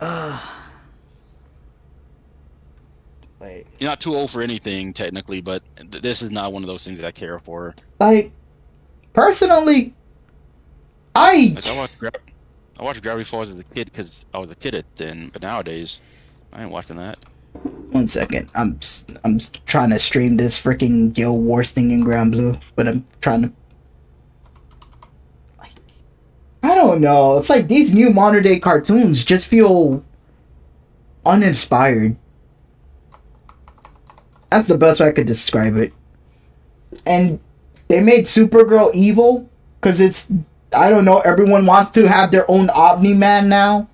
Uh, like, You're not too old for anything technically, but this is not one of those things that I care for. like personally, I Like I watched Gravity Falls as a kid because I was a kid then, but nowadays I ain't watching that. 1 second. I'm trying to stream this freaking Guild Wars thing in Grand Blue, but I'm trying to. I don't know. It's like these new modern day cartoons just feel uninspired. That's the best way I could describe it. And they made Supergirl evil because it's, I don't know, everyone wants to have their own Omni Man now.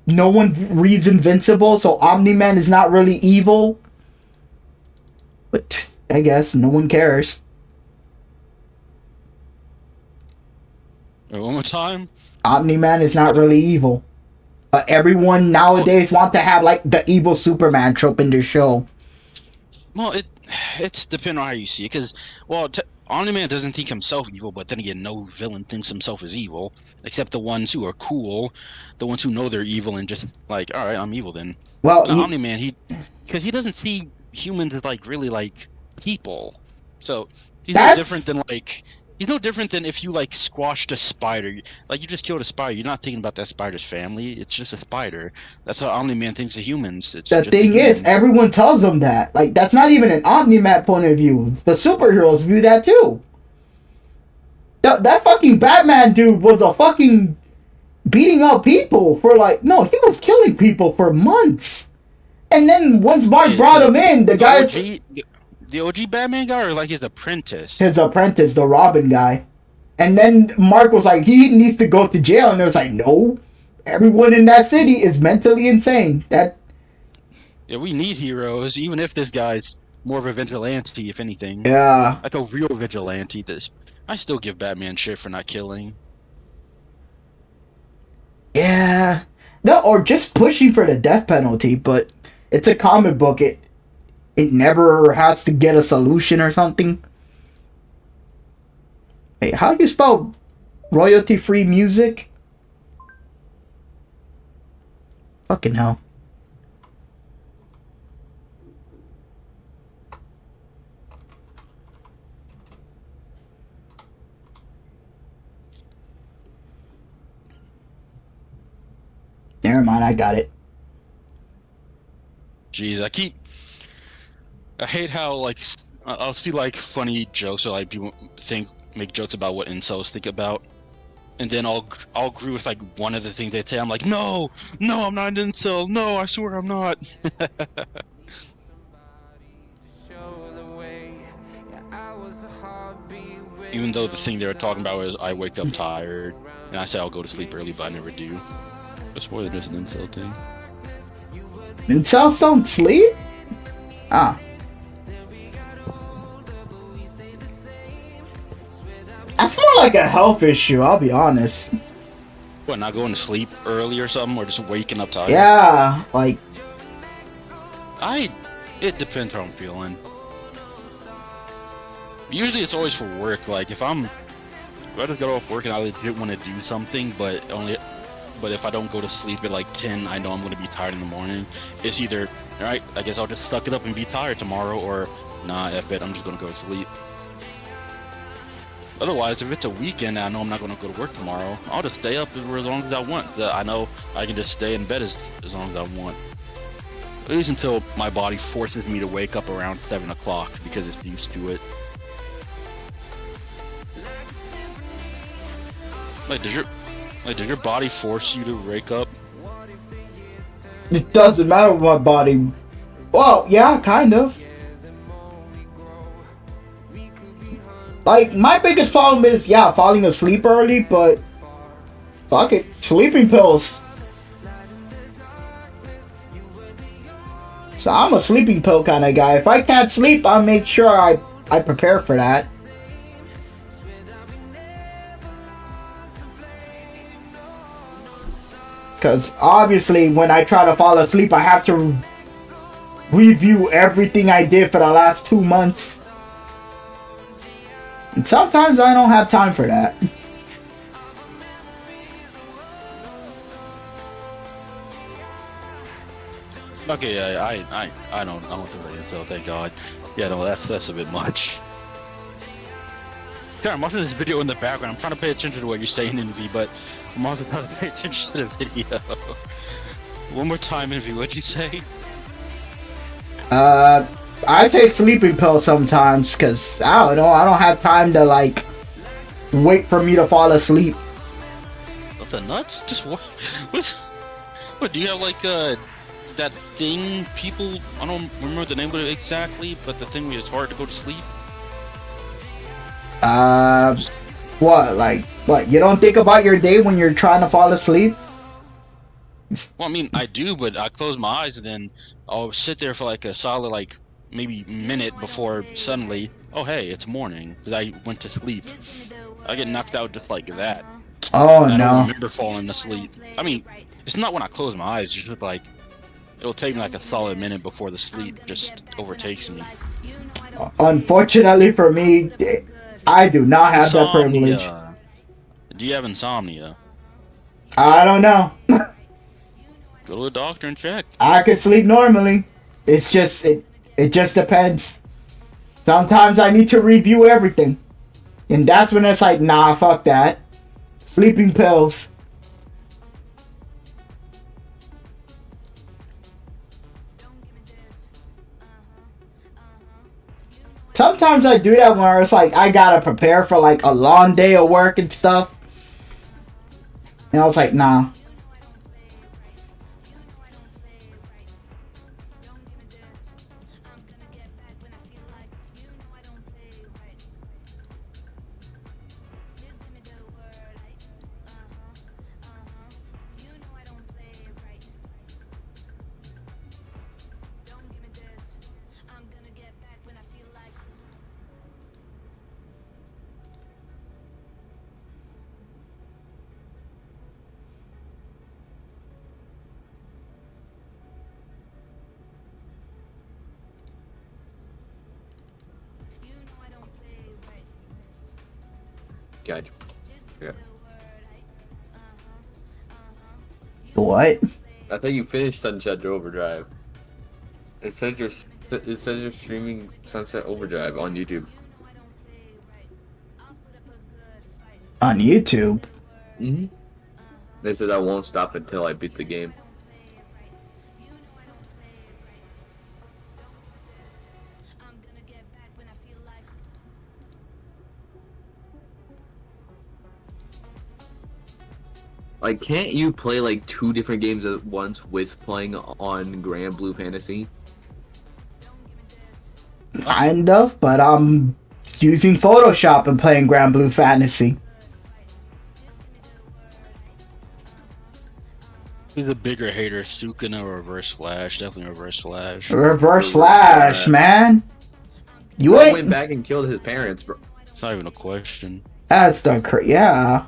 No one reads Invincible, so Omni Man is not really evil. But I guess no one cares. One more time. Omni Man is not really evil. But everyone Well, nowadays want to have like the evil Superman trope in their show. well, it's depending on how you see it. Because Omni-Man doesn't think himself evil, but then again, no villain thinks himself as evil, except the ones who are cool, the ones who know they're evil and just like, all right, I'm evil then. Well, But the Omni-Man, because he doesn't see humans as like really like people, so he's no different that's than like. He's no different than if you like squashed a spider. Like you just killed a spider. You're not thinking about that spider's family. It's just a spider. That's how Omni-Man thinks of humans. It's the just a thing is, human. everyone tells them that. Like, that's not even an Omni-Man point of view. The superheroes view that too. That fucking Batman dude was a fucking beating up people for like, no, he was killing people for months. And then once Mark Wait, brought him in, the the guy's the OG Batman guy, or like his apprentice? his apprentice, the Robin guy. And then Mark was like, he needs to go to jail. And it was like, no, everyone in that city is mentally insane. That, Yeah, we need heroes, even if this guy's more of a vigilante, if anything. yeah, Like a real vigilante. This I still give Batman shit for not killing. yeah. No, or just pushing for the death penalty, but it's a comic book. It never has to get a solution or something. Hey, how do you spell royalty free music? Fucking hell. Never mind, I got it. Jeez, I hate how like I'll see like funny jokes or like people make jokes about what incels think about, and then I'll agree with like one of the things they say. I'm like, no, no, I'm not an incel. No, I swear I'm not. Even though the thing they were talking about is I wake up tired, and I say I'll go to sleep early, but I never do. That's more than just an incel thing. Incels don't sleep? Ah. That's more like a health issue, I'll be honest. What, not going to sleep early or something, or just waking up tired? Yeah, like, I, it depends how I'm feeling. Usually it's always for work. Like if I just got off work and I legit want to do something, but if I don't go to sleep at like 10, I know I'm going to be tired in the morning. It's either, all right, I guess I'll just suck it up and be tired tomorrow, or nah, F it, I'm just going to go to sleep. Otherwise, if it's a weekend and I know I'm not going to go to work tomorrow, I'll just stay up for as long as I want. I know I can just stay in bed as long as I want. At least until my body forces me to wake up around 7 o'clock because it's used to it. Like, does your body force you to wake up? it doesn't matter what body. Well, yeah, kind of. Like, my biggest problem is, yeah, falling asleep early, but fuck it, sleeping pills. So I'm a sleeping pill kind of guy. If I can't sleep, I'll make sure I prepare for that. Because obviously, when I try to fall asleep, I have to review everything I did for the last 2 months. And sometimes I don't have time for that. Okay, yeah, I don't think that, so thank God. Yeah, no, that's a bit much. Yeah, I'm watching this video in the background. I'm trying to pay attention to what you're saying, Envy, but I'm also trying to pay attention to the video. One more time, Envy, what'd you say? I take sleeping pills sometimes because I don't know. I don't have time to like wait for me to fall asleep. What the nuts? Just what do you have like that thing people? I don't remember the name of it exactly, but the thing where it's hard to go to sleep. What? Like what? You don't think about your day when you're trying to fall asleep? Well, I mean, I do, but I close my eyes and then I'll sit there for like a solid like maybe minute before suddenly, oh hey, it's morning because I went to sleep. I get knocked out just like that. Oh I no! don't remember falling asleep. I mean, it's not when I close my eyes. It's just like it'll take me like a solid minute before the sleep just overtakes me. Unfortunately for me, I do not have that privilege. Do you have insomnia? I don't know. Go to a doctor and check. I can sleep normally. It's just it just depends. Sometimes I need to review everything. And that's when it's like, nah, fuck that. Sleeping pills. Sometimes I do that where it's like I gotta prepare for like a long day of work and stuff. And I was like, nah. Gotcha. Yeah. What? I thought you finished Sunset Overdrive. It says you're streaming Sunset Overdrive on YouTube. On YouTube? Mm-hmm. They said I won't stop until I beat the game. Like, can't you play like 2 different games at once with playing on Grand Blue Fantasy? Kind of, but I'm using Photoshop and playing Grand Blue Fantasy. Who's a bigger hater, Sukuna or Reverse Flash? Definitely Reverse Flash. Reverse Flash, man. You I ain't. went back and killed his parents, bro. It's not even a question. That's the yeah.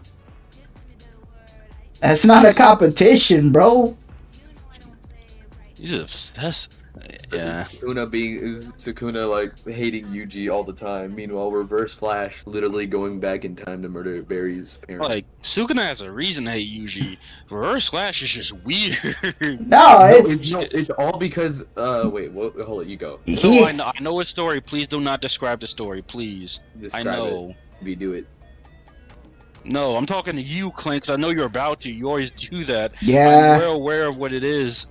That's not a competition, bro. He's obsessed. Yeah. Sukuna like hating Yuji all the time. Meanwhile, Reverse Flash literally going back in time to murder Barry's parents. Like, Sukuna has a reason to hate Yuji. Reverse Flash is just weird. No, it's all because wait, hold it, you go. No, I know a story. Please do not describe the story, please. Describe I know. We do it. No, I'm talking to you, Clint, 'cause I know you're about to. You always do that. Yeah. I'm well aware of what it is.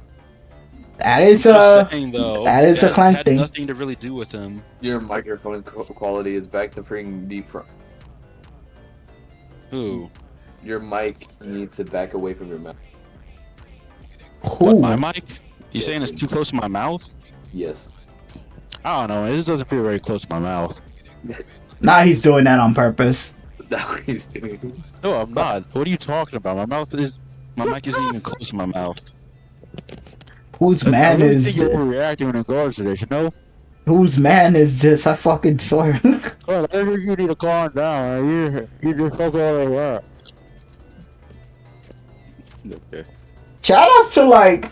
That is Saying, though, that is a Clank had thing. Nothing to really do with him. Your microphone quality is back to freaking deep front. Who? Your mic needs to back away from your mouth. What, my mic? You saying it's too close to my mouth? Yes. I don't know. It just doesn't feel very close to my mouth. Nah, he's doing that on purpose. That's what he's doing. No, I'm not. What are you talking about? My mic isn't even close to my mouth. Whose man is think you're reacting in regards to this, you know? Whose man is this? I fucking swear. Well, I think you need to calm down. You just fuck all the way. Okay. Shout out to like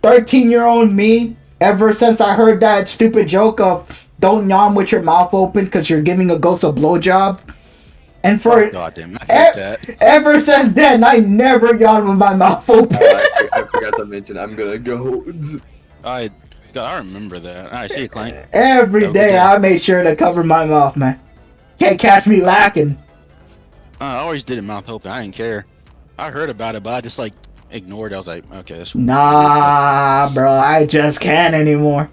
13-year-old me. Ever since I heard that stupid joke of don't yawn with your mouth open because you're giving a ghost a blowjob. And for God damn, I hate that. ever since then, I never yawn with my mouth open. I forgot to mention, I'm gonna go. I remember that. Alright, see you, Clank. Every day, I made sure to cover my mouth, man. Can't catch me lacking. I always did it mouth open. I didn't care. I heard about it, but I just like ignored it. I was like, okay, that's nah, bro, I just can't anymore.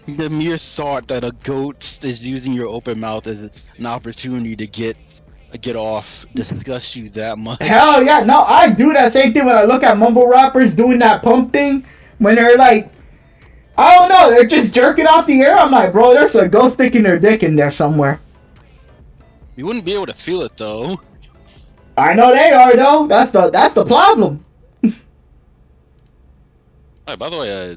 The mere thought that a goat is using your open mouth as an opportunity to get off disgusts you that much. Hell yeah, no, I do that same thing when I look at mumble rappers doing that pump thing. When they're like, I don't know, they're just jerking off the air. I'm like, bro, there's a ghost sticking their dick in there somewhere. You wouldn't be able to feel it though. I know they are though. That's the problem. Alright, by the way,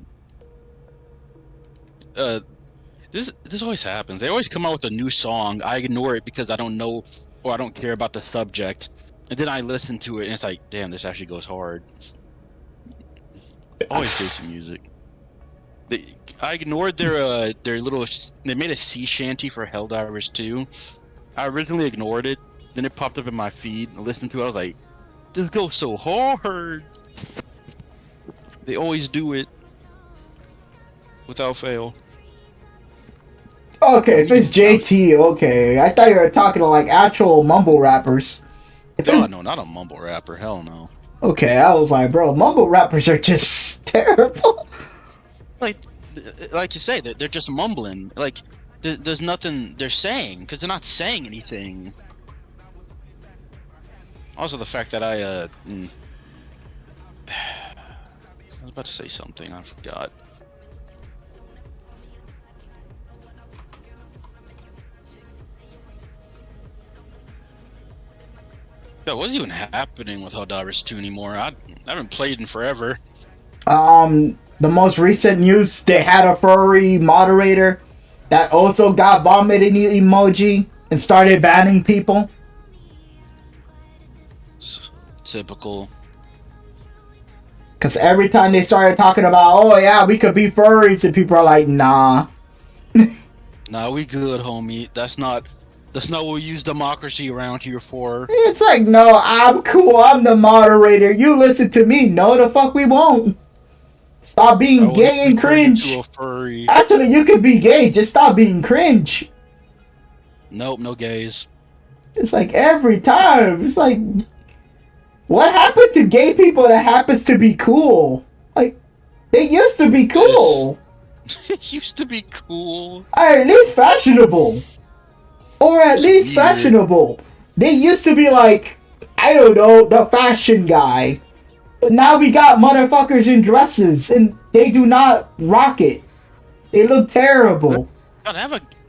this always happens. They always come out with a new song. I ignore it because I don't know or I don't care about the subject, and then I listen to it and it's like, damn, this actually goes hard. Always Jason music. I ignored their little. They made a sea shanty for Helldivers 2. I originally ignored it. Then it popped up in my feed. I listened to it. I was like, this goes so hard. They always do it without fail. Okay, if it's JT, okay. I thought you were talking to like actual mumble rappers. No, not a mumble rapper. Hell no. Okay, I was like, bro, mumble rappers are just terrible. Like you say, they're just mumbling. Like, there's nothing they're saying because they're not saying anything. Also, the fact that I was about to say something, I forgot. Yeah, what's even happening with Helldivers 2 anymore? I haven't played in forever. The most recent news, they had a furry moderator that also got vomiting emoji and started banning people. Typical. Because every time they started talking about, oh yeah, we could be furries, and people are like, nah. Nah, we good, homie. That's not what we use democracy around here for. It's like, no, I'm cool. I'm the moderator. You listen to me. No, the fuck we won't. Stop being gay and cringe. Actually, you could be gay. Just stop being cringe. Nope, no gays. It's like every time. It's like, what happened to gay people that happens to be cool? Like, they used to be cool. It used to be cool. Or at least fashionable. Or at least fashionable. They used to be like, I don't know, the fashion guy. But now we got motherfuckers in dresses, and they do not rock it. They look terrible. God,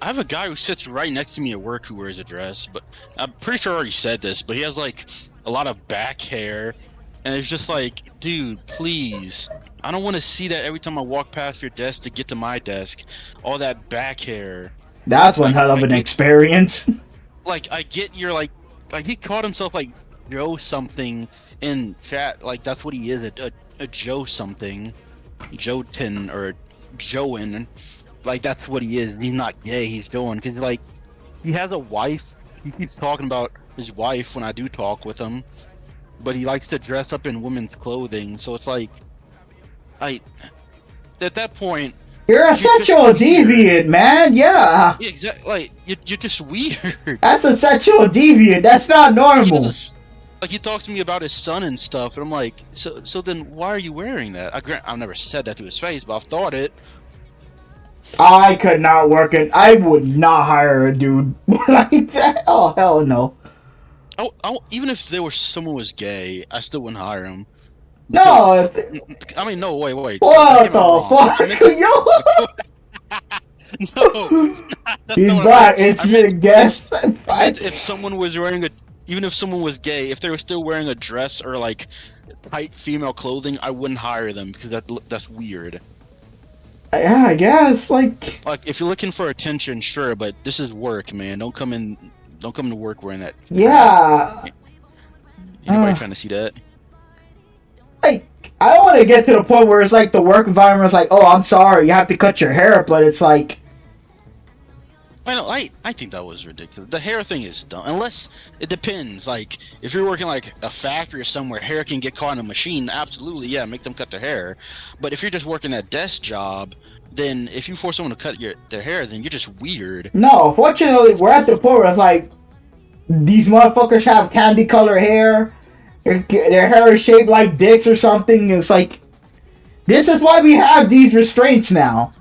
I have a guy who sits right next to me at work who wears a dress, but I'm pretty sure I already said this, but he has like a lot of back hair, and it's just like, dude, please. I don't want to see that every time I walk past your desk to get to my desk. All that back hair. That's one hell of an experience. Like, I get you're like he called himself like Joe something in chat. Like, that's what he is, a Joe something. Jotin or Joan. Like, that's what he is. He's not gay, he's Joan. Because, like, he has a wife. He keeps talking about his wife when I do talk with him. But he likes to dress up in women's clothing. So it's like, at that point, you're a sexual deviant, man. Yeah. Exactly. Like, you're just weird. That's a sexual deviant. That's not normal. Like, he talks to me about his son and stuff, and I'm like, so then why are you wearing that? I've never said that to his face, but I've thought it. I could not work it. I would not hire a dude like that. Oh, hell no. Even if someone was gay, I still wouldn't hire him. No. I mean, no, wait. What the fuck? No. He's black. It's a guess. If someone was wearing even if someone was gay, if they were still wearing a dress or like tight female clothing, I wouldn't hire them because that's weird. Yeah, I guess like if you're looking for attention, sure, but this is work, man. Don't come to work wearing that. Yeah. Anybody trying to see that? Like, I don't want to get to the point where it's like the work environment is like, oh, I'm sorry, you have to cut your hair, but it's like, I think that was ridiculous. The hair thing is dumb. Unless it depends. Like if you're working like a factory or somewhere, hair can get caught in a machine. Absolutely, yeah, make them cut their hair. But if you're just working a desk job, then if you force someone to cut their hair, then you're just weird. No, fortunately, we're at the point where it's like these motherfuckers have candy color hair. Their hair is shaped like dicks or something. It's like this is why we have these restraints now.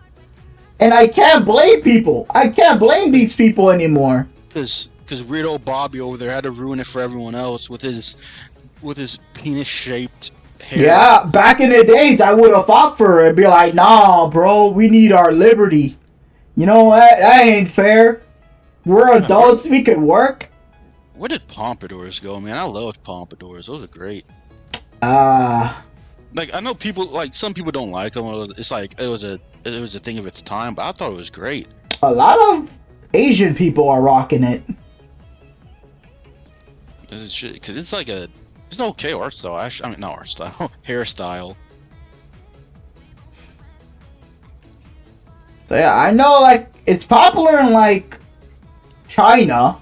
And I can't blame people. I can't blame these people anymore. Because weirdo Bobby over there had to ruin it for everyone else with his penis-shaped hair. Yeah, back in the days, I would have fought for it. Be like, nah, bro, we need our liberty. You know what? That ain't fair. We're adults. We could work. Where did pompadours go, man? I loved pompadours. Those are great. Like I know people like some people don't like them. It's like it was a thing of its time, but I thought it was great. A lot of Asian people are rocking it. Because it's like it's an okay art style. I mean, not art style, hairstyle. So yeah, I know like it's popular in like China.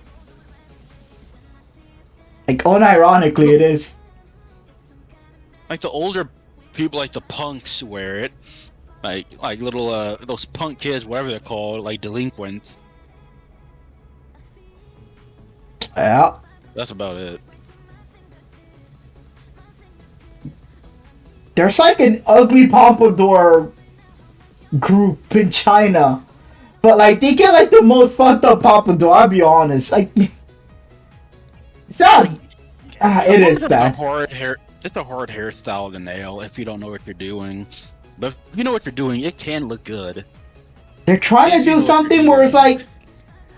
Like unironically, it is. Like the older people, like the punks, wear it. Like little those punk kids, whatever they're called, like delinquents. Yeah. That's about it. There's like an ugly pompadour group in China. But like they get like the most fucked up pompadour, I'll be honest. Like it's not it is bad. It's a hard hairstyle to nail if you don't know what you're doing. But if you know what you're doing, it can look good. They're trying to do something where it's like,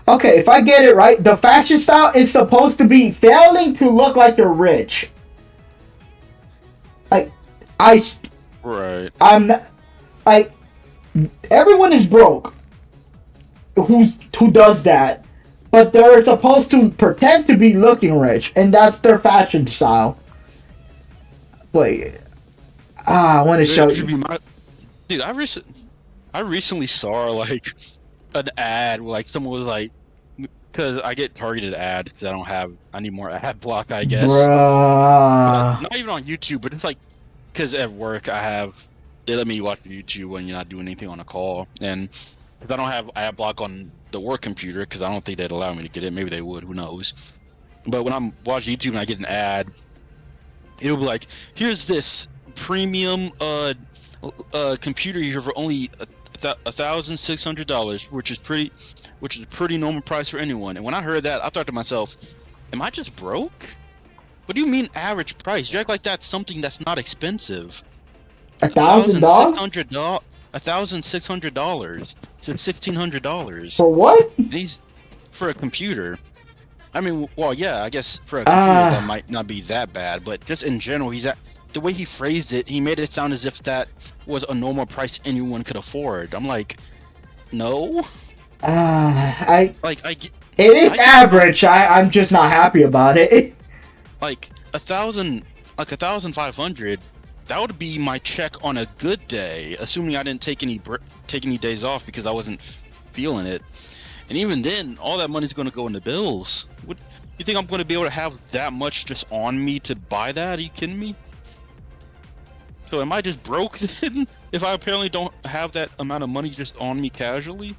okay, if I get it right, the fashion style is supposed to be failing to look like you're rich. Like, I'm not, like, everyone is broke who does that, but they're supposed to pretend to be looking rich, and that's their fashion style. Wait, I want to show you. Dude, I recently saw like an ad where like someone was like, because I get targeted ads because I need more ad block, I guess. Bruh. Not even on YouTube, but it's like, because at work they let me watch YouTube when you're not doing anything on a call, and because I don't have ad block on the work computer, because I don't think they'd allow me to get it. Maybe they would, who knows. But when I'm watching YouTube and I get an ad, it'll be like, here's this premium computer here for only $1,600, which is a pretty normal price for anyone. And when I heard that, I thought to myself, am I just broke? What do you mean average price? You act like that's something that's not expensive. $1,000? $1,600 to $1,600 For what? For a computer. I mean, well, yeah, I guess for a computer that might not be that bad, but just in general, the way he phrased it, he made it sound as if that was a normal price anyone could afford. I'm like, no. It is average. I'm just not happy about it. Like 1,500. That would be my check on a good day, assuming I didn't take any days off because I wasn't feeling it. And even then, all that money's going to go into bills. What, you think I'm going to be able to have that much just on me to buy that? Are you kidding me? So am I just broke then? If I apparently don't have that amount of money just on me casually?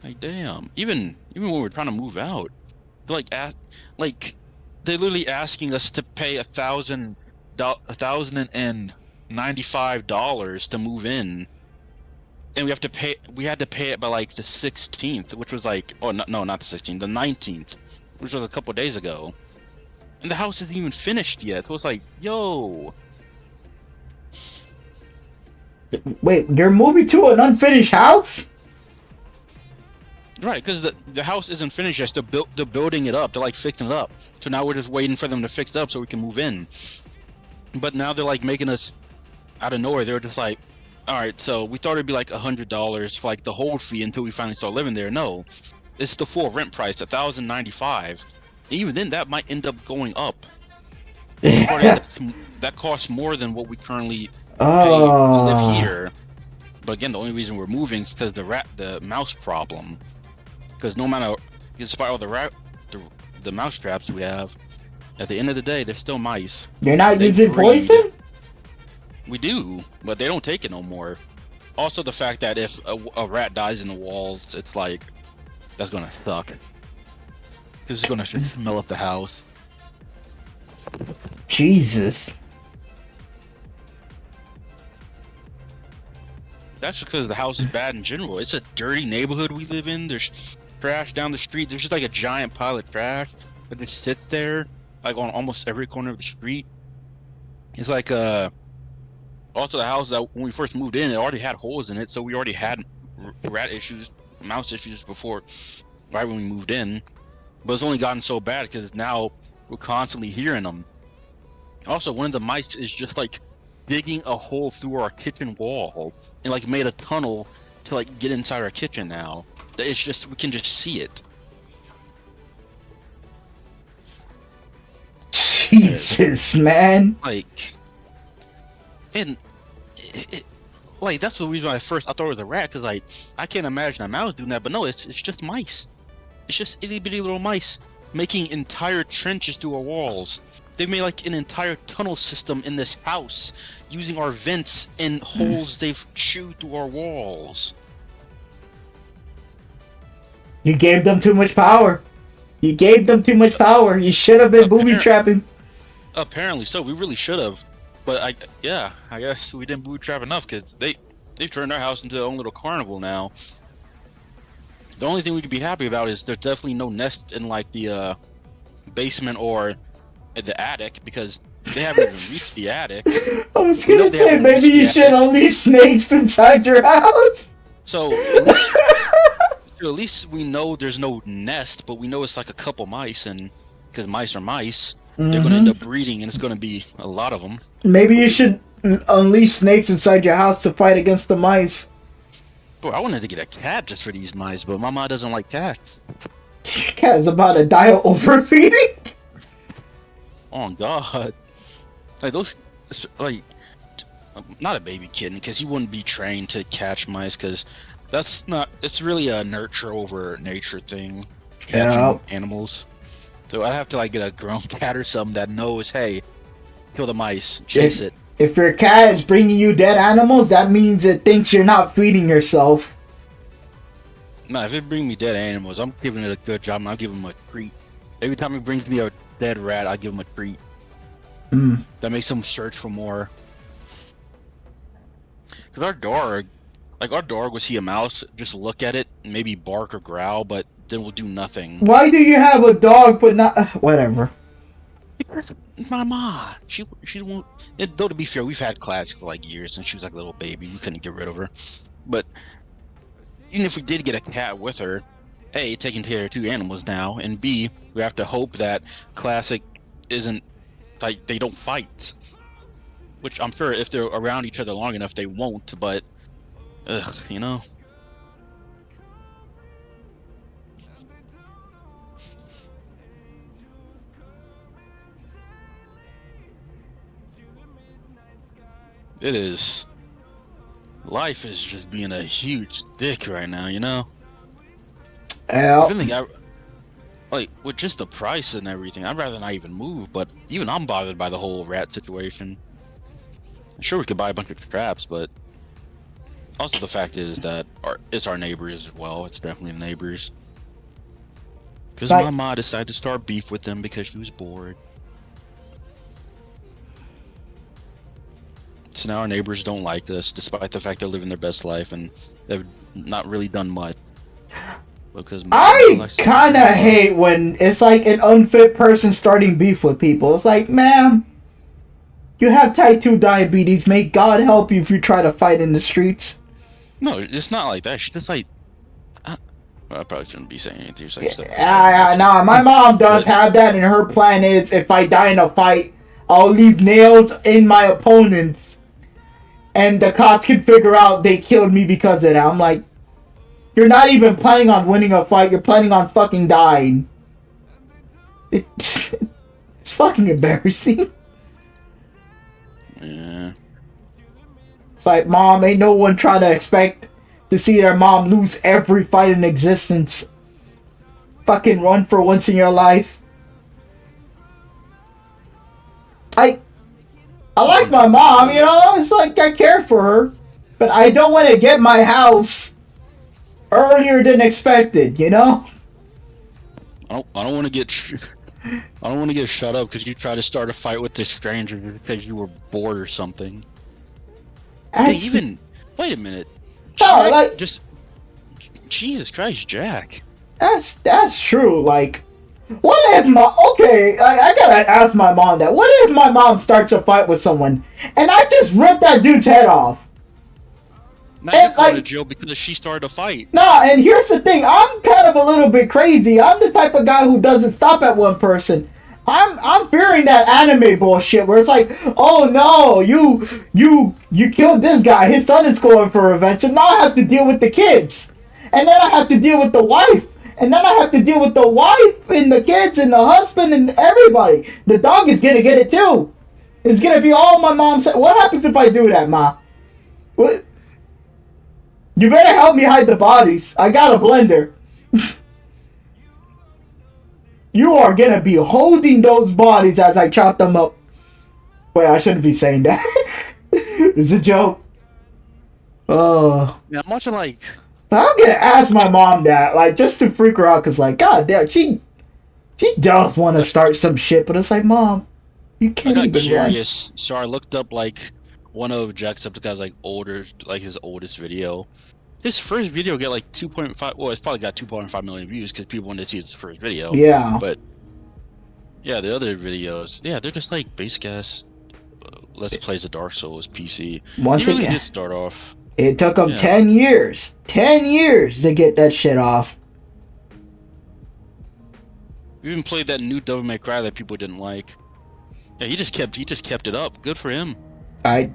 Like, damn. Even when we're trying to move out, they're they're literally asking us to pay $1,095 to move in. And we had to pay it by like the 16th, which was like, oh no, not the 16th, the 19th, which was a couple days ago. And the house isn't even finished yet. So it's like, yo. Wait, you're moving to an unfinished house? Right, because the house isn't finished yet. They're building it up. They're like fixing it up. So now we're just waiting for them to fix it up so we can move in. But now they're like making us out of nowhere. They're just like, all right, so we thought it'd be like $100 for like the hold fee until we finally start living there. No, it's the full rent price, $1,095. Even then, that might end up going up. That costs more than what we currently pay to live here. But again, the only reason we're moving is because the mouse problem. Because no matter, despite all the mouse traps we have, at the end of the day, they're still mice. You're not They using breed. poison? We do, but they don't take it no more. Also, the fact that if a rat dies in the walls, it's like, that's gonna suck. Because it's gonna smell up the house. Jesus. That's because the house is bad in general. It's a dirty neighborhood we live in. There's trash down the street. There's just like a giant pile of trash that just sits there, like on almost every corner of the street. It's like also the house that when we first moved in, it already had holes in it, so we already had rat issues, mouse issues before, right when we moved in. But it's only gotten so bad because now we're constantly hearing them. Also, one of the mice is just like digging a hole through our kitchen wall and like made a tunnel to like get inside our kitchen now. It's just, we can just see it. Jesus, man. Like, and like that's the reason why I thought it was a rat, because like I can't imagine a mouse doing that, but no, it's just mice. It's just itty bitty little mice making entire trenches through our walls. They've made like an entire tunnel system in this house using our vents and holes they've chewed through our walls. You gave them too much power. You gave them too much power. You should have been booby trapping. Apparently so. We really should have. But I guess we didn't booby trap enough, because they've turned our house into their own little carnival now. The only thing we could be happy about is there's definitely no nest in like the basement or the attic, because they haven't even reached the attic. I was gonna say, maybe you should unleash snakes inside your house. So at least we know there's no nest, but we know it's like a couple mice, and because mice are mice, they're gonna end up breeding, and it's gonna be a lot of them. Maybe you should unleash snakes inside your house to fight against the mice. Boy, I wanted to get a cat just for these mice, but my mom doesn't like cats. Your cat is about to die of overfeeding. Oh God! Like those, like not a baby kitten, because he wouldn't be trained to catch mice, because that's not. It's really a nurture over nature thing. Catching animals. So I have to like get a grown cat or something that knows, hey, kill the mice, chase it. If your cat is bringing you dead animals, that means it thinks you're not feeding yourself. No, if it brings me dead animals, I'm giving it a good job, and I'll give him a treat. Every time it brings me a dead rat, I give him a treat. That makes him search for more. Because our dog will see a mouse, just look at it, and maybe bark or growl, but then will do nothing. Why do you have a dog but not... whatever. Because my mom, she won't... Though, to be fair, we've had Classic for like years, and she was like a little baby. We couldn't get rid of her. But even if we did get a cat with her, A, taking care of 2 animals now, and B, we have to hope that Classic isn't... like, they don't fight. Which I'm sure if they're around each other long enough, they won't, but... ugh, you know? It is. Life is just being a huge dick right now, you know? Like, with just the price and everything, I'd rather not even move, but even I'm bothered by the whole rat situation. I'm sure we could buy a bunch of traps, but also the fact is that it's our neighbors as well. It's definitely the neighbors. Because my mom decided to start beef with them because she was bored. So now our neighbors don't like us, despite the fact they're living their best life, and they've not really done much. Because I kind of hate when it's like an unfit person starting beef with people. It's like, ma'am, you have type 2 diabetes. May God help you if you try to fight in the streets. No, it's not like that. She's just like... well, I probably shouldn't be saying anything. Nah, my mom does have that, and her plan is, if I die in a fight, I'll leave nails in my opponents. And the cops can figure out they killed me because of that. I'm like, you're not even planning on winning a fight. You're planning on fucking dying. It's fucking embarrassing. Yeah. like, Mom, ain't no one trying to expect to see their mom lose every fight in existence. Fucking run for once in your life. I like my mom, you know? It's like I care for her. But I don't want to get my house earlier than expected, you know? I don't want to get I don't want to get shut up because you try to start a fight with this stranger because you were bored or something. Hey, even wait a minute. No, like just Jesus Christ, Jack. That's true. Like, what if I gotta ask my mom that. What if my mom starts a fight with someone and I just rip that dude's head off? Now you're going to jail because she started a fight. Nah, and here's the thing. I'm kind of a little bit crazy. I'm the type of guy who doesn't stop at one person. I'm fearing that anime bullshit where it's like, oh no, you killed this guy. His son is going for revenge, and now I have to deal with the kids, and then I have to deal with the wife, and then I have to deal with the wife and the kids and the husband and everybody. The dog is gonna get it too. It's gonna be all my mom said. What happens if I do that, Ma? What? You better help me hide the bodies. I got a blender. You are gonna be holding those bodies as I chop them up. Wait, I shouldn't be saying that. It's a joke. Yeah, I'm watching like. I'm gonna ask my mom that, like, just to freak her out, cause like, god damn, she does want to start some shit, but it's like, Mom, you can't I got even curious, so I looked up like one of Jacksepticeye's like his oldest video. His first video got like 2.5. Well, it's probably got 2.5 million views because people wanted to see his first video. Yeah. But yeah, the other videos, yeah, they're just like basic ass. Let's Plays of Dark Souls PC. Once he really again, did start off. It took him 10 years. 10 years to get that shit off. We even played that new Devil May Cry that people didn't like. Yeah, he just kept it up. Good for him.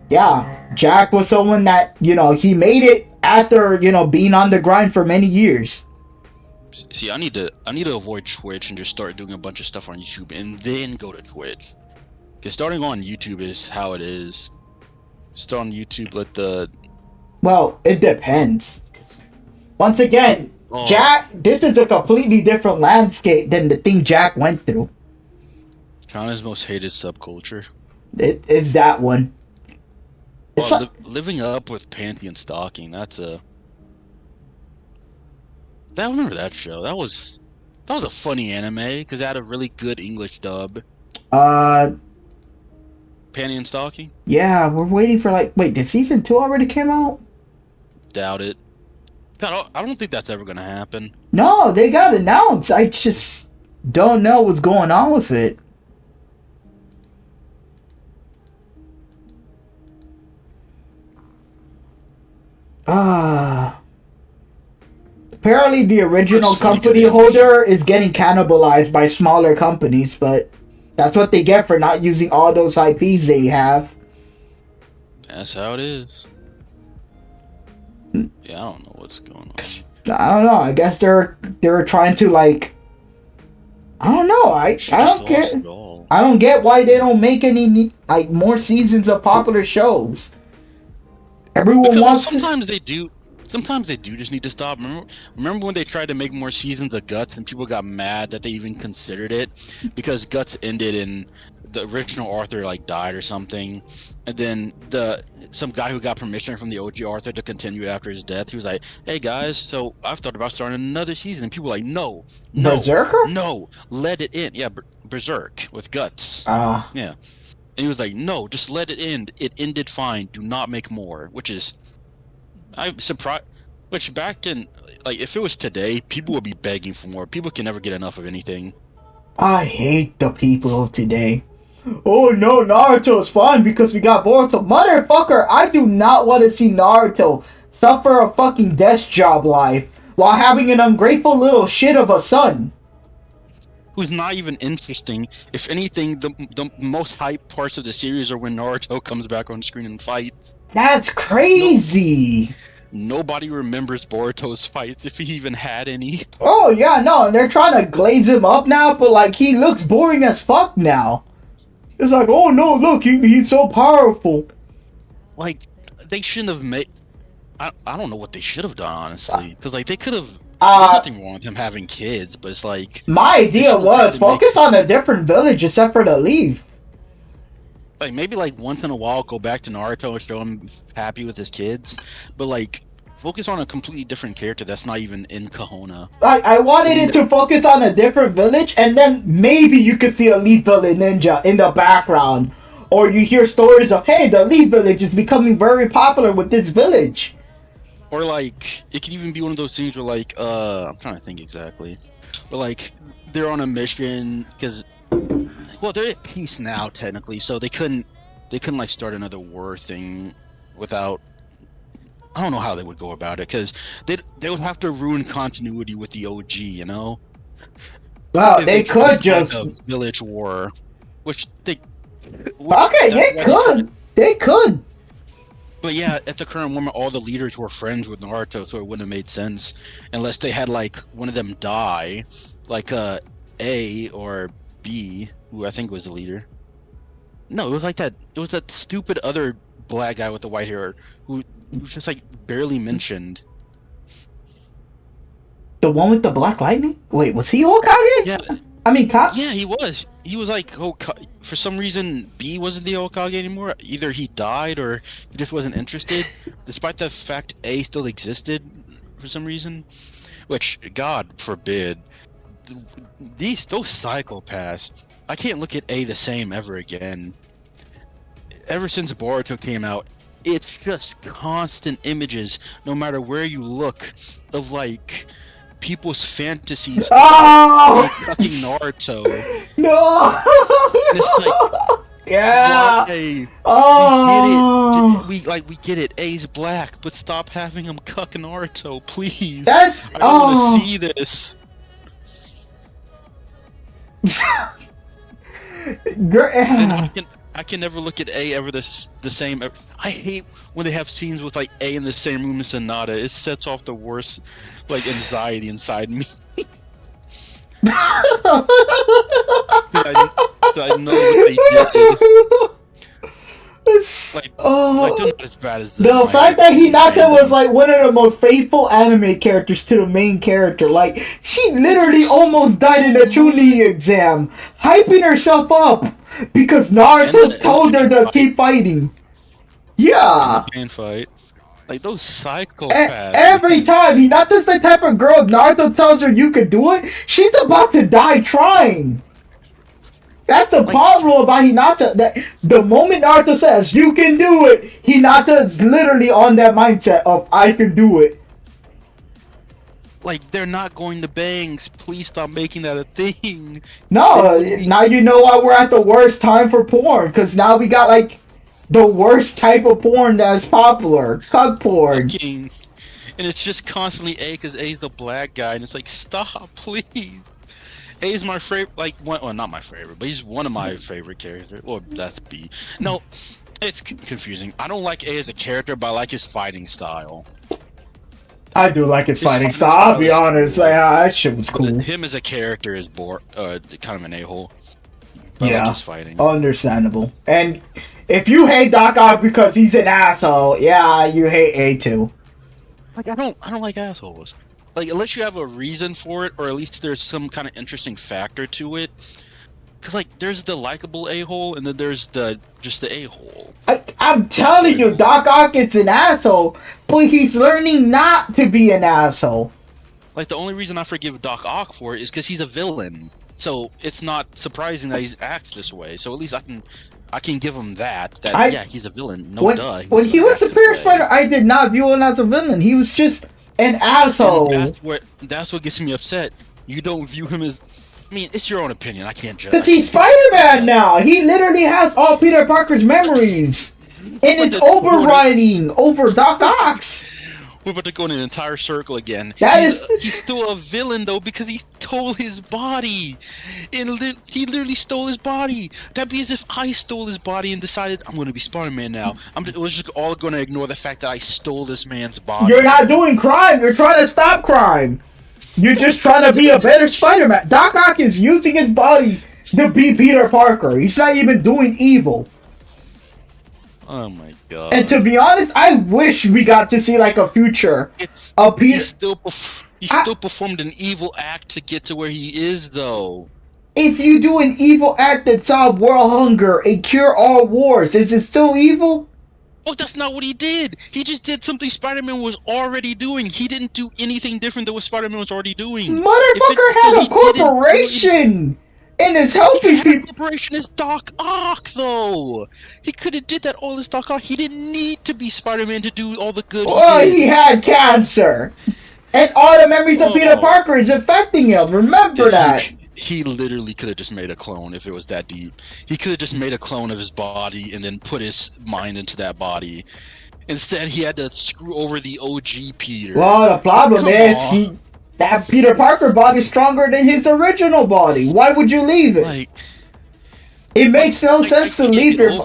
Yeah. Jack was someone that, he made it after, being on the grind for many years. See, I need to avoid Twitch and just start doing a bunch of stuff on YouTube and then go to Twitch. Because starting on YouTube is how it is. Start on YouTube, Well, it depends. Once again, Jack, this is a completely different landscape than the thing Jack went through. China's most hated subculture. It's that one. Living up with Pantheon stalking. That's a. I remember that show. That was a funny anime because it had a really good English dub. Pantheon stalking. Yeah, we're waiting for wait, did season 2 already came out? Doubt it. God, I don't think that's ever gonna happen. No, they got announced. I just don't know what's going on with it. Apparently the original company holder is getting cannibalized by smaller companies, but that's what they get for not using all those IPs they have. That's how it is. Yeah, I don't know what's going on. I don't know. I guess they're trying to I don't know. I don't get. I don't get why they don't make any more seasons of popular shows. Everyone wants. Sometimes they do. Sometimes they do just need to stop. Remember when they tried to make more seasons of Guts and people got mad that they even considered it because Guts ended and the original Arthur died or something, and then some guy who got permission from the OG Arthur to continue after his death, he was like, "Hey guys, so I've thought about starting another season," and people were like, "No, Berserker? No, let it end." Yeah, Berserk with Guts. Yeah, and he was like, "No, just let it end. It ended fine. Do not make more." I'm surprised. Which back in, if it was today, people would be begging for more. People can never get enough of anything. I hate the people of today. Oh no, Naruto is fine because we got Boruto. Motherfucker, I do not want to see Naruto suffer a fucking desk job life while having an ungrateful little shit of a son. Who's not even interesting. If anything, the most hype parts of the series are when Naruto comes back on screen and fights. That's crazy. Nobody remembers Boruto's fights if he even had any. Oh yeah, no, and they're trying to glaze him up now, but he looks boring as fuck now. It's oh no, look, he's so powerful. they shouldn't have made. I don't know what they should have done, honestly, because like they could have. There's nothing wrong with him having kids, but it's like my idea was focus on a different village except for the leaf. Like maybe like once in a while go back to Naruto and show him happy with his kids, but like focus on a completely different character that's not even in Kahona. I wanted it to focus on a different village, and then maybe you could see a Leaf Village ninja in the background, or you hear stories of, hey, the Leaf Village is becoming very popular with this village. Or like it could even be one of those things where like I'm trying to think exactly, but like they're on a mission because. Well, they're at peace now, technically, so they couldn't like start another war thing without. I don't know how they would go about it, because they would have to ruin continuity with the OG, you know. Well, they could just like a village war, which they. They could. But yeah, at the current moment, all the leaders were friends with Naruto, so it wouldn't have made sense unless they had like one of them die, like A or B, who I think was the leader. No, it was like that. It was that stupid other black guy with the white hair who was just like barely mentioned. The one with the black lightning? Wait, was he Hokage? Yeah. I mean, yeah, he was. He was like for some reason B wasn't the Hokage anymore. Either he died or he just wasn't interested, despite the fact A still existed for some reason. Which God forbid. Those psychopaths, I can't look at A the same ever again. Ever since Boruto came out, it's just constant images, no matter where you look, of like people's fantasies of fucking Naruto. No. And it's like, yeah. We get it. A's black, but stop having him cuck Naruto, please. That's I don't want to see this. I can never look at A ever the same. I hate when they have scenes with like A in the same room as Hinata. It sets off the worst like anxiety inside me. I know what they did. Like they're not as bad as the fact that Hinata was like one of the most faithful anime characters to the main character. Like, she literally almost died in the Chunin exam, hyping herself up because Naruto told her to keep fighting. Yeah. And fight. Like those psychopaths. Every time Hinata's the type of girl, if Naruto tells her you could do it, she's about to die trying. That's the problem about Hinata. That the moment Naruto says you can do it, Hinata is literally on that mindset of I can do it. Like, they're not going to bangs. Please stop making that a thing. No, now you know why we're at the worst time for porn. Because now we got like the worst type of porn that's popular, cuck porn. And it's just constantly A, because A's the black guy, and it's like, stop, please. A is my favorite, like, well, not my favorite, but he's one of my favorite characters. Well, that's B. No, it's confusing. I don't like A as a character, but I like his fighting style. I do like his fighting style, I'll be honest. Like, that shit was cool. Him as a character is kind of an a-hole. Yeah, like his fighting. Understandable. And if you hate Doc Ock because he's an asshole, yeah, you hate A too. Like, I don't like assholes. Like, unless you have a reason for it, or at least there's some kind of interesting factor to it. Because, like, there's the likable a-hole, and then there's just the a-hole. I'm telling you, Doc Ock is an asshole, but he's learning not to be an asshole. Like, the only reason I forgive Doc Ock for it is because he's a villain. So, it's not surprising that he acts this way. So, at least I can give him that. Yeah, he's a villain. Duh. When he was Superior Spider, I did not view him as a villain. He was just an asshole. That's what gets me upset. You don't view him as... I mean, it's your own opinion. I can't judge. Because he's Spider-Man now. He literally has all Peter Parker's memories. And it's overriding over Doc Ock's. We're about to go in an entire circle again. He's still a villain, though, because he stole his body. He literally stole his body. That'd be as if I stole his body and decided, I'm going to be Spider-Man now. We're just all going to ignore the fact that I stole this man's body. You're not doing crime. You're trying to stop crime. You're just trying to be a better Spider-Man. Doc Ock is using his body to be Peter Parker. He's not even doing evil. Oh my god. And to be honest, I wish we got to see like a future of He Peter. still performed an evil act to get to where he is, though. If you do an evil act that solve world hunger and cure all wars, is it still evil? Oh, that's not what he did. He just did something Spider-Man was already doing. He didn't do anything different than what Spider-Man was already doing. Motherfucker had a corporation and it's helping people. Corporation is Doc Ock, though. He could have did that all as Doc Ock. He didn't need to be Spider-Man to do all the good. Well, he had cancer, and all the memories of Peter Parker is affecting him. Remember that. He literally could have just made a clone if it was that deep. He could have just made a clone of his body and then put his mind into that body. Instead, he had to screw over the OG Peter. Well, the problem is that Peter Parker body is stronger than his original body. Why would you leave it? It makes no sense to leave your.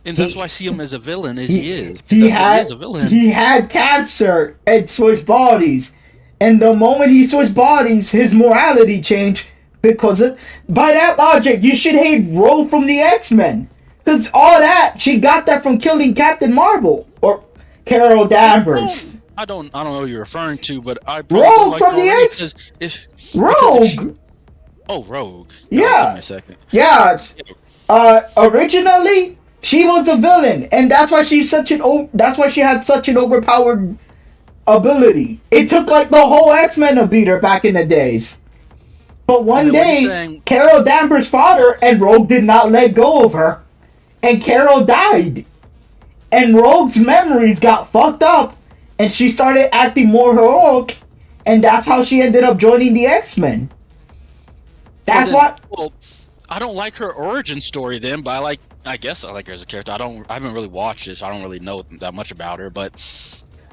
And that's why I see him as a villain, as he is. He had cancer and switched bodies. And the moment he switched bodies, his morality changed because by that logic, you should hate Rogue from the X-Men. Because all that, she got that from killing Captain Marvel or Carol Danvers. I don't know what you're referring to, but I Rogue from the X. Rogue. Oh, Rogue. Yeah. Give me a second. Yeah. Originally, she was a villain, and that's why she had such an overpowered ability. It took like the whole X-Men to beat her back in the days. But one day, Carol Danvers fought her, and Rogue did not let go of her. And Carol died. And Rogue's memories got fucked up, and she started acting more heroic, and that's how she ended up joining the X-Men. That's what. Well, I don't like her origin story then, but I guess I like her as a character. I haven't really watched it, so I don't really know that much about her, but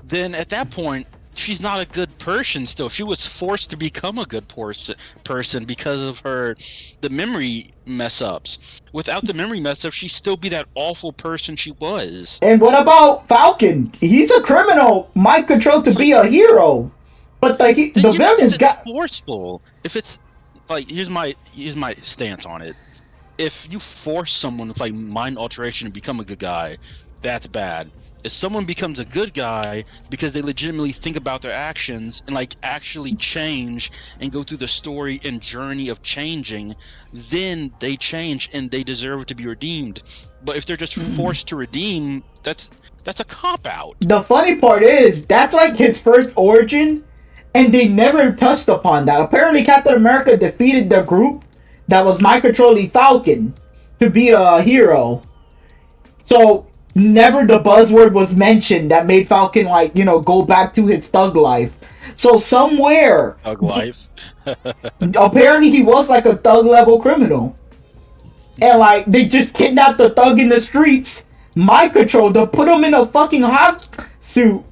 then at that point, she's not a good person still. She was forced to become a good person because of the memory mess-ups. Without the memory mess-ups, she'd still be that awful person she was. And what about Falcon? He's a criminal, mind control to be a hero. But the villains got forceful. If it's like, here's my stance on it. If you force someone with like mind alteration to become a good guy, that's bad. If someone becomes a good guy because they legitimately think about their actions and like actually change and go through the story and journey of changing, then they change and they deserve to be redeemed. But if they're just forced to redeem, that's a cop-out. The funny part is, that's like his first origin, and they never touched upon that. Apparently Captain America defeated the group that was mind-controlling Falcon to be a hero. So never the buzzword was mentioned that made Falcon go back to his thug life. So somewhere thug life. Apparently he was like a thug level criminal. And they just kidnapped the thug in the streets, mind controlled him, put him in a fucking hot suit,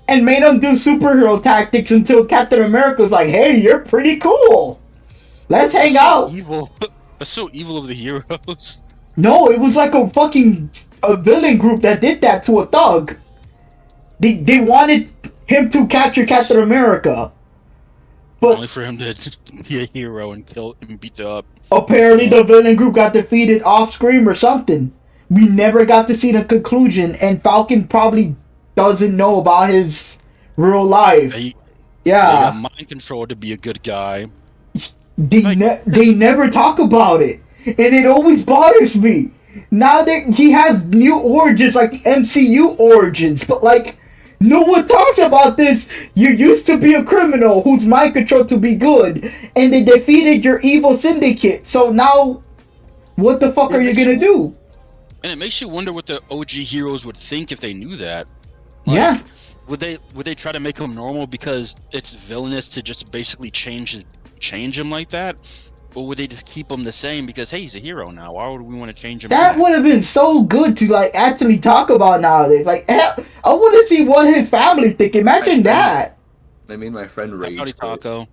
and made him do superhero tactics until Captain America was like, hey, you're pretty cool. Let's hang out. Evil. That's so evil of the heroes. No, it was like a villain group that did that to a thug. They wanted him to capture Captain America. But only for him to be a hero and kill and beat up. Apparently the villain group got defeated off screen or something. We never got to see the conclusion, and Falcon probably doesn't know about his real life. They got mind control to be a good guy. They never talk about it, and it always bothers me. Now that he has new origins, like the MCU origins, but no one talks about this. You used to be a criminal who's mind controlled to be good, and they defeated your evil syndicate. So now, what the fuck are you gonna do? And it makes you wonder what the OG heroes would think if they knew that. Yeah. Would they try to make him normal because it's villainous to just basically change him like that? Or would they just keep him the same because, hey, he's a hero now? Why would we want to change him? That would have been so good to actually talk about nowadays. I want to see what his family think. Imagine that. I mean, my friend Ray. Howdy, Taco.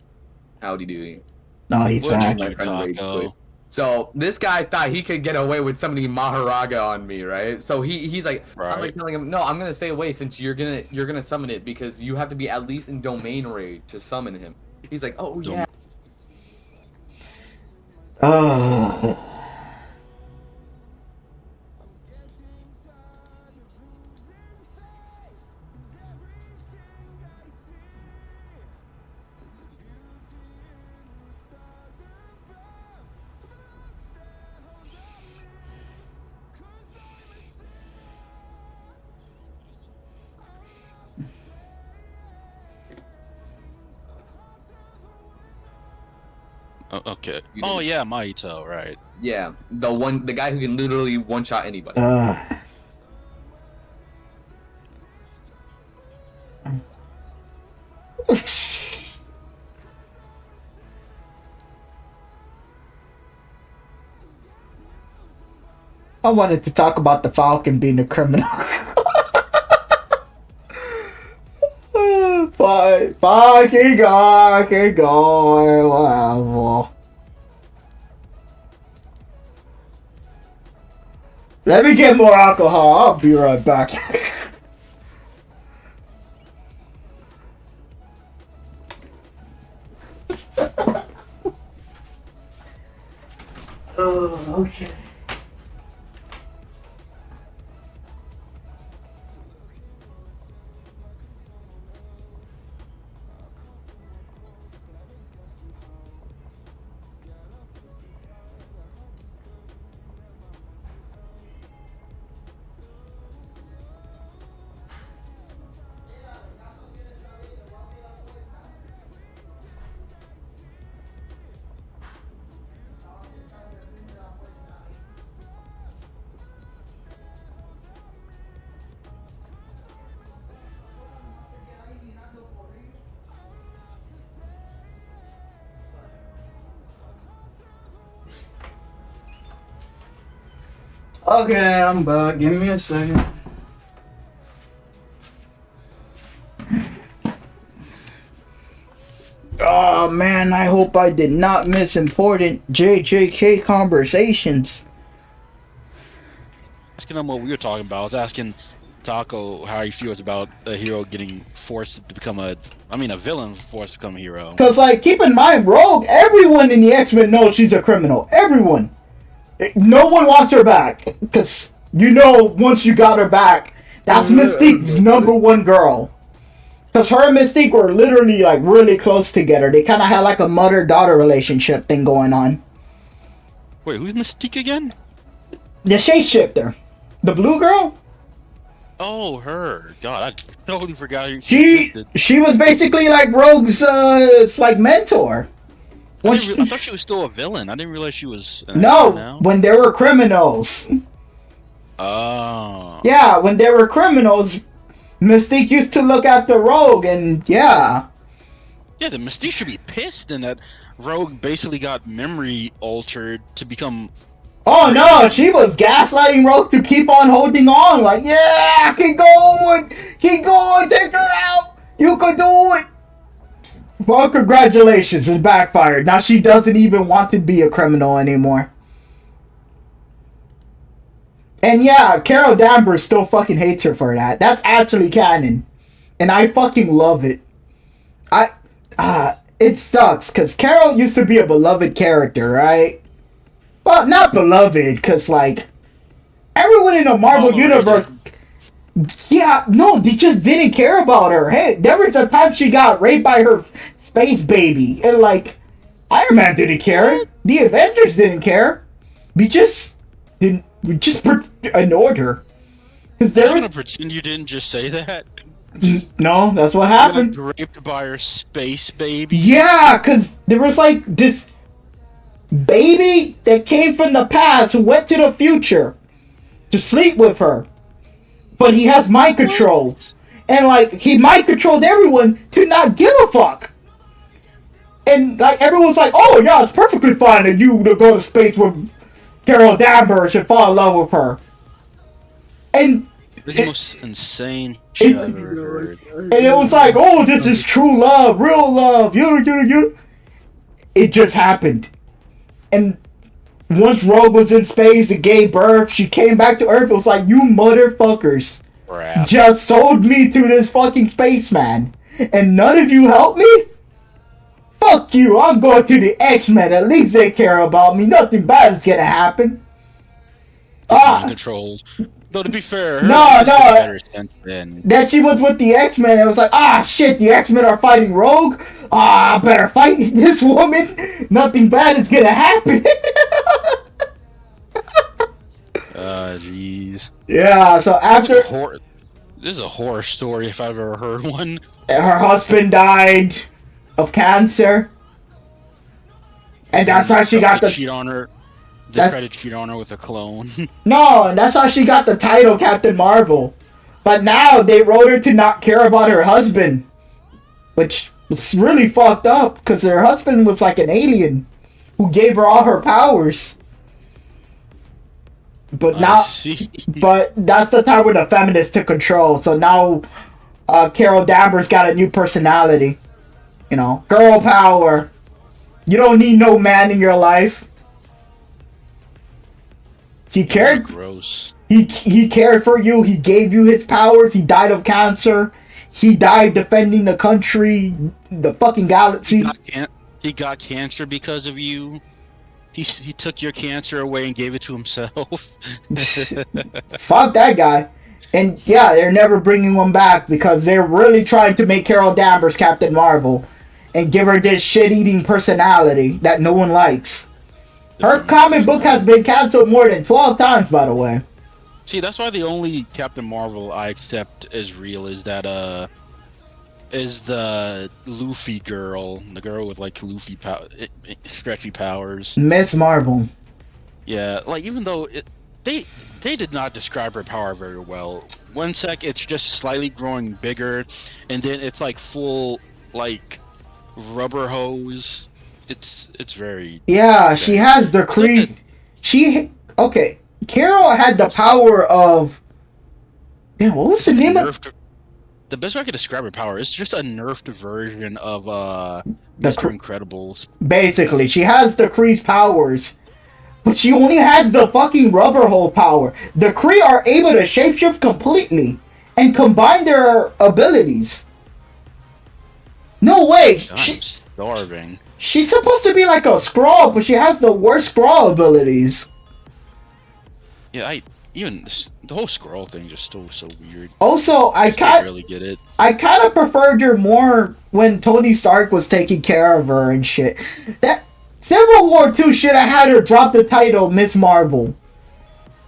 Howdy doing? No, he's back. My friend Ray. So this guy thought he could get away with summoning Maharaga on me, right? So he's like, right. I'm telling him, no, I'm gonna stay away since you're gonna summon it because you have to be at least in domain raid to summon him. He's like, oh yeah. Oh, okay. You Oh didn't- yeah, Maito, right. Yeah, the guy who can literally one-shot anybody. I wanted to talk about the Falcon being a criminal. Fine, keep going, whatever. Let me get more alcohol, I'll be right back. Oh, okay. Okay, I'm back. Give me a second. Oh man, I hope I did not miss important JJK conversations. Asking him what we were talking about. I was asking Taco how he feels about a hero getting forced to become a villain forced to become a hero. Cause like, keep in mind, Rogue, everyone in the X-Men knows she's a criminal. Everyone. No one wants her back. Cause you know, once you got her back, that's Mystique's #1 girl. Cause her and Mystique were literally like really close together. They kind of had like a mother-daughter relationship thing going on. Wait, who's Mystique again? The shapeshifter. The blue girl? Oh, her. God, I totally forgot She existed. was basically like Rogue's like mentor. I thought she was still a villain. I didn't realize she was an No, X-Men now. when they were criminals. Oh. Yeah, when they were criminals, Mystique used to look at the Rogue, and yeah. Yeah, the Mystique should be pissed in that Rogue basically got memory altered to become... Oh no, she was gaslighting Rogue to keep on holding on. Like, yeah, keep going, take her out. You can do it. Well, congratulations, it backfired. Now she doesn't even want to be a criminal anymore. And yeah, Carol Danvers still fucking hates her for that. That's actually canon. And I fucking love it. It sucks, because Carol used to be a beloved character, right? Well, not beloved, because, like, everyone in the Marvel Universe... Yeah, no, they just didn't care about her. Hey, there was a time she got raped by her space baby. And, like, Iron Man didn't care. The Avengers didn't care. We just ignored her. Cause Are you gonna pretend you didn't just say that? No, that's what happened. Got raped by her space baby? Yeah, because there was, like, this baby that came from the past who went to the future to sleep with her. But he has mind control. And, like, he mind controlled everyone to not give a fuck. And, like, everyone's like, oh, yeah, it's perfectly fine that you to go to space with Carol Danvers and fall in love with her. And... It's the most insane shit I've ever heard. And it was like, oh, this is true love, real love, It just happened. And once Rogue was in space and gave birth, she came back to Earth. It was like, you motherfuckers just sold me to this fucking spaceman. And none of you helped me? Fuck you, I'm going to the X-Men. At least they care about me. Nothing bad is gonna happen. Controlled. Though to be fair, that she was with the X-Men, it was like, shit, the X-Men are fighting Rogue. I better fight this woman. Nothing bad is gonna happen. Jeez. Yeah, so after... This is a horror story if I've ever heard one. Her husband died of cancer. And, like, everyone's like, oh, yeah, it's perfectly fine that you to go to space with Carol Danvers and fall in love with her. And once Rogue was in space and gave birth, she came back to Earth. It was like, oh, this is true love, real love, And that's how she got the... cheat on her. They tried to cheat on her with a clone. No, and that's how she got the title Captain Marvel. But now they wrote her to not care about her husband. Which was really fucked up, because her husband was like an alien who gave her all her powers. But now... But that's the time where the feminists took control. So now Carol Danvers got a new personality. You know, girl power. You don't need no man in your life. He cared. Gross. He cared for you. He gave you his powers. He died of cancer. He died defending the country, the fucking galaxy. He got cancer because of you. He took your cancer away and gave it to himself. Fuck that guy. And yeah, they're never bringing one back because they're really trying to make Carol Danvers Captain Marvel and give her this shit-eating personality that no one likes. Her comic book has been canceled more than 12 times, by the way. See, that's why the only Captain Marvel I accept as real is that, is the Luffy girl. The girl with, like, Luffy stretchy powers. Miss Marvel. Yeah, like, even though they did not describe her power very well. One sec, it's just slightly growing bigger, and then it's, like, full, like, rubber hose. It's very... Yeah, she has the crease. Okay, Carol had the power of... Damn, what was the name of... The best way I could describe her power is just a nerfed version of Mr. Incredibles. Basically, she has the Kree's powers, but she only has the fucking rubber hole power. The Kree are able to shapeshift completely and combine their abilities. No way! I'm starving. She's supposed to be like a Skrull, but she has the worst Skrull abilities. Yeah, even the whole Skrull thing just still so weird. Also, I can't really get it. I kind of preferred her more when Tony Stark was taking care of her and shit. That Civil War 2 should have had her drop the title Miss Marvel.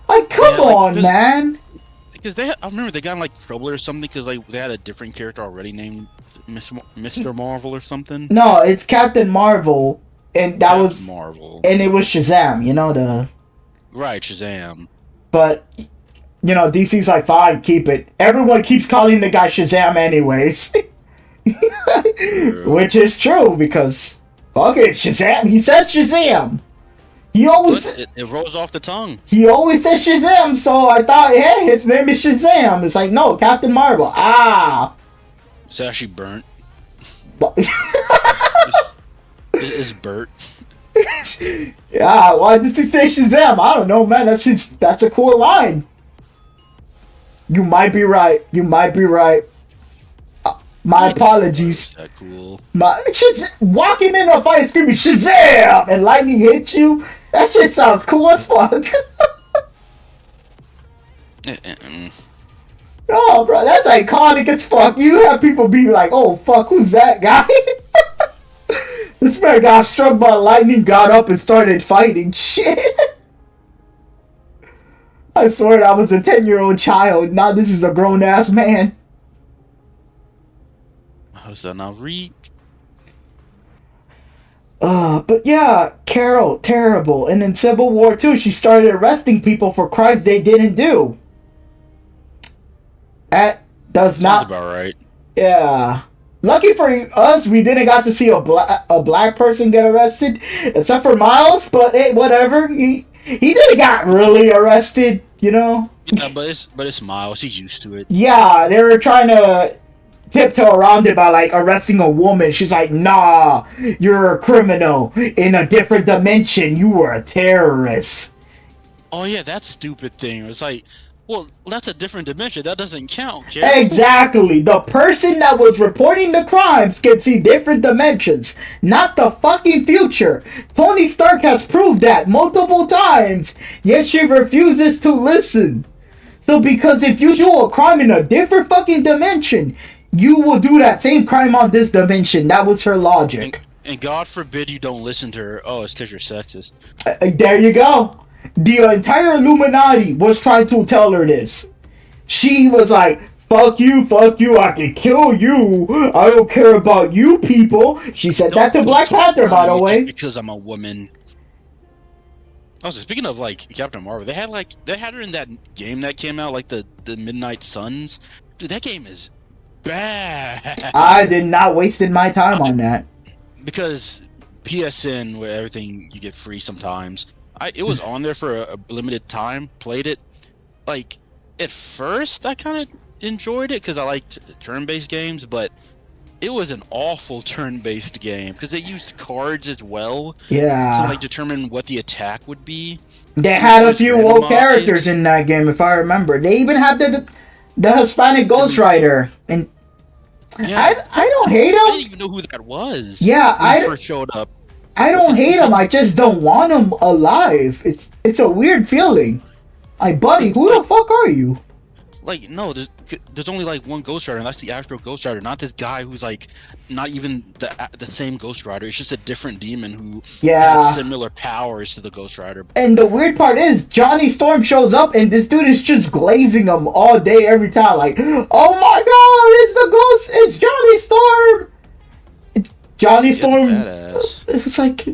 Like, come on, man. Because I remember they got in like trouble or something because like they had a different character already named Mr. Marvel or something. No, it's Captain Marvel, and that Captain was Marvel, and it was Shazam. You know the. Right, Shazam. But, you know, DC's like, fine, keep it. Everyone keeps calling the guy Shazam anyways. Which is true, because, fuck it, Shazam. He says Shazam. He always... It rolls off the tongue. He always says Shazam, so I thought, hey, his name is Shazam. It's like, no, Captain Marvel. Ah. It's actually burnt. It's Bert. Yeah, why does he say Shazam? I don't know, man. That's a cool line. You might be right. My apologies. That cool. Walking in a fight screaming Shazam and lightning hits you. That shit sounds cool as fuck. Oh, bro, that's iconic as fuck. You have people be like, "Oh, fuck, who's that guy?" This man got struck by lightning, got up, and started fighting. Shit. I swear I was a 10-year-old child. Now this is a grown-ass man. How's that not read? But yeah, Carol, terrible. And in Civil War 2, she started arresting people for crimes they didn't do. That does not... Sounds about right. Yeah. Lucky for us, we didn't got to see a black person get arrested, except for Miles. But hey, whatever. He didn't got really arrested, you know. Yeah, but it's Miles. He's used to it. Yeah, they were trying to tiptoe around it by like arresting a woman. She's like, "Nah, you're a criminal in a different dimension. You were a terrorist." Oh yeah, that stupid thing. It's like, well, that's a different dimension. That doesn't count, Jerry. Exactly. The person that was reporting the crimes can see different dimensions, not the fucking future. Tony Stark has proved that multiple times, yet she refuses to listen. So because if you do a crime in a different fucking dimension, you will do that same crime on this dimension. That was her logic. And God forbid you don't listen to her. Oh, it's because you're sexist. There you go. The entire Illuminati was trying to tell her this. She was like, fuck you, I can kill you. I don't care about you people. She said that to Black Panther, by the way. Because I'm a woman. Also, speaking of like Captain Marvel, they had her in that game that came out, like the Midnight Suns. Dude, that game is bad. I did not wasted my time on that. Because PSN, where everything you get free sometimes, it was on there for a limited time. Played it. Like at first, I kind of enjoyed it because I liked turn-based games, but it was an awful turn-based game because they used cards as well. Yeah. To like determine what the attack would be. They had a few old characters in that game, if I remember. They even had the Hispanic Ghost Rider, and yeah. I don't hate him. I didn't even know who that was. Yeah, when he first showed up. I don't hate him. I just don't want him alive. It's a weird feeling. Like, buddy, who the fuck are you? Like, no, there's only like one Ghost Rider, and that's the actual Ghost Rider, not this guy who's like not even the same Ghost Rider. It's just a different demon who has similar powers to the Ghost Rider. And the weird part is Johnny Storm shows up, and this dude is just glazing him all day, every time. Like, oh my god, it's Johnny Storm. It's Johnny Storm. It's like,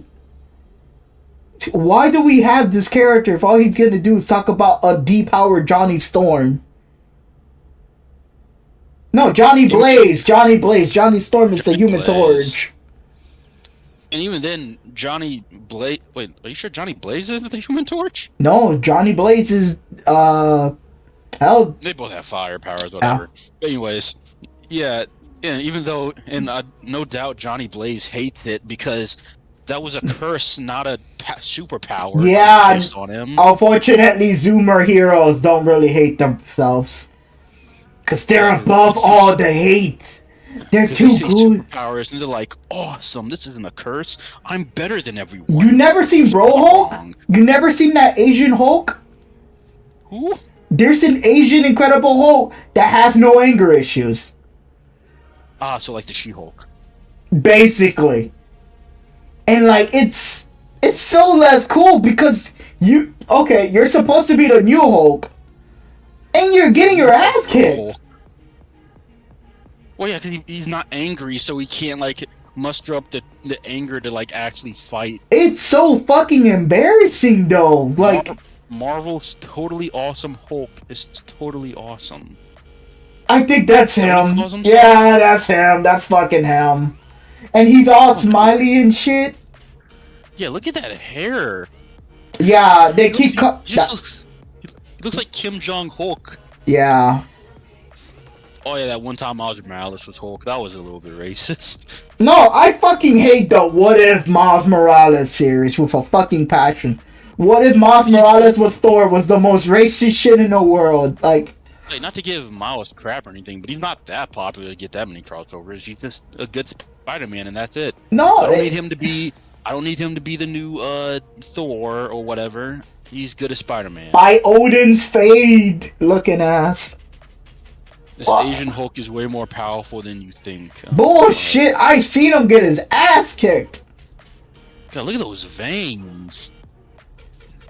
why do we have this character if all he's gonna do is talk about a depowered Johnny Storm? No, Johnny Blaze. Johnny Storm is the Human Torch. And even then, Johnny Blaze... Wait, are you sure Johnny Blaze isn't the Human Torch? No, Johnny Blaze is, hell... They both have fire powers, whatever. But anyways, yeah, even though... And no doubt Johnny Blaze hates it because that was a curse, not a superpower. Yeah, based on him. Unfortunately, Zoomer heroes don't really hate themselves. Because they're above all the hate. They're too good. Superpowers, and they're like, awesome, this isn't a curse. I'm better than everyone. You never seen Bro Hulk? You never seen that Asian Hulk? Who? There's an Asian Incredible Hulk that has no anger issues. So like the She-Hulk. Basically. And like, it's so less cool because you're supposed to be the new Hulk. And you're getting your ass kicked. Well, yeah, because he's not angry, so he can't, like, muster up the anger to, like, actually fight. It's so fucking embarrassing, though. Like, Marvel's totally awesome Hulk is totally awesome. I think that's him. Yeah, that's him. That's fucking him. And he's all smiley and shit. Yeah, look at that hair. Yeah, they keep... He looks like Kim Jong-Hulk. Yeah. Oh yeah, that one time Miles Morales was Hulk. That was a little bit racist. No, I fucking hate the What If Miles Morales series with a fucking passion. What if Miles Morales was Thor was the most racist shit in the world? Like, not to give Miles crap or anything, but he's not that popular to get that many crossovers. He's just a good Spider-Man, and that's it. No, I don't need him to be the new Thor or whatever. He's good as Spider-Man. By Odin's fade looking ass. This Asian Hulk is way more powerful than you think. Bullshit! I seen him get his ass kicked. God, look at those veins.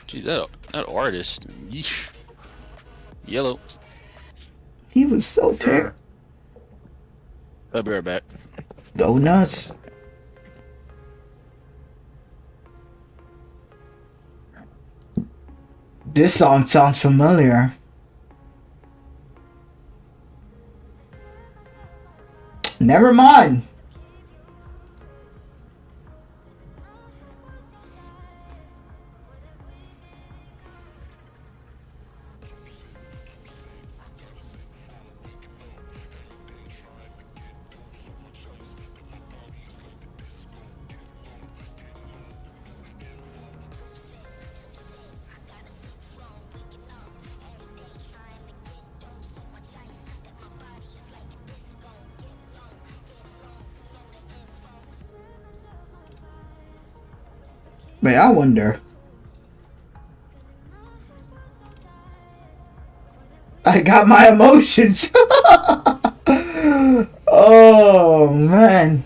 Gee, that artist. Yeesh. Yellow. He was so terrible. I'll be right back. Go nuts. This song sounds familiar. Never mind. Wait, I wonder. I got my emotions. Oh, man.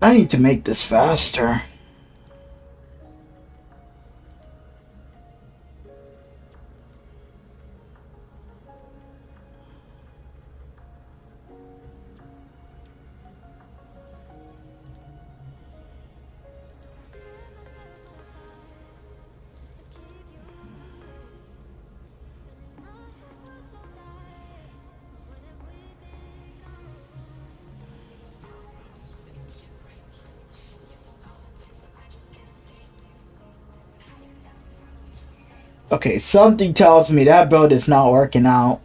I need to make this faster. Okay, something tells me that build is not working out.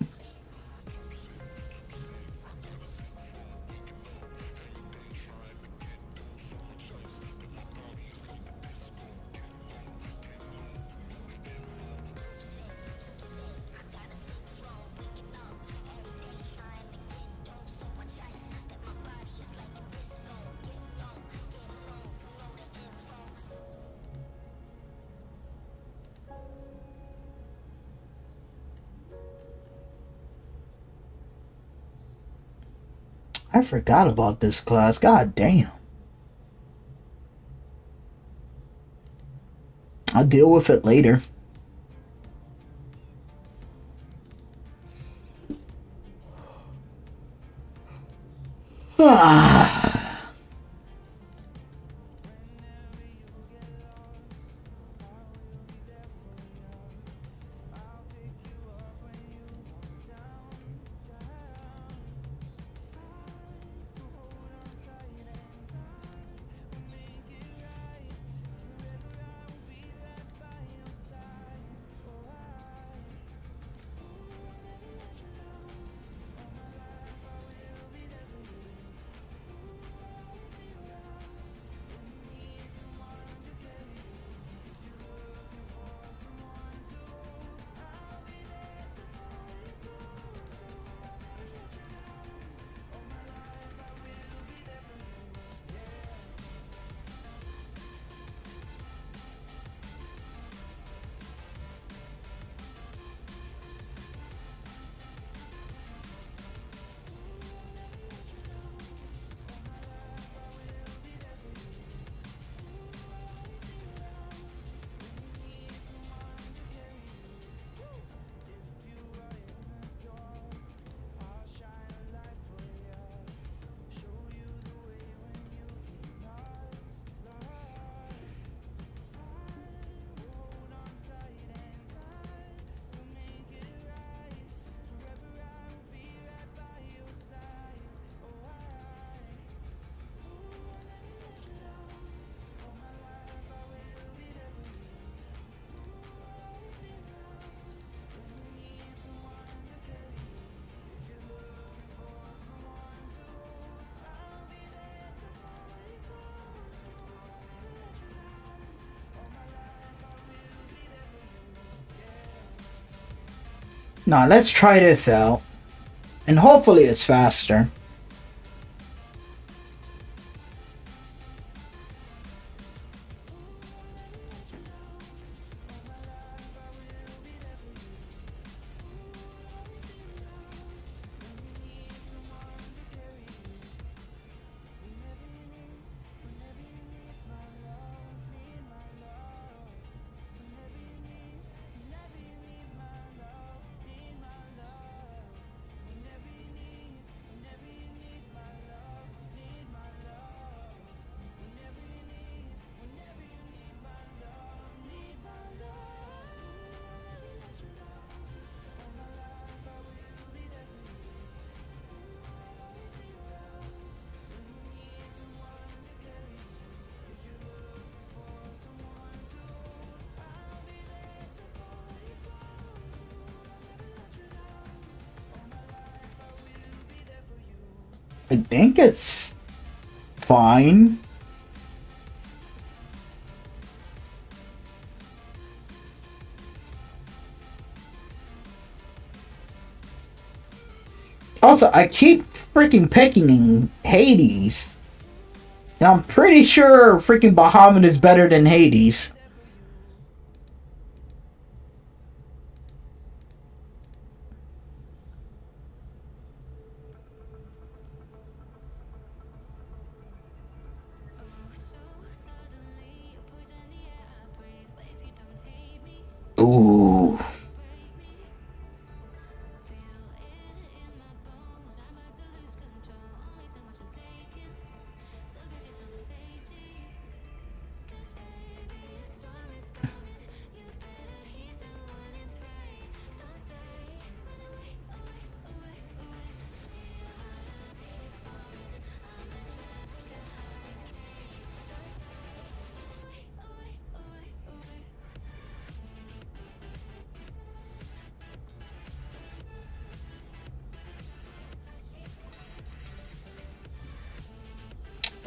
I forgot about this class. God damn. I'll deal with it later. Now let's try this out. And hopefully it's faster. I think it's fine. Also, I keep freaking picking Hades. And I'm pretty sure freaking Bahamut is better than Hades. Ooh.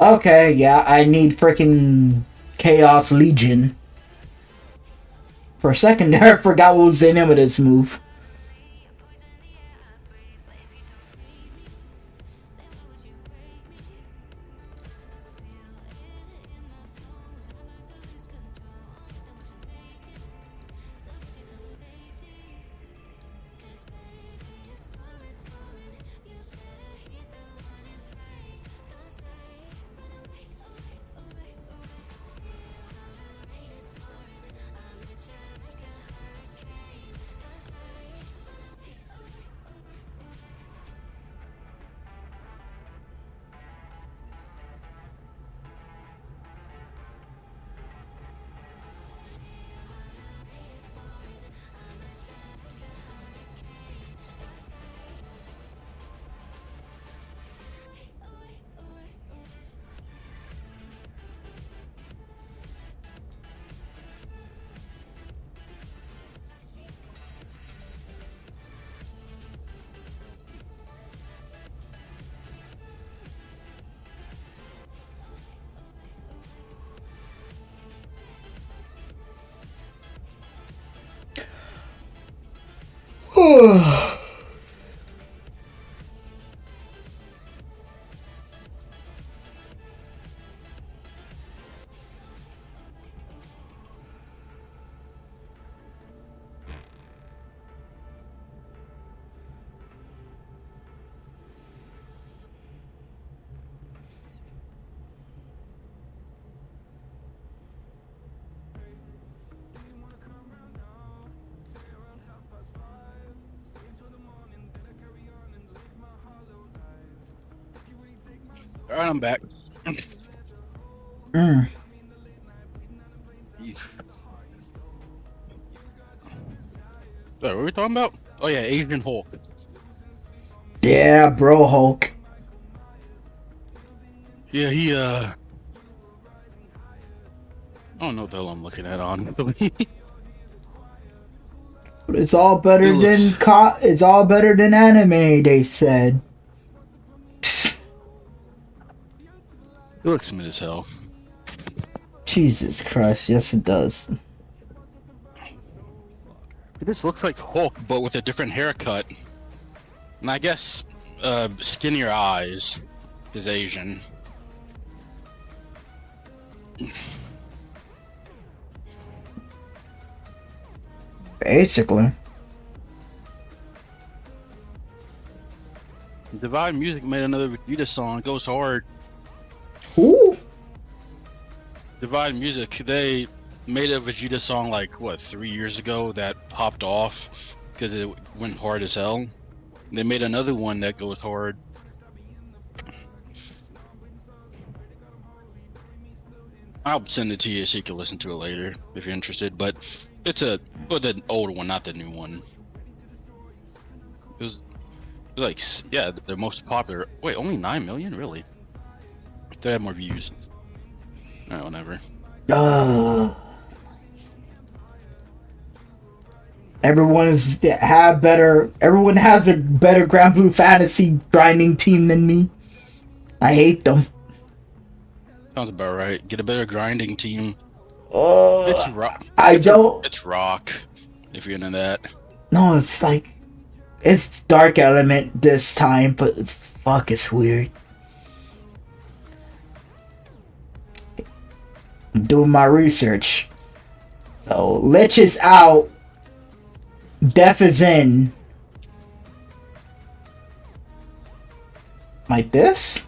Okay, yeah, I need freaking Chaos Legion. For a second there, I forgot what was the name of this move. All right, I'm back. Mm. Sorry, what were we talking about? Oh yeah, Asian Hulk. Yeah, bro, Hulk. Yeah, he I don't know what the hell I'm looking at on. But it's all better than it's all better than anime, they said. It looks mid as hell. Jesus Christ, yes it does. It just looks like Hulk, but with a different haircut. And I guess skinnier eyes is Asian. Basically. Divine Music made another Vegeta song. It goes hard. Who? Divine Music, they made a Vegeta song like, what, 3 years ago that popped off because it went hard as hell. They made another one that goes hard. I'll send it to you so you can listen to it later if you're interested, but it's the old one, not the new one. It was like, yeah, the most popular. Wait, only 9 million? Really? They have more views. Alright, whatever. Everyone has a better Grand Blue Fantasy grinding team than me. I hate them. Sounds about right. Get a better grinding team. It's rock. It's rock. If you're into that. No, it's like it's Dark Element this time, but fuck, it's weird. I'm doing my research. So Lich is out. Death is in. Like this?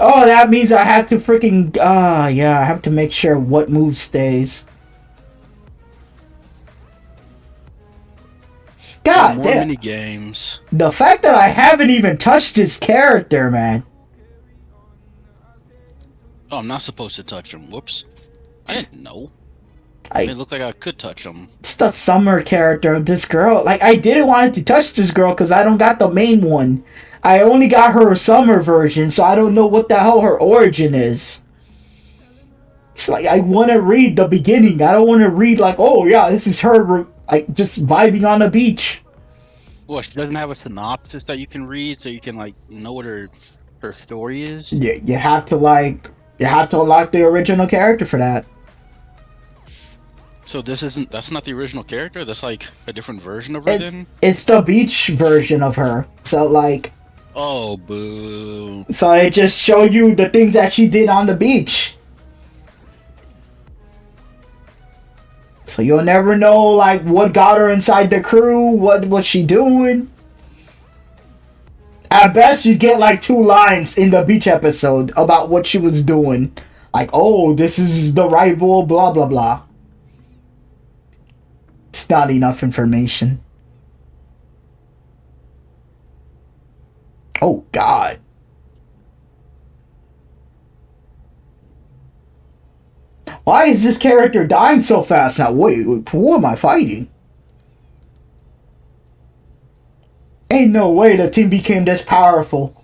Oh, that means I have to freaking... yeah, I have to make sure what move stays. God more damn. mini games. The fact that I haven't even touched this character, man. Oh, I'm not supposed to touch him. Whoops. I didn't know. It looked like I could touch him. It's the summer character of this girl. Like, I didn't want to touch this girl because I don't got the main one. I only got her summer version, so I don't know what the hell her origin is. It's like, I want to read the beginning. I don't want to read like, oh yeah, this is her like just vibing on the beach. Well, she doesn't have a synopsis that you can read, so you can like know what her story is. Yeah, you have to unlock the original character for that. So that's not the original character? That's like a different version of her then? It's the beach version of her. So like... Oh, boo. So it just show you the things that she did on the beach. So you'll never know like what got her inside the crew, what was she doing. At best you get like 2 lines in the beach episode about what she was doing. Like, oh, this is the rival, blah blah blah. It's not enough information. Oh God. Why is this character dying so fast now? Wait, who am I fighting? Ain't no way the team became this powerful.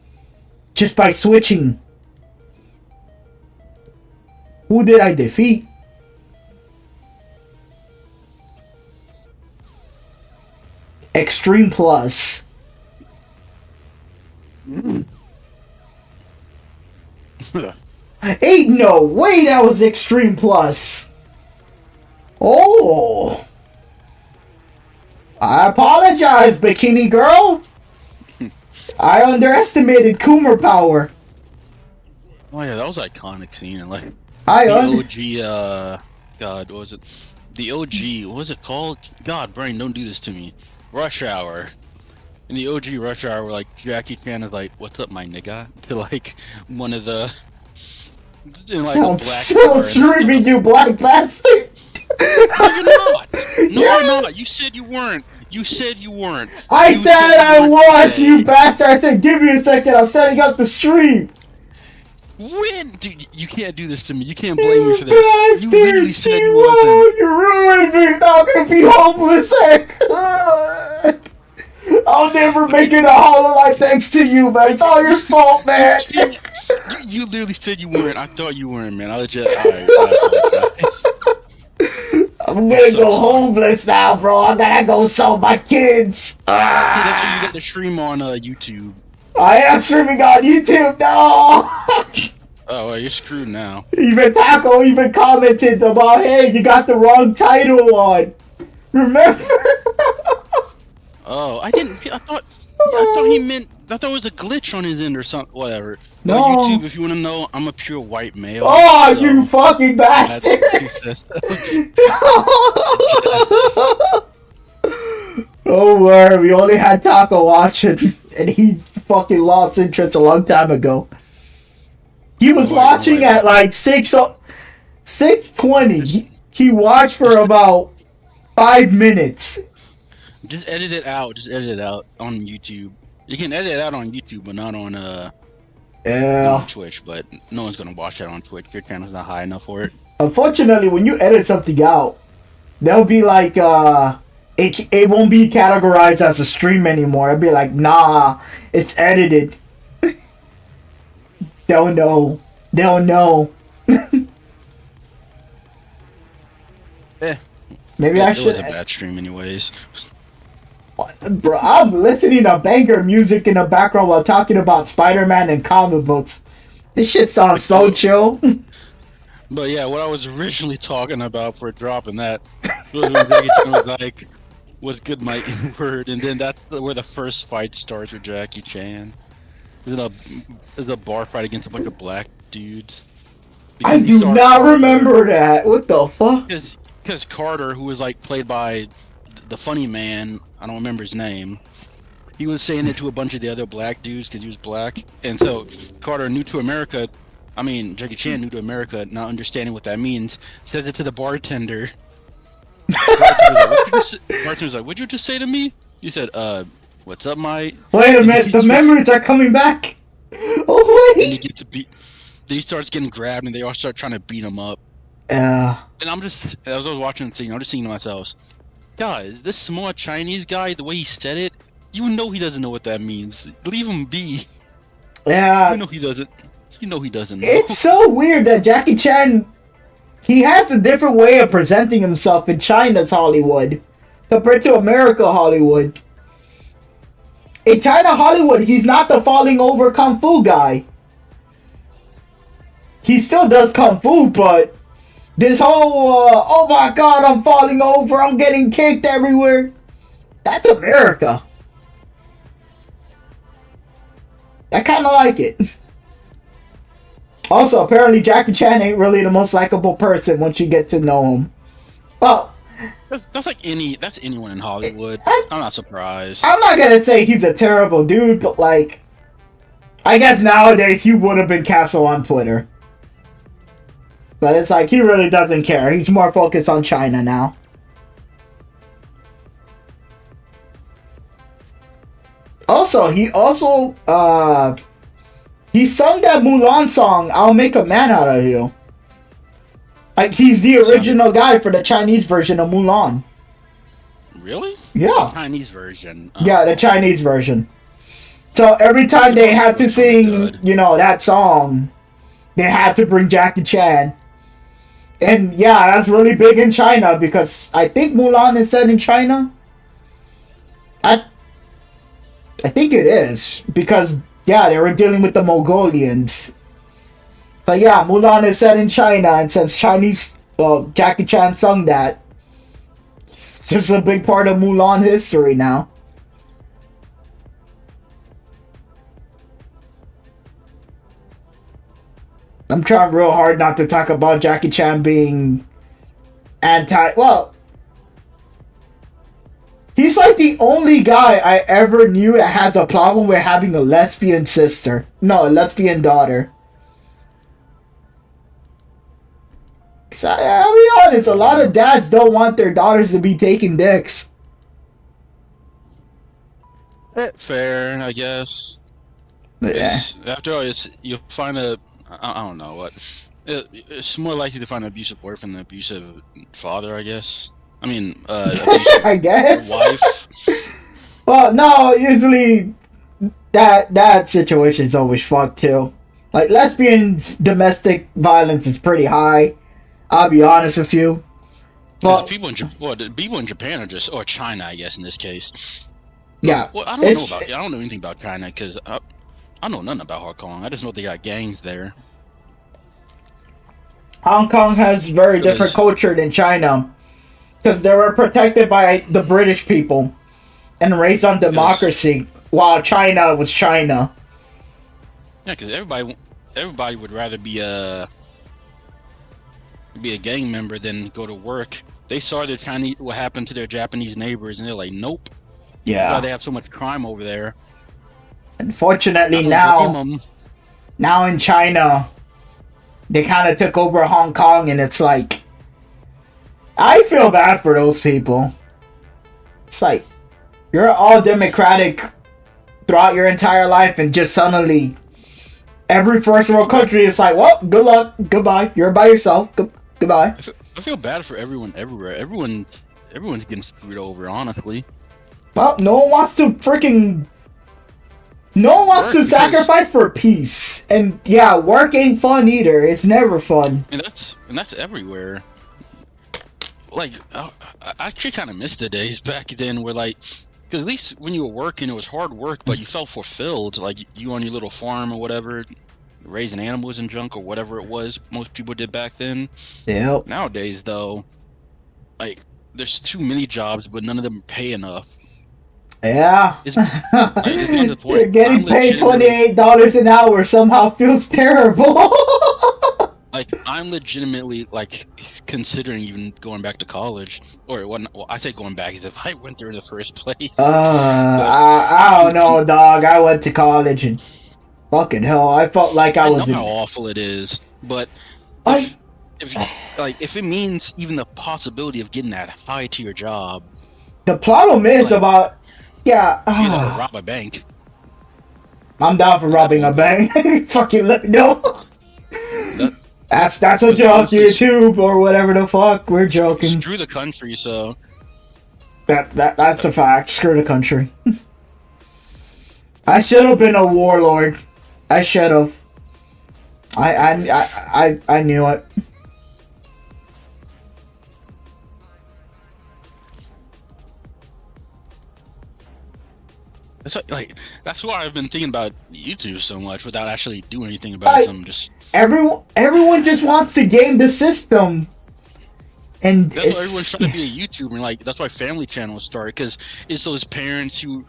Just by switching. Who did I defeat? Extreme Plus. Ain't no way that was Extreme Plus. Oh. I apologize, Bikini Girl. I underestimated Coomer power. Oh yeah, that was iconic scene. Like the OG, God, what was it? The OG, what was it called? God, Brain, don't do this to me. Rush Hour. In the OG Rush Hour, where like Jackie Chan is like, "What's up, my nigga?" to like one of the, in like I'm a black still streaming, you black bastard. No, you're not. No, Yeah. you're not. You said you weren't. You said you weren't. I said I was, today. you bastard. I said, give me a second. I'm setting up the stream. When? Dude, you can't do this to me. You can't blame me for this. Bastard, You literally said you wasn't. You ruined me. Now I'm gonna be homeless. I'll never make it a hollow life thanks to you, man. It's all your fault, man. You literally said you weren't. I thought you weren't, man. Alright, I apologize. I'm gonna go homeless now, bro. I gotta go sell my kids. See, that's why you got to stream on YouTube. I am streaming on YouTube, no. Oh, well, you're screwed now. Even Taco even commented about, hey, you got the wrong title on. Remember? Oh, I thought he meant. I thought it was a glitch on his end or something. Whatever. No. YouTube, if you want to know, I'm a pure white male. Oh, so you fucking bastard! Oh, word. We only had Taco watching, and he fucking lost interest a long time ago. He was watching at like 6:20. He watched for about 5 minutes. Just edit it out. Just edit it out on YouTube. You can edit it out on YouTube, but not on on Twitch. But no one's gonna watch that on Twitch. Your channel's not high enough for it. Unfortunately, when you edit something out, they'll be like, it won't be categorized as a stream anymore. It'll be like, nah, it's edited. They'll know. They'll know. Yeah. Maybe I should. It was a bad stream, anyways. Bro, I'm listening to banger music in the background while talking about Spider-Man and comic books. This shit sounds so chill. But yeah, what I was originally talking about for dropping that was when Jackie Chan was like, "What's good, my N-word?" And then that's where the first fight starts with Jackie Chan. There's a bar fight against a bunch of black dudes. I do not remember that. What the fuck? Because Carter, who was like played by the funny man, I don't remember his name. he was saying it to a bunch of the other black dudes because he was black, and so Carter, new to America, I mean Jackie Chan, new to America, not understanding what that means, says it to the bartender. Bartender's like, "What'd you just say to me?" He said, "What's up, mate?" Wait a minute, the memories are coming back. Oh wait. And he gets beat. Then he starts getting grabbed, and they all start trying to beat him up. Yeah. And as I was watching the scene, I'm just thinking to myself, guys, this small Chinese guy, the way he said it, you know he doesn't know what that means. Leave him be. Yeah. You know he doesn't. You know he doesn't know. It's so weird that Jackie Chan, he has a different way of presenting himself in China's Hollywood compared to America Hollywood. In China Hollywood, he's not the falling over kung fu guy. He still does kung fu, but this whole, oh my god, I'm falling over, I'm getting kicked everywhere. That's America. I kind of like it. Also, apparently Jackie Chan ain't really the most likable person once you get to know him. Well, that's anyone in Hollywood. I'm not surprised. I'm not gonna say he's a terrible dude, but like, I guess nowadays he would have been canceled on Twitter. But it's like, he really doesn't care. He's more focused on China now. Also, he sung that Mulan song, I'll Make a Man Out of You. Like, he's the original guy for the Chinese version of Mulan. Really? Yeah. The Chinese version. Yeah, the Chinese version. So every time they had to sing, you know, that song, they had to bring Jackie Chan. And yeah, that's really big in China because I think Mulan is set in China. I think it is because yeah, they were dealing with the Mongolians. But yeah, Mulan is set in China, and since Jackie Chan sung that, it's just a big part of Mulan history now. I'm trying real hard not to talk about Jackie Chan being well, he's like the only guy I ever knew that has a problem with having a lesbian sister. No, a lesbian daughter. So, I'll be honest, a lot of dads don't want their daughters to be taking dicks. Fair, I guess. Yeah. After all, you'll find I don't know what. It's more likely to find an abusive boyfriend than an abusive father, I guess. I mean, I guess. Wife. Well, no, usually that situation is always fucked too. Like, lesbians' domestic violence is pretty high. I'll be honest with you. But people in Japan are just, or China, I guess in this case. Yeah. Well, I don't know anything about China because I know nothing about Hong Kong. I just know they got gangs there. Hong Kong has very different culture than China because they were protected by the British people and raised on democracy, while China was China. Yeah, because everybody would rather be a gang member than go to work. They saw what happened to their Japanese neighbors, and they're like, nope. Yeah. Why they have so much crime over there. Unfortunately, now in China, they kind of took over Hong Kong, and it's like, I feel bad for those people. It's like, you're all democratic throughout your entire life, and just suddenly, every first world country is like, well, good luck, goodbye, you're by yourself, goodbye. I feel bad for everyone everywhere. Everyone's getting screwed over, honestly. Well, no one wants to sacrifice for peace. And yeah, work ain't fun either. It's never fun. And that's everywhere. Like, I actually kind of miss the days back then where, like, because at least when you were working, it was hard work, but you felt fulfilled. Like, you on your little farm or whatever, raising animals and junk or whatever it was most people did back then. Yep. Nowadays, though, like, there's too many jobs, but none of them pay enough. Yeah. It's not the point. You're getting paid $28 an hour somehow feels terrible. Like, I'm legitimately like considering even going back to college, or what? Well, I say going back is if I went there in the first place. I don't know, dog. I went to college and fucking hell, I felt like I was know in. how awful it is, but I if it means even the possibility of getting that high tier job, the problem is like, about you gotta rob a bank. I'm down for robbing a bank. Fucking let me know. That's a joke, YouTube or whatever the fuck. We're joking. Screw the country, so that's a fact. Screw the country. I should have been a warlord. I should have. I knew it. That's why I've been thinking about YouTube so much without actually doing anything about it. So I'm just everyone just wants to game the system, and that's why everyone's trying to be a YouTuber. And like that's why family channels start, because it's those parents who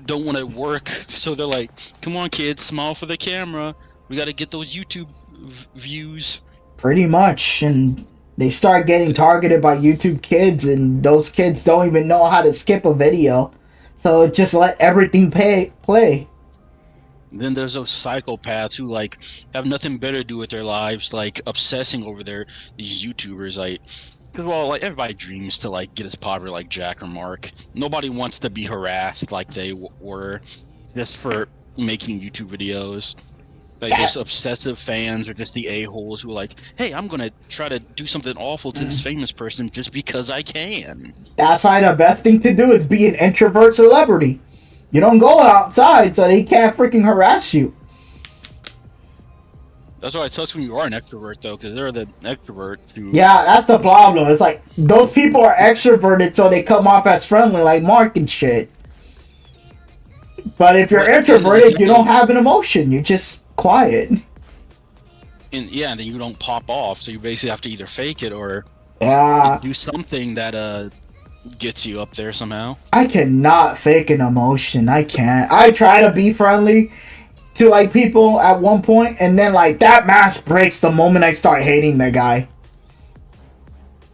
don't want to work, so they're like, "Come on, kids, smile for the camera. We got to get those YouTube views." Pretty much, and they start getting targeted by YouTube kids, and those kids don't even know how to skip a video. So just let everything play. Then there's those psychopaths who like have nothing better to do with their lives, like obsessing over these YouTubers. Like, because well, like everybody dreams to like get as popular like Jack or Mark. Nobody wants to be harassed like they were, just for making YouTube videos. Like those obsessive fans are just the a-holes who are like, hey, I'm gonna try to do something awful to this famous person just because I can. That's why the best thing to do is be an introvert celebrity. You don't go outside so they can't freaking harass you. That's why it sucks when you are an extrovert, though, because they're the extroverts who... Yeah, that's the problem. It's like, those people are extroverted so they come off as friendly like Mark and shit. But if you're introverted, you don't have an emotion. You're just quiet. And then you don't pop off, so you basically have to either fake it or do something that gets you up there somehow. I cannot fake an emotion. I can't. I try to be friendly to like people at one point, and then like that mask breaks the moment I start hating that guy.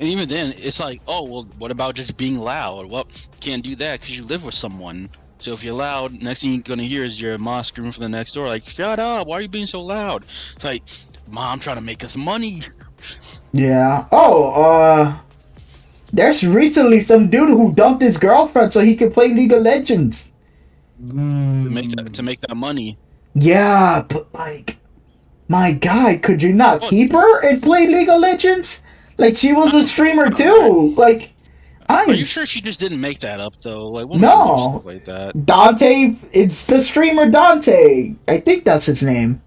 And even then, it's like, oh well, what about just being loud? Well, can't do that because you live with someone. So if you're loud, next thing you're gonna hear is your mom screaming from the next door, like, "Shut up! Why are you being so loud?" It's like, "Mom, I'm trying to make us money." Yeah. There's recently some dude who dumped his girlfriend so he could play League of Legends. To make that money. Yeah, but like, my guy, could you not keep her and play League of Legends? Like, she was a streamer too. Like. Are you sure she just didn't make that up though? Like, no, like that. Dante, it's the streamer Dante. I think that's his name.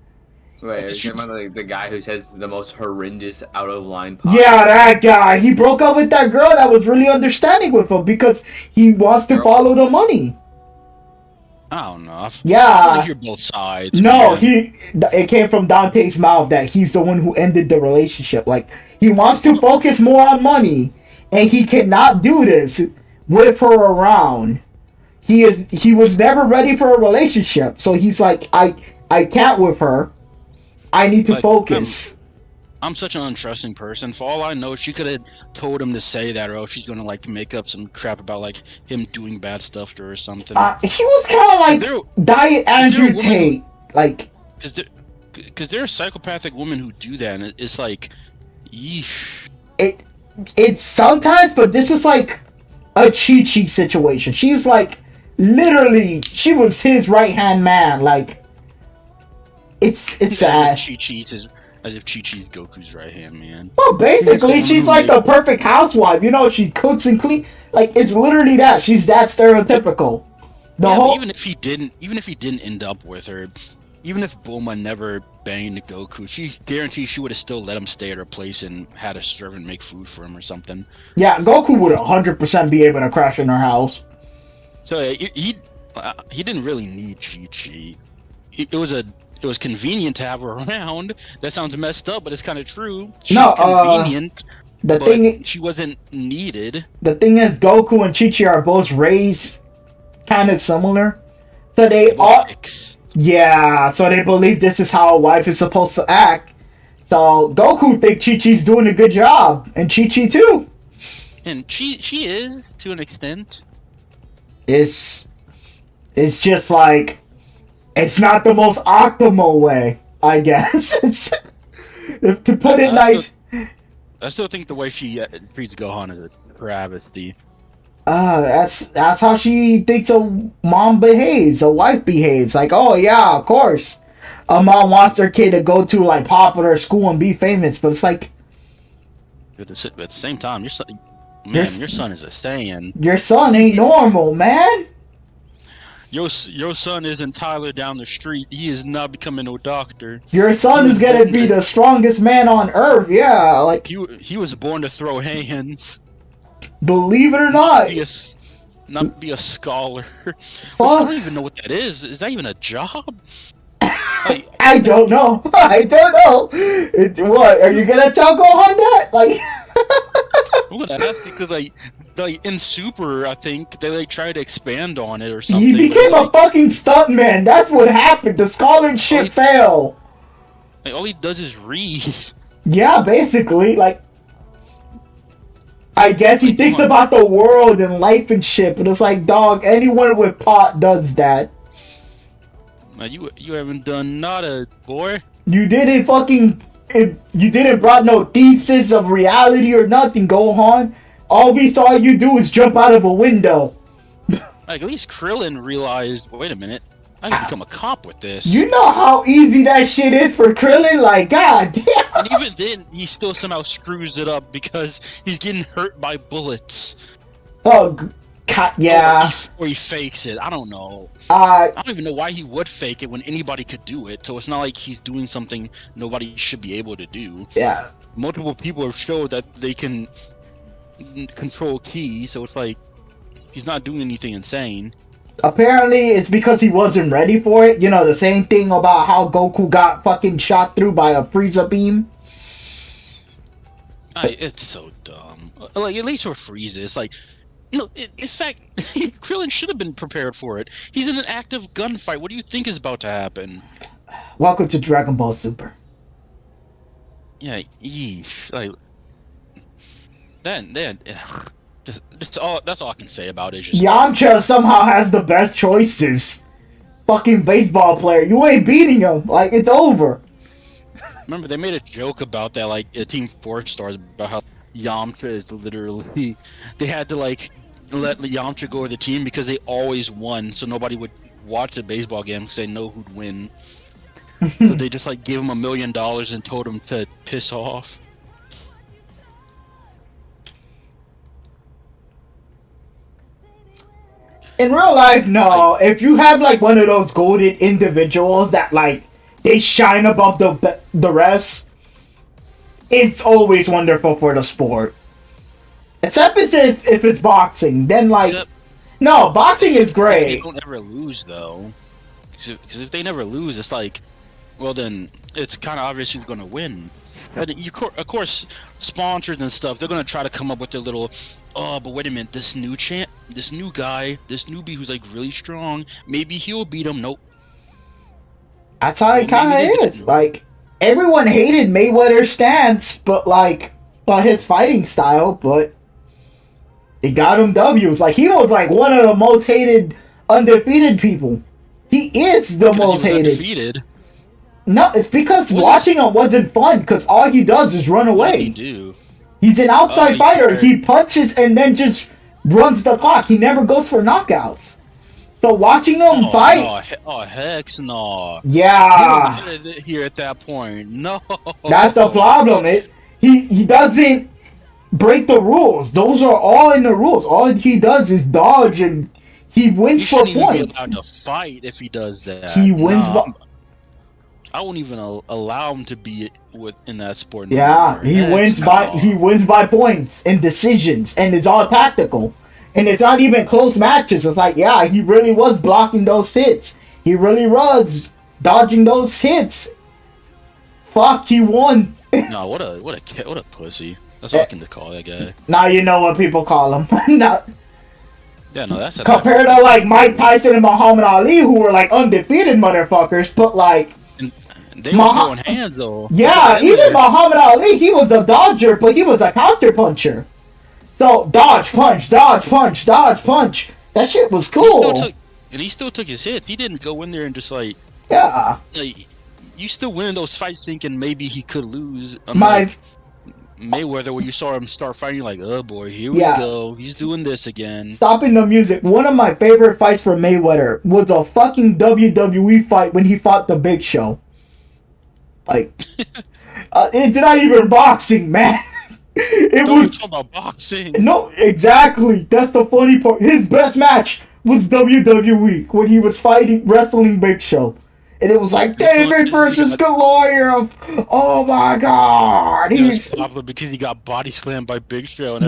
Wait, are you talking about like the guy who says the most horrendous out of line? Yeah, that guy. He broke up with that girl that was really understanding with him because he wants to follow the money. I don't know. Yeah, I hear both sides. No, it came from Dante's mouth that he's the one who ended the relationship. Like, he wants to focus more on money. And he cannot do this with her around. He was never ready for a relationship. So he's like, I can't with her. I need to focus. I'm such an untrusting person. For all I know, she could have told him to say that, or else she's gonna like make up some crap about like him doing bad stuff to her or something. He was kind of like Diet Andrew Tate, like, because there are psychopathic women who do that, and it's like, yeesh. It's sometimes, but this is like a Chi-Chi situation. She's like, literally, she was his right-hand man. Like, it's sad. As if Chi-Chi's Goku's right-hand man. Well, basically, she's like the perfect housewife. You know, she cooks and clean. Like, it's literally that. She's that stereotypical. Even if he didn't end up with her, even if Bulma never banged Goku, she guarantees she would have still let him stay at her place and had a servant make food for him or something. Yeah, Goku would 100% be able to crash in her house. So he didn't really need Chi-Chi. It was convenient to have her around. That sounds messed up, but it's kind of true. She's convenient. She wasn't needed. The thing is, Goku and Chi-Chi are both raised kind of similar, so they all. Yeah, so they believe this is how a wife is supposed to act. So Goku think Chi-Chi's doing a good job, and Chi-Chi too. And she is to an extent. It's just like it's not the most optimal way, I guess. To put it nice. I still think the way she treats Gohan is a travesty. That's how she thinks a mom behaves, a wife behaves. Like, oh yeah, of course, a mom wants her kid to go to like popular school and be famous, but it's like, at the same time, your son is a Saiyan. Your son ain't normal, man. Your son isn't Tyler down the street. He is not becoming no doctor. Your son is gonna be the strongest man on earth. Yeah, like he was born to throw hands. Believe it or not. Not be a scholar. I don't even know what that is. Is that even a job? Like, I don't know. I don't know. What are you gonna tell Gohan that? Like, I'm gonna ask it because like in Super, I think they like tried to expand on it or something. He became a fucking stuntman. That's what happened. The scholarship fell. Like, all he does is read. Yeah, basically, like. I guess he thinks about the world and life and shit, but it's like, dog, anyone with pot does that. Now you haven't done nada, boy. You didn't brought no thesis of reality or nothing, Gohan. All we saw you do is jump out of a window. Like, at least Krillin realized, wait a minute, I can become a cop with this. You know how easy that shit is for Krillin? Like, god damn. And even then, he still somehow screws it up because he's getting hurt by bullets. Oh, yeah. Or he fakes it. I don't know. I don't even know why he would fake it when anybody could do it. So it's not like he's doing something nobody should be able to do. Yeah. Multiple people have showed that they can control ki, so it's like he's not doing anything insane. Apparently, it's because he wasn't ready for it. You know, the same thing about how Goku got fucking shot through by a Frieza beam. It's so dumb. Like, at least for Frieza, it's like, no, in fact, Krillin should have been prepared for it. He's in an active gunfight. What do you think is about to happen? Welcome to Dragon Ball Super. Yeah, yeesh. Like, then, that's all I can say about it. Just Yamcha somehow has the best choices. Fucking baseball player. You ain't beating him. Like, it's over. Remember, they made a joke about that, like, Team 4 Stars, about how Yamcha is literally... They had to, like, let Yamcha go to the team because they always won, so nobody would watch the baseball game because they know who'd win. So they just, like, gave him $1 million and told him to piss off. In real life, no. If you have, like, one of those golden individuals that, like, they shine above the rest, it's always wonderful for the sport. Except if it's boxing, then like, no, boxing is great. They don't ever lose though, because if they never lose, it's like, well then it's kind of obvious who's gonna win. But of course, sponsors and stuff, they're gonna try to come up with their little, oh, but wait a minute, this new guy, this newbie who's like really strong, maybe he'll beat him. Nope. That's how it kind of is. Like, everyone hated Mayweather's stance, but like, his fighting style, but it got him W's. Like, he was like one of the most hated undefeated people. He is the most hated. Undefeated. No, it's because watching him wasn't fun, because all he does is run away. What did he do? He's an outside fighter. He punches and then just runs the clock. He never goes for knockouts. So watching him fight... Heck no. Yeah. Here at that point. No. That's the problem. He doesn't break the rules. Those are all in the rules. All he does is dodge and he wins for points. He shouldn't even be allowed to fight if he does that. He wins I won't even allow him to be in that sport. Yeah, he wins by points and decisions, and it's all tactical. And it's not even close matches. It's like, yeah, he really was blocking those hits. He really was dodging those hits. Fuck, he won. No, what a pussy. That's all I can call that guy. Now you know what people call him. Yeah, no, that's compared to like Mike Tyson and Muhammad Ali, who were like undefeated motherfuckers, but like. They were throwing hands though. Yeah, even Muhammad Ali, he was a dodger, but he was a counter puncher. So dodge punch, dodge punch, dodge punch. That shit was cool. He still took his hits. He didn't go in there and just like you still win those fights thinking maybe he could lose. Mayweather, when you saw him start fighting, like, oh boy, here we go. He's doing this again. Stopping the music. One of my favorite fights for Mayweather was a fucking WWE fight when he fought the Big Show. Like, it's not even boxing, man. It was talking about boxing. No, exactly. That's the funny part. His best match was WWE when he was wrestling Big Show. And it was like David versus Goliath. Oh my god! He was popular because he got body slammed by Big Show and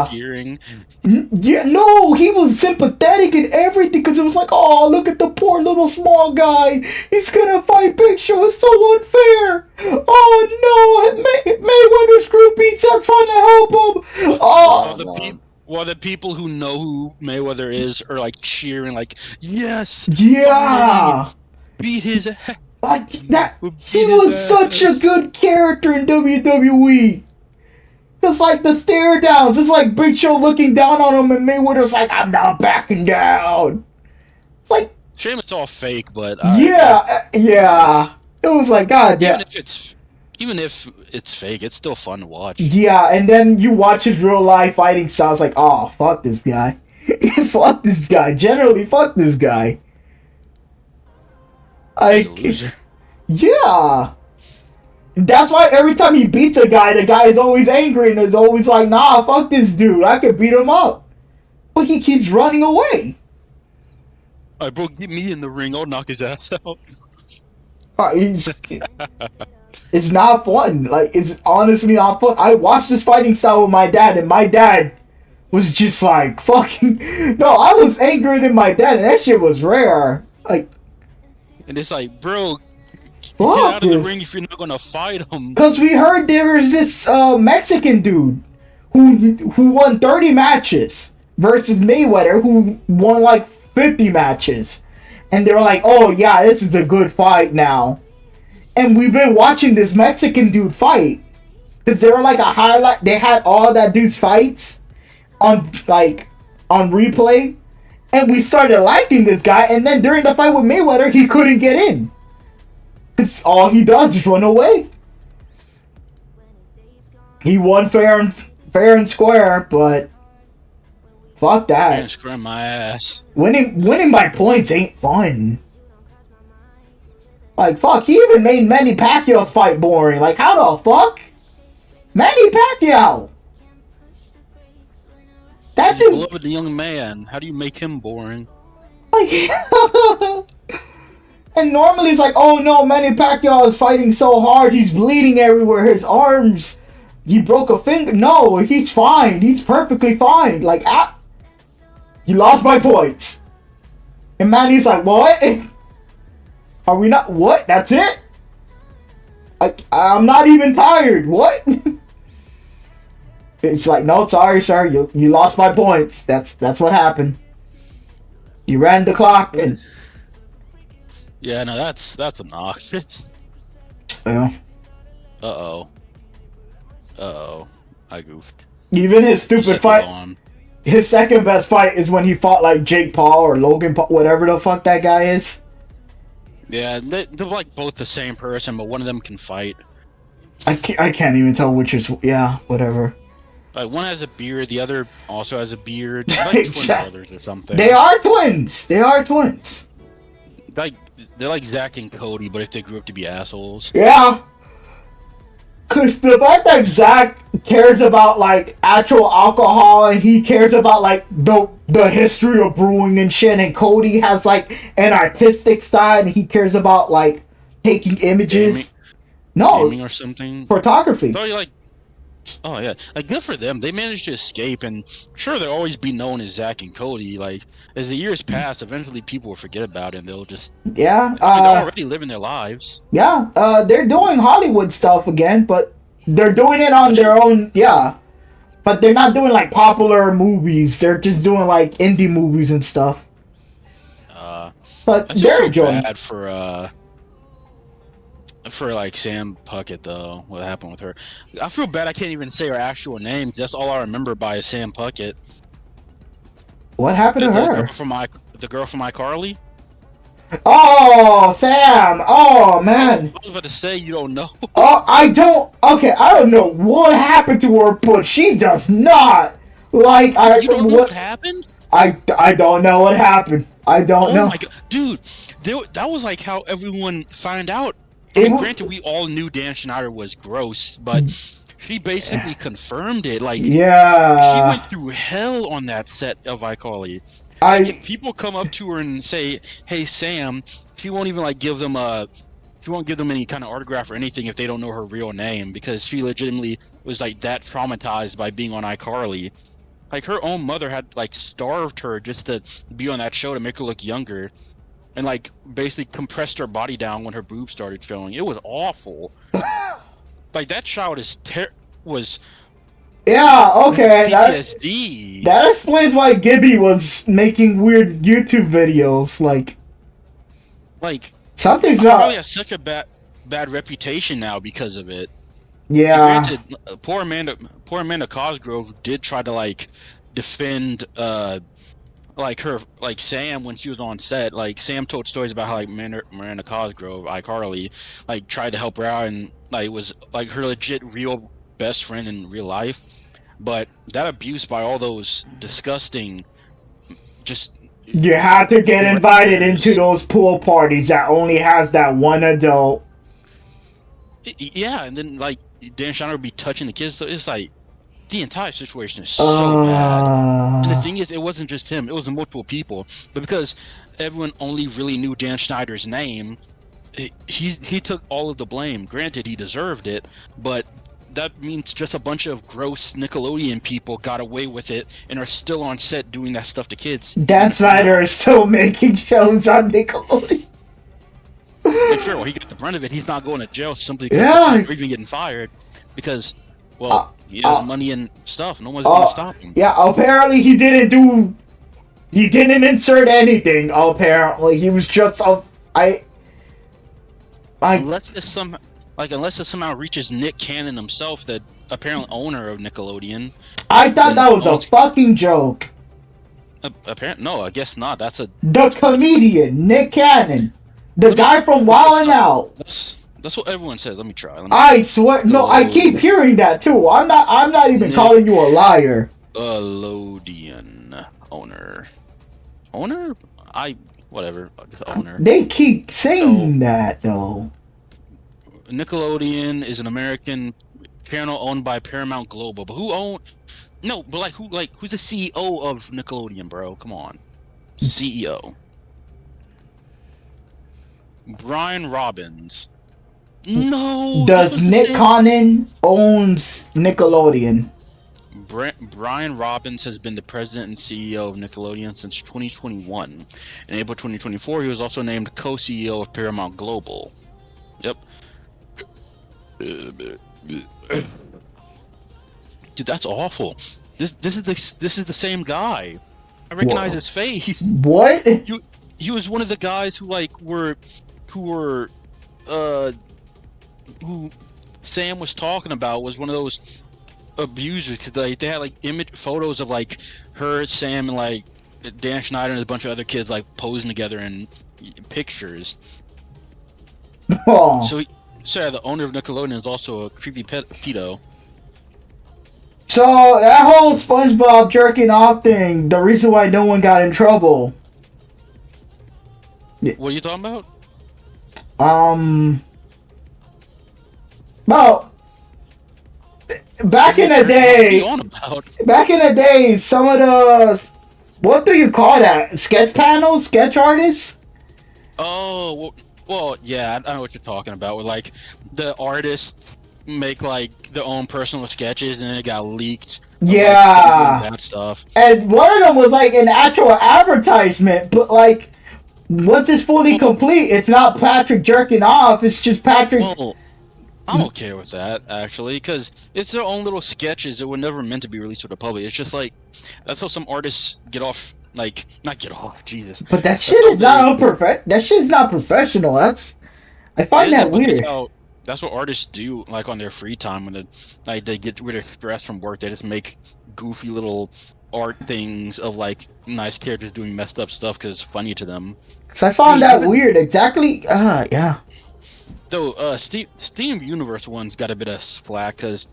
cheering. Yeah, no, he was sympathetic and everything because it was like, oh, look at the poor little small guy. He's gonna fight Big Show. It's so unfair. Oh no, Mayweather's groupies are trying to help him. Well, the people who know who Mayweather is are like cheering, like, yes, yeah. Beat his ass. Like that, he was such a good character in WWE. It's like the stare downs. It's like Big Show looking down on him, and Mayweather's like, "I'm not backing down." It's like, shame it's all fake, but yeah. It was like, God, even if it's fake, it's still fun to watch. Yeah, and then you watch his real life fighting style. It's like, oh, fuck this guy. Fuck this guy. Generally, fuck this guy. Yeah. That's why every time he beats a guy, the guy is always angry and is always like, nah, fuck this dude. I could beat him up. But he keeps running away. Alright, bro, get me in the ring. I'll knock his ass out. It's not fun. Like, it's honestly not fun. I watched this fighting style with my dad, and my dad was just like, fucking... No, I was angrier than my dad, and that shit was rare. Like... And it's like, bro, get out of the ring if you're not gonna fight him. Cause we heard there was this Mexican dude who won 30 matches versus Mayweather, who won like 50 matches, and they're like, oh yeah, this is a good fight now. And we've been watching this Mexican dude fight because they were like a highlight. They had all that dude's fights on replay. And we started liking this guy, and then during the fight with Mayweather, he couldn't get in. Because all he does is run away. He won fair and square, but fuck that. Man, screw my ass. Winning by points ain't fun. Like, fuck, he even made Manny Pacquiao's fight boring. Like, how the fuck? Manny Pacquiao! That dude, beloved young man. How do you make him boring? Like, and normally it's like, oh no, Manny Pacquiao is fighting so hard, he's bleeding everywhere. His arms, he broke a finger. No, he's fine. He's perfectly fine. Like, he lost by points. And Manny's like, what? Are we not? What? That's it? I'm not even tired. What? It's like, no, sorry, sir. You lost by points. That's what happened. You ran the clock and. Yeah, no, that's obnoxious. Yeah. Uh oh. I goofed. Even his stupid fight. His second best fight is when he fought like Jake Paul or Logan Paul, whatever the fuck that guy is. Yeah, they're like both the same person, but one of them can fight. I can't even tell which is. Yeah, whatever. Like, one has a beard, the other also has a beard. They're like twin brothers or something. They are twins. Like, they're like Zach and Cody, but if they grew up to be assholes. Yeah. Cause the fact that Zach cares about like actual alcohol and he cares about like the history of brewing and shit, and Cody has like an artistic side and he cares about like taking images. Gaming or something. Photography. So you're like, oh yeah, like good for them. They managed to escape, and sure they'll always be known as Zach and Cody. Like as the years pass, eventually people will forget about it, and they'll just they're already living their lives. Yeah, they're doing Hollywood stuff again, but they're doing it on their own. Yeah, but they're not doing like popular movies. They're just doing like indie movies and stuff. But they're enjoying. Bad for For like Sam Puckett though, what happened with her? I feel bad. I can't even say her actual name. That's all I remember by is Sam Puckett. What happened to her? The girl from iCarly. Oh, Sam! Oh, man! I was about to say you don't know. Oh, I don't. Okay, I don't know what happened to her, but she does not like. You don't know what happened? I don't know what happened. I don't know. Oh my god, dude! That was like how everyone found out. I mean, granted, we all knew Dan Schneider was gross, but she basically confirmed it. Like, yeah, she went through hell on that set of iCarly. If people come up to her and say, "Hey, Sam," she won't even like give them any kind of autograph or anything if they don't know her real name, because she legitimately was like that traumatized by being on iCarly. Like, her own mother had like starved her just to be on that show to make her look younger, and like basically compressed her body down when her boobs started showing. It was awful. Like, that child was. Yeah, okay. PTSD. That explains why Gibby was making weird YouTube videos. Like something's not. Probably has such a bad reputation now because of it. Yeah. And granted, poor Amanda Cosgrove did try to like defend like Sam when she was on set. Like, Sam told stories about how like Miranda Cosgrove, iCarly, like tried to help her out and like was like her legit real best friend in real life. But that abuse by all those disgusting, just you had to get invited into those pool parties that only has that one adult. Yeah, and then like Dan Schneider would be touching the kids. So it's like the entire situation is so bad. And the thing is, it wasn't just him; it was multiple people. But because everyone only really knew Dan Schneider's name, he took all of the blame. Granted, he deserved it, but that means just a bunch of gross Nickelodeon people got away with it and are still on set doing that stuff to kids. Dan Schneider is still making shows on Nickelodeon. Like, sure, well, he got the brunt of it. He's not going to jail simply because he's even getting fired because, well, he has money and stuff. No one's going to stop him. Yeah, apparently he didn't insert anything. Apparently, he was just unless it somehow reaches Nick Cannon himself, the apparent owner of Nickelodeon. I thought that was a fucking joke. No, I guess not. The comedian Nick Cannon, the guy from Wild 'N Out. That's what everyone says. Let me try. I swear, no, I keep hearing that too. I'm not even calling you a liar. Nickelodeon owner. Whatever. Owner. They keep saying that though. Nickelodeon is an American channel owned by Paramount Global, but who's the CEO of Nickelodeon, bro? Come on, CEO. Brian Robbins. No. Does Nick Cannon owns Nickelodeon? Brian Robbins has been the president and CEO of Nickelodeon since 2021. In April 2024, he was also named co-CEO of Paramount Global. Yep. Dude, that's awful. This is the same guh. I recognize his face. What? He was one of the guys who Sam was talking about. Was one of those abusers. Cause they had like photos of like her, Sam, and like Dan Schneider and a bunch of other kids like posing together in pictures. Oh. So the owner of Nickelodeon is also a creepy pedo. So that whole SpongeBob jerking off thing, the reason why no one got in trouble. What are you talking about? Well, back in the day, some of the, what do you call that? Sketch panels? Sketch artists? Oh, well, yeah, I know what you're talking about. Where like the artists make like their own personal sketches and then it got leaked. Yeah, like, that stuff. And one of them was like an actual advertisement, but like once it's fully complete, it's not Patrick jerking off. It's just Patrick. Well, I'm okay with that actually, because it's their own little sketches. It were never meant to be released to the public. It's just like that's how some artists get off. Like, not get off, Jesus. But that shit is not that shit is not professional. I find that But weird. that's what artists do, like on their free time when they get rid of stress from work. They just make goofy little art things of like nice characters doing messed up stuff because it's funny to them. Cause I found that weird. Exactly. Yeah. Though Steam Universe one's got a bit of slack because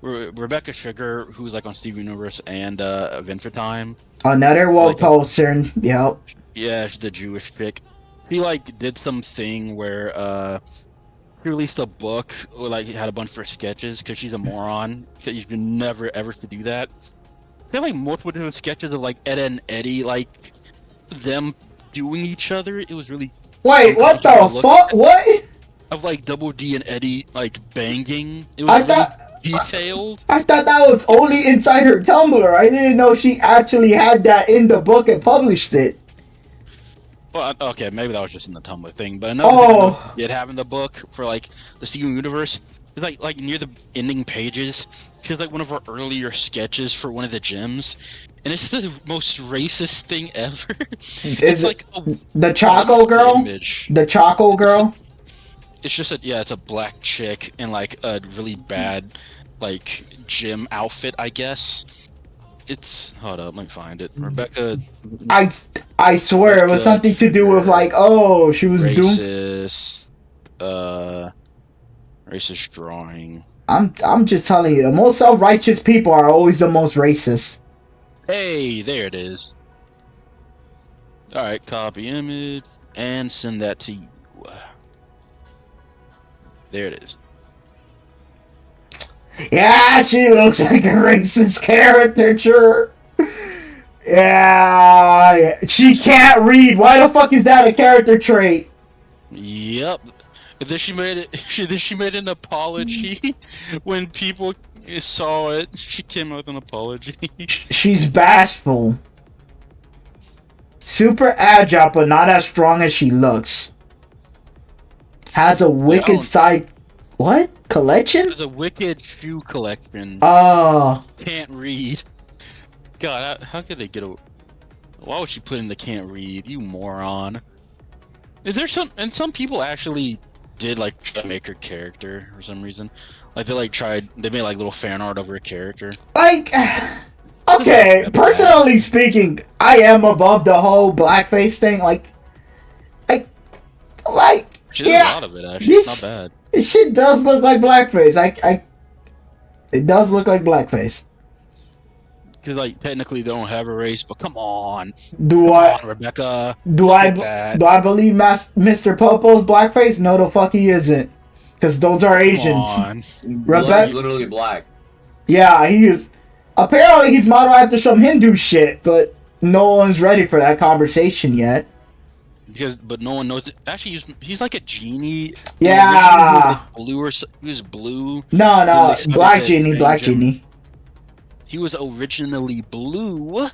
Rebecca Sugar, who's like on Steam Universe and Adventure Time, Another wall like poster. Yep. yeah, she's the Jewish chick. He like did something where she released a book or like had a bunch of her sketches because she's a moron. Cause you should never ever to do that. They had like multiple different sketches of like Ed and Eddie, like them doing each other. It was really Wait, what the fuck? What? Of like Double D and Eddie like banging. It was really detailed. I thought that was only inside her Tumblr. I didn't know she actually had that in the book and published it. Well, okay, maybe that was just in the Tumblr thing, but another thing did have in the book for like the Steven Universe, like near the ending pages, she has like one of her earlier sketches for one of the gyms, and it's the most racist thing ever. Is it like the Choco girl? Image. The Choco girl? It's just it's a black chick in like a really bad like gym outfit, I guess. It's hold up, let me find it. Rebecca. I swear it was something to do with like she was racist. Racist drawing. I'm just telling you, the most self-righteous people are always the most racist. Hey, there it is. All right, copy image and send that to you. There it is. Yeah, she looks like a racist caricature. Yeah, she can't read. Why the fuck is that a character trait? Yep. Then she made an apology when people saw it. She came out with an apology. She's bashful. Super agile, but not as strong as she looks. Has a wicked side. What? Collection? There's a wicked shoe collection. Oh. Can't read. God, how could they get a... Why would she put in the can't read? You moron. Is there some people actually did like try to make her character for some reason. Like they made like little fan art of her character. Like, okay, personally speaking, I am above the whole blackface thing. Like, she does a lot of it actually. It's not bad. This shit does look like blackface. It does look like blackface. Cause like technically they don't have a race, but come on. Rebecca? Do I believe Mr. Popo's blackface? No, the fuck he isn't. Cause those are Asians. Rebecca, literally black. Yeah, he is. Apparently, he's modeled after some Hindu shit, but no one's ready for that conversation yet. But no one knows it. Actually, he's like a genie. Yeah. He was blue. No, black genie. He was originally blue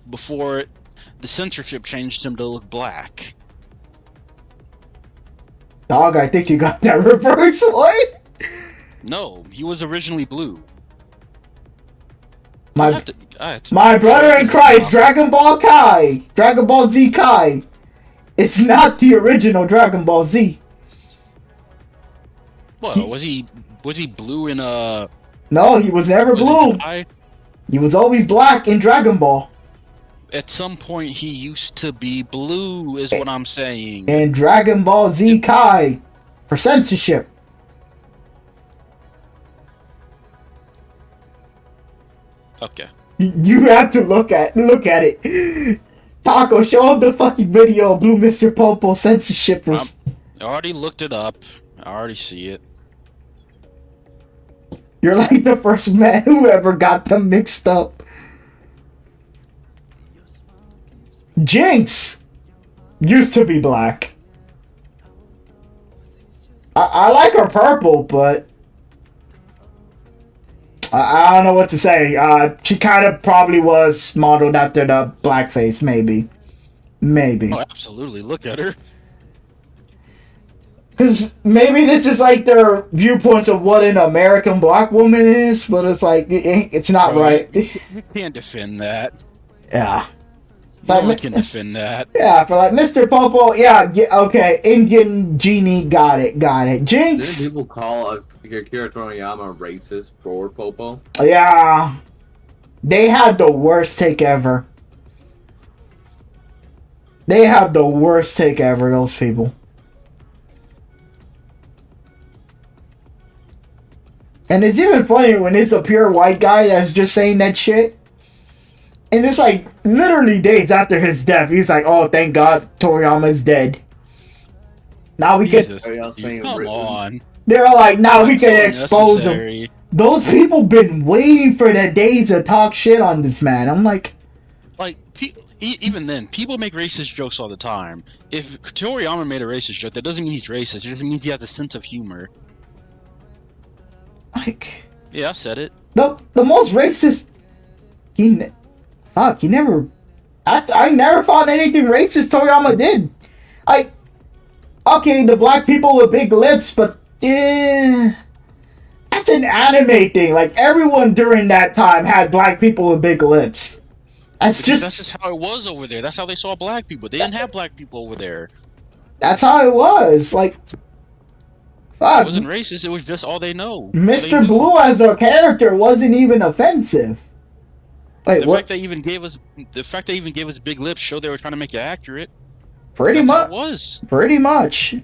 before the censorship changed him to look black. Dog, I think you got that reverse. What? No, he was originally blue. My brother in Christ, Dragon Ball Z Kai. It's not the original Dragon Ball Z. Well, was he blue in a? No, he was never blue. He was always black in Dragon Ball. At some point, he used to be blue, is what I'm saying. And Dragon Ball Z Kai for censorship. Okay. You have to look at it. Taco, show him the fucking video of Blue Mr. Popo censorship. I already looked it up. I already see it. You're like the first man who ever got them mixed up. Jinx used to be black. I like her purple, but I don't know what to say. She kind of probably was modeled after the blackface, maybe. Oh, absolutely. Look at her. Because maybe this is like their viewpoints of what an American black woman is, but it's like, it's not right. You can't defend that. Yeah. No one can defend that. Yeah, for like Mr. Popo, yeah, okay, Indian genie, got it. Jinx. Didn't people call Akira Toriyama racist for Popo? Yeah, they had the worst take ever. Those people. And it's even funny when it's a pure white guy that's just saying that shit. And it's like literally days after his death, he's like, "Oh, thank God, Toriyama's dead." Now we can. Come on. They're like, now we can expose him. Those people been waiting for the days to talk shit on this man. I'm like, even then, people make racist jokes all the time. If Toriyama made a racist joke, that doesn't mean he's racist. It just means he has a sense of humor. Like, yeah, I said it. The most racist. He never. I never found anything racist Toriyama did. Okay, the black people with big lips, but that's an anime thing. Like, everyone during that time had black people with big lips. That's just how it was over there. That's how they saw black people. They didn't have black people over there. That's how it was. Like, fuck. It wasn't racist. It was just all they know. Mr. Blue as a character wasn't even offensive. Wait, the fact they even gave us big lips showed they were trying to make it accurate. Pretty much. It was. Pretty much.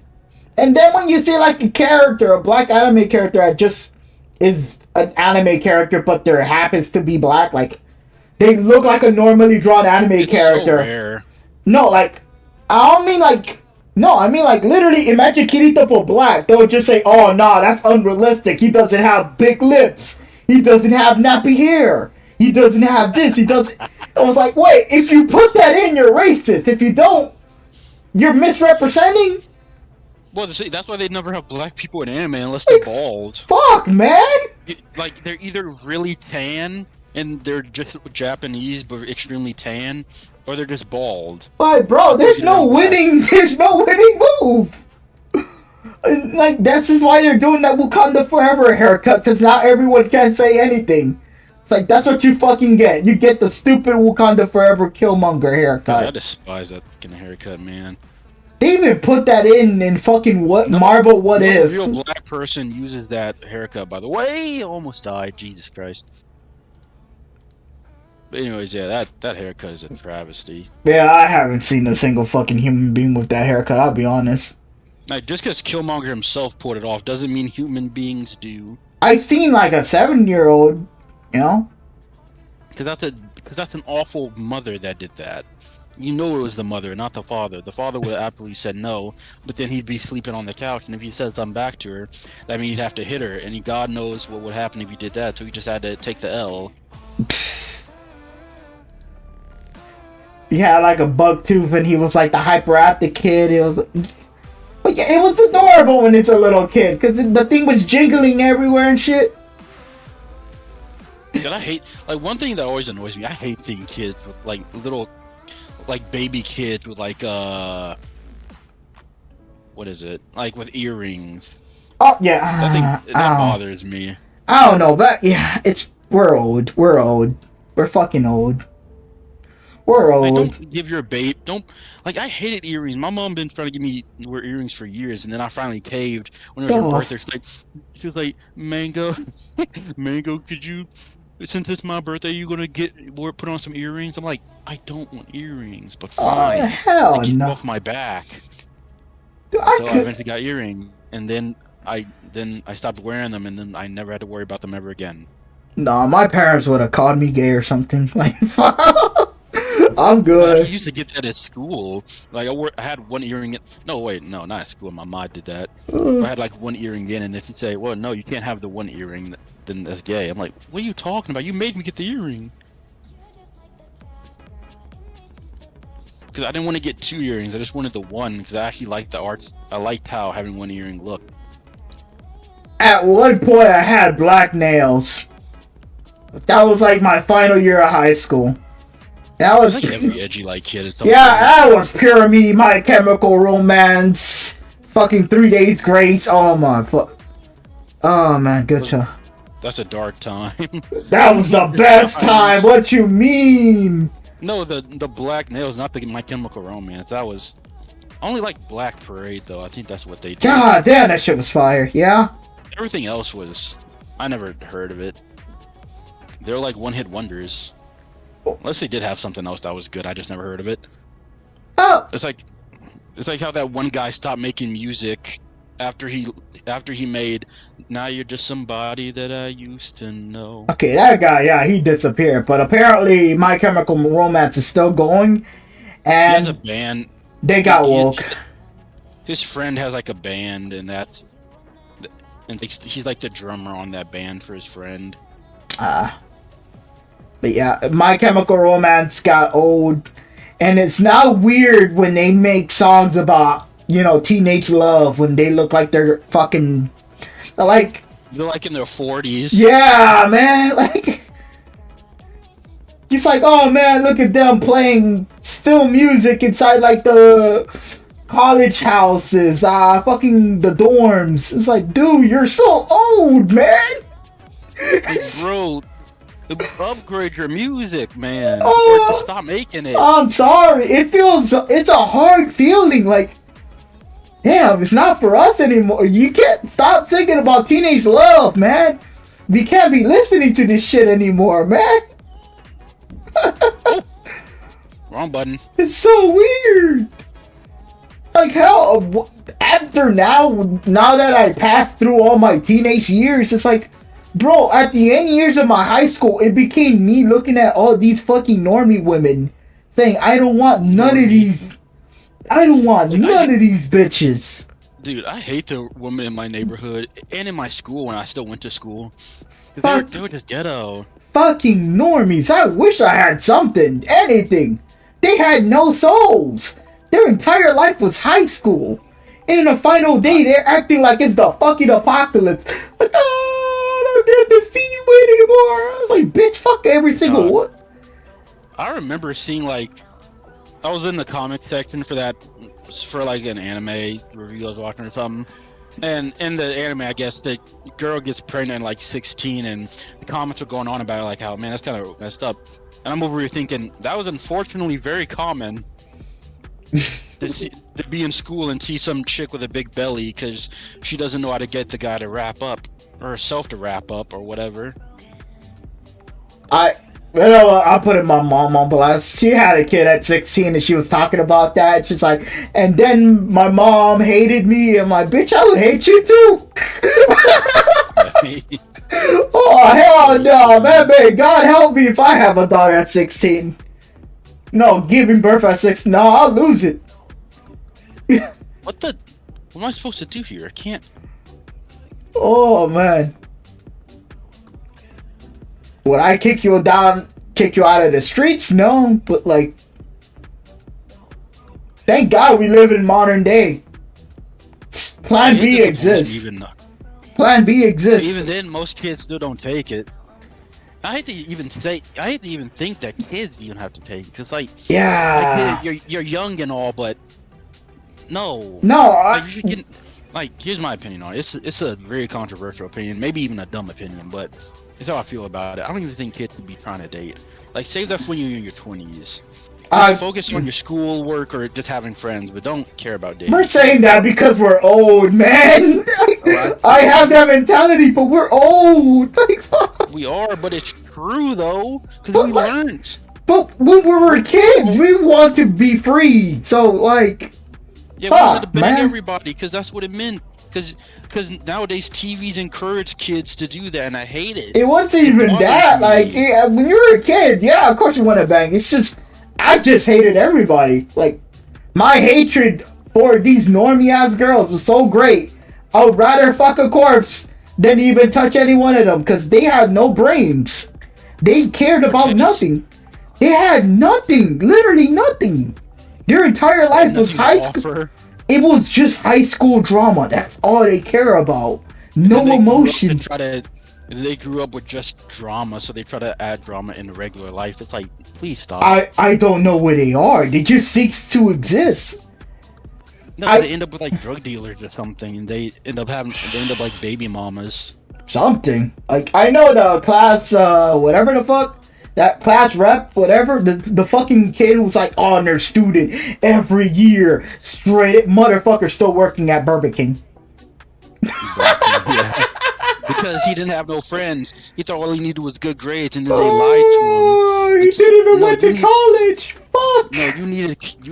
And then when you see like a black anime character that just is an anime character, but there happens to be black, like they look like a normally drawn anime character. So rare. No, like I mean like literally imagine Kirito for black. They would just say, "Oh no, that's unrealistic. He doesn't have big lips. He doesn't have nappy hair. He doesn't have this. He doesn't." I was like, wait, if you put that in, you're racist. If you don't, you're misrepresenting. Well, that's why they never have black people in anime unless they're bald. Fuck, man. Like they're either really tan and they're just Japanese but extremely tan, or they're just bald. Like, bro, there's no winning. There's no winning move. Like, this is why they're doing that Wakanda Forever haircut, because now everyone can't say anything. It's like, that's what you fucking get. You get the stupid Wakanda Forever Killmonger haircut. I despise that fucking haircut, man. They even put that in fucking Marvel What If. A real black person uses that haircut, by the way. Almost died. Jesus Christ. But anyways, yeah, that haircut is a travesty. Yeah, I haven't seen a single fucking human being with that haircut, I'll be honest. Like, just because Killmonger himself pulled it off doesn't mean human beings do. I seen like a 7-year-old, you know? Because that's an awful mother that did that. You know it was the mother, not the father. The father would have absolutely said no, but then he'd be sleeping on the couch, and if he says something back to her, that means he'd have to hit her, and God knows what would happen if he did that, so he just had to take the L. He had like a buck tooth, and he was like the hyperactive kid. It was, but yeah, it was adorable when it's a little kid, because the thing was jiggling everywhere and shit. God, I hate, like, one thing that always annoys me, I hate seeing kids with like little, like baby kids with like what is it, like with earrings. Oh yeah, that bothers me. I don't know, but yeah, we're old, we're fucking old. We're old. Like, don't give your babe. Don't, like, I hated earrings. My mom been trying to get me to wear earrings for years, and then I finally caved when it was her birthday. She was like, Mango, could you, since it's my birthday, you gonna put on some earrings? I'm like, I don't want earrings, but fine. Oh, hell like, no. off my back. Dude, I eventually got earrings, and then I stopped wearing them, and then I never had to worry about them ever again. No, my parents would have called me gay or something. Like, I'm good. I used to get that at school. Like, I had one earring. No, not at school. My mom did that. I had like one earring in, and then she'd say, "Well, no, you can't have the one earring. Then that's gay." I'm like, "What are you talking about? You made me get the earring." Because I didn't want to get 2 earrings. I just wanted the one because I actually liked the arts. I liked how having one earring looked. At one point, I had black nails. That was like my final year of high school. That was like every edgy like kid. Yeah, that was pure me, My Chemical Romance, fucking 3 Days Grace. Oh my fuck. Oh man, good job. That's a dark time. That was the best time. What you mean? No, the Black Nails, not the My Chemical Romance. That was only like Black Parade though. I think that's what they did. God damn, that shit was fire. Yeah. Everything else was, I never heard of it. They're like one-hit wonders. Unless they did have something else that was good, I just never heard of it. Oh. It's like how that one guy stopped making music after he made Now You're Just Somebody That I Used to Know. Okay, that guy, yeah, he disappeared. But apparently, My Chemical Romance is still going, and he has a band. They got woke. His friend has like a band, and he's like the drummer on that band for his friend. But yeah, My Chemical Romance got old, and it's now weird when they make songs about, you know, teenage love when they look like they're fucking, they're like in their 40s. Yeah, man, like it's like, oh man, look at them playing still music inside like the college houses, fucking the dorms. It's like, dude, you're so old, man. Bro, upgrade your music, man. Oh, or just stop making it. I'm sorry. It's a hard feeling. Like, damn, it's not for us anymore. You can't stop thinking about teenage love, man. We can't be listening to this shit anymore, man. Oh, wrong button. It's so weird. Like, how after now that I passed through all my teenage years, it's like, bro, at the end years of my high school, it became me looking at all these fucking normie women saying, I don't want none of these. I don't want none of these bitches. Dude, I hate the women in my neighborhood and in my school when I still went to school. They were just ghetto. Fucking normies. I wish I had something, anything. They had no souls. Their entire life was high school. And in the final day, they're acting like it's the fucking apocalypse. Like, oh, I don't get to see you anymore. I was like, bitch, fuck every single one. I remember seeing, like, I was in the comic section for like an anime review I was watching or something. And in the anime, I guess the girl gets pregnant at like 16, and the comments are going on about it, like how, man, that's kind of messed up. And I'm over here thinking that was unfortunately very common to be in school and see some chick with a big belly because she doesn't know how to get the guy to wrap up or herself to wrap up or whatever. I'll put my mom on blast. She had a kid at 16 and she was talking about that. She's like, and then my mom hated me. I'm like, bitch, I would hate you too. Oh, hell no, man. God help me if I have a daughter at 16. No, giving birth at 16. No, I'll lose it. What am I supposed to do here? I can't. Oh, man. Would I kick you out of the streets? No, but like, thank God we live in modern day. Plan B exists. Plan B exists. Even then, most kids still don't take it. I hate to even think that kids even have to take it, because like, yeah, like, you're young and all, but no, like, you should get, like, here's my opinion on it. It's a very controversial opinion, maybe even a dumb opinion, but it's how I feel about it. I don't even think kids should be trying to date. Like, save that for when you're in your 20s. Focus on your school work or just having friends, but don't care about dating. We're saying that because we're old, man. I have that mentality, but we're old. Like, fuck. We are, but it's true though, because we learned. But when we were kids, we want to be free. So like, yeah, we wanted to bang everybody because that's what it meant. Because nowadays TVs encourage kids to do that, and I hate it. It wasn't even that. Like, yeah, when you were a kid, yeah, of course you want to bang. It's just, I just hated everybody. Like, my hatred for these normie ass girls was so great. I would rather fuck a corpse than even touch any one of them because they had no brains. They cared about nothing. They had nothing, literally nothing. Their entire life was high school. It was just high school drama. That's all they care about. No emotion. They grew up with just drama, so they try to add drama into regular life. It's like, please stop. I don't know where they are. They just cease to exist. No, they end up with like drug dealers or something, and they end up like baby mamas. Something. Like, I know the class, whatever the fuck, that class rep, whatever, the fucking kid who was like honor student every year, straight motherfucker, still working at Burger King. Yeah. Because he didn't have no friends. He thought all he needed was good grades, and then they lied to him. He didn't even went to college. Fuck. No, you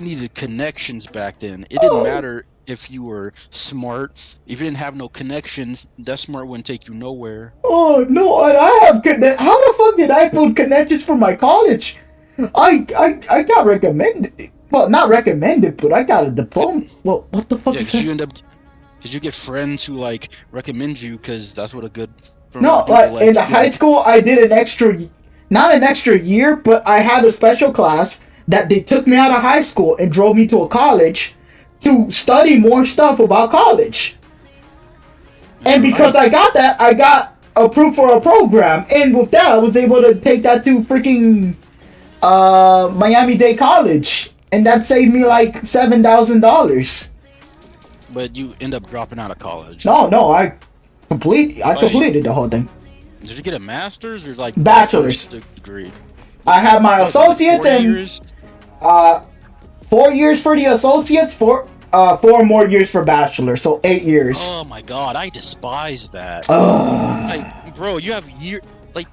needed connections back then. It didn't matter if you were smart. If you didn't have no connections, that smart wouldn't take you nowhere. Oh no, and I have how the fuck did I build connections for my college? I got recommended. Well, not recommended, but I got a diploma. Well, what the fuck is that? Did you get friends who like recommend you? Because that's what a good. No, like in high school, I did not an extra year, but I had a special class that they took me out of high school and drove me to a college to study more stuff about college. And because I got that, I got approved for a program, and with that, I was able to take that to freaking Miami-Dade College, and that saved me like $7,000. But you end up dropping out of college. No, I completed the whole thing. Did you get a master's or like bachelor's degree? I have my associates and 4 years for the associates, 4 more years for bachelor, so 8 years. Oh my god, I despise that. Like, bro, you have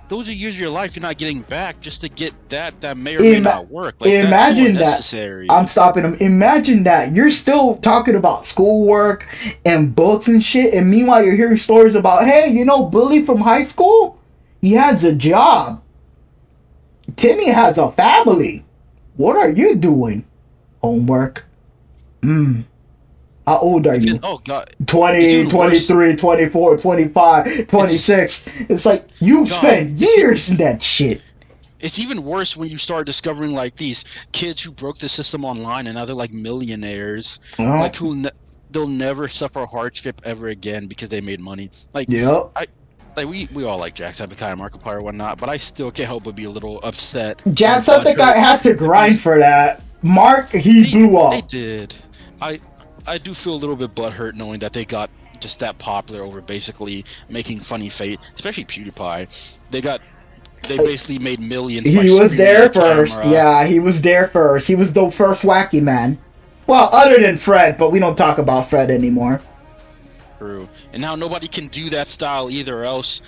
those are years of your life you're not getting back just to get that may or may not work. Like, imagine that's that. I'm stopping him. Imagine that you're still talking about schoolwork and books and shit, and meanwhile you're hearing stories about, hey, Billy from high school, he has a job. Timmy has a family. What are you doing? Homework. How old are you? Oh god. 20, 23, 24, 25, 26. It's like you spent years in that shit. It's even worse when you start discovering like these kids who broke the system online and now they're like millionaires. Like they'll never suffer hardship ever again because they made money. Like yep. We all like Jacksepticeye, Markiplier, and whatnot, but I still can't help but be a little upset. Jacksepticeye had to grind for that. Mark, he blew up. They did. I do feel a little bit butthurt knowing that they got just that popular over basically making funny fate, especially PewDiePie. They basically made millions. He was there first. Yeah, he was there first. He was the first wacky man. Well, other than Fred, but we don't talk about Fred anymore. True. And now nobody can do that style either, else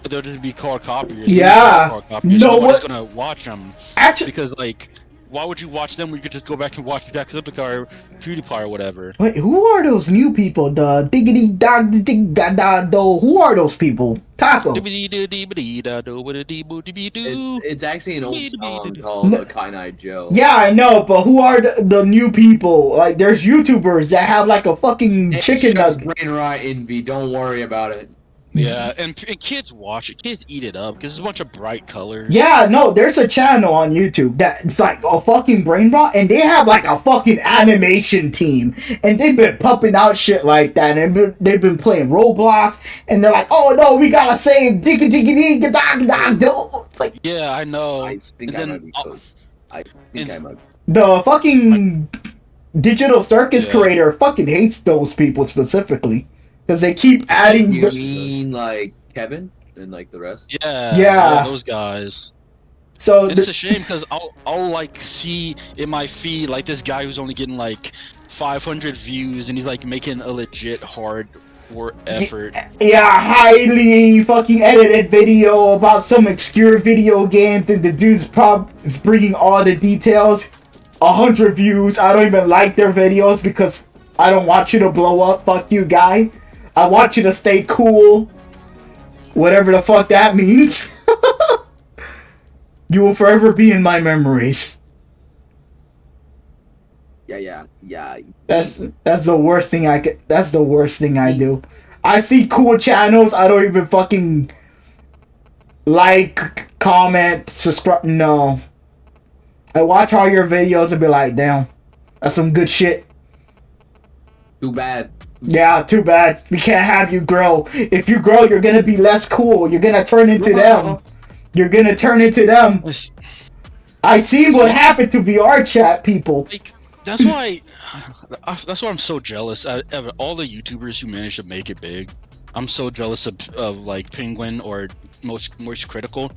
they're going to be called copiers. Yeah. Nobody's going to watch them. Actually, because like, why would you watch them when you could just go back and watch Jacksepticeye or PewDiePie or whatever? Wait, who are those new people? The diggity dog dig da da do. Who are those people? Taco. It's actually an old song called Kine-Eyed Joe. Yeah, I know, but who are the new people? Like, there's YouTubers that have like a fucking chicken nugget. Brain rot envy. Don't worry about it. Yeah, and kids watch it. Kids eat it up because it's a bunch of bright colors. Yeah, no, there's a channel on YouTube that's like a fucking brain rot, and they have like a fucking animation team, and they've been pumping out shit like that, and they've been playing Roblox, and they're like, oh no, we gotta save digga digga digga dog dog do. It's like, yeah, I know. I think I might be close. I think I might. The fucking Digital Circus creator fucking hates those people specifically. Because they keep adding. You mean like Kevin and like the rest? Yeah, those guys. So it's a shame because I'll like see in my feed like this guy who's only getting like 500 views and he's like making a legit hard work effort. Yeah, highly fucking edited video about some obscure video games, and the dude's is bringing all the details. 100 views. I don't even like their videos because I don't want you to blow up. Fuck you, guy. I want you to stay cool. Whatever the fuck that means. You will forever be in my memories. Yeah. That's the worst thing that's the worst thing I do. I see cool channels, I don't even fucking like, comment, subscribe. No. I watch all your videos and be like, damn, that's some good shit. Too bad. Yeah, too bad. We can't have you grow. If you grow, you're gonna be less cool. You're gonna turn into them. You're gonna turn into them. I see what happened to VR chat people. Like, that's why I'm so jealous of all the YouTubers who managed to make it big. I'm so jealous of like Penguin or most critical,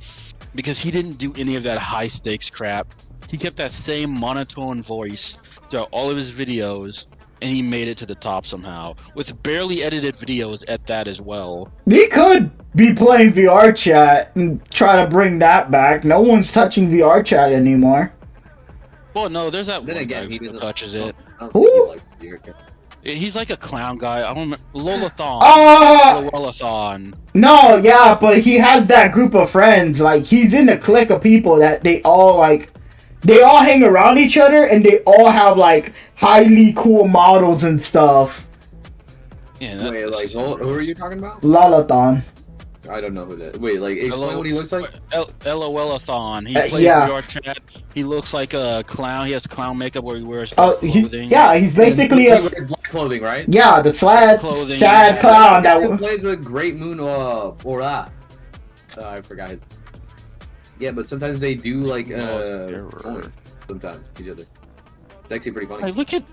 because he didn't do any of that high stakes crap. He kept that same monotone voice throughout all of his videos, and he made it to the top somehow with barely edited videos at that as well. He could be playing VR chat and try to bring that back. No one's touching VR chat anymore. Well, no, there's that Then one again, guy he who still doesn't- touches it. I don't Who? think he likes beer. He's like a clown guy. I don't remember. Lolathon. Lolathon. No, yeah, but he has that group of friends. Like, he's in a clique of people that they all hang around each other, and they all have like highly cool models and stuff. Yeah, Wait, like, who are you talking about? Lolathon. I don't know who that. Wait, like, explain what he looks like. LOLathon. He plays yeah. VR chat. He looks like a clown. He has clown makeup where he wears He's clothing. basically he a wears black clothing, right? the sad Clothing. clown He that. plays with Great Moon or that. I forgot. Yeah, but sometimes they do like point sometimes each other. It's actually pretty funny. Hey, look at.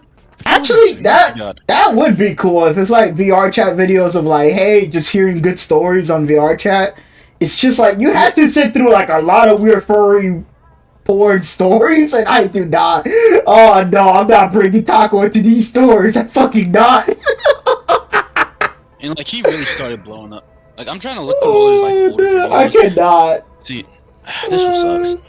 Actually, that would be cool if it's like VR chat videos of like, hey, just hearing good stories on VR chat. It's just like you had to sit through like a lot of weird furry porn stories, and I do not. Oh no, I'm not bringing Taco into these stories. I fucking not. And like he really started blowing up. Like I'm trying to look through all his like older videos. I cannot. See, this one sucks.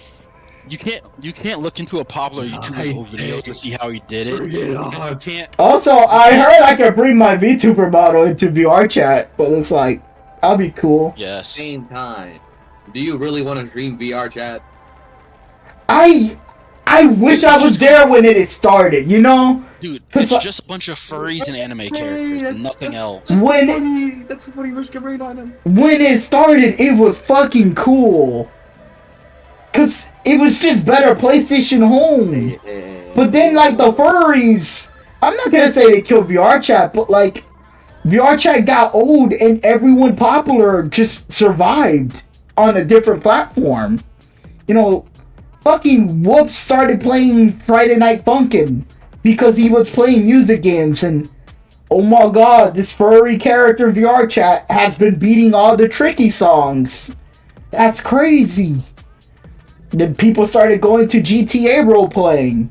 You can't look into a popular YouTuber's old video to see how he did it. You can't. Also, I heard I could bring my VTuber model into VR chat, but it's like, that'd be cool. Yes. Same time. Do you really want to stream VR chat? I wish I was there when it started, you know? Dude, it's just a bunch of furries and anime characters, nothing else. That's a funny risk of rain on him. When it started, it was fucking cool. Cause it was just better PlayStation Home. But then like the furries, I'm not gonna say they killed VR chat, but like VR chat got old and everyone popular just survived on a different platform. You know, fucking Whoops started playing Friday Night Funkin' because he was playing music games, and oh my god, this furry character in VR chat has been beating all the tricky songs. That's crazy. Then people started going to GTA role-playing.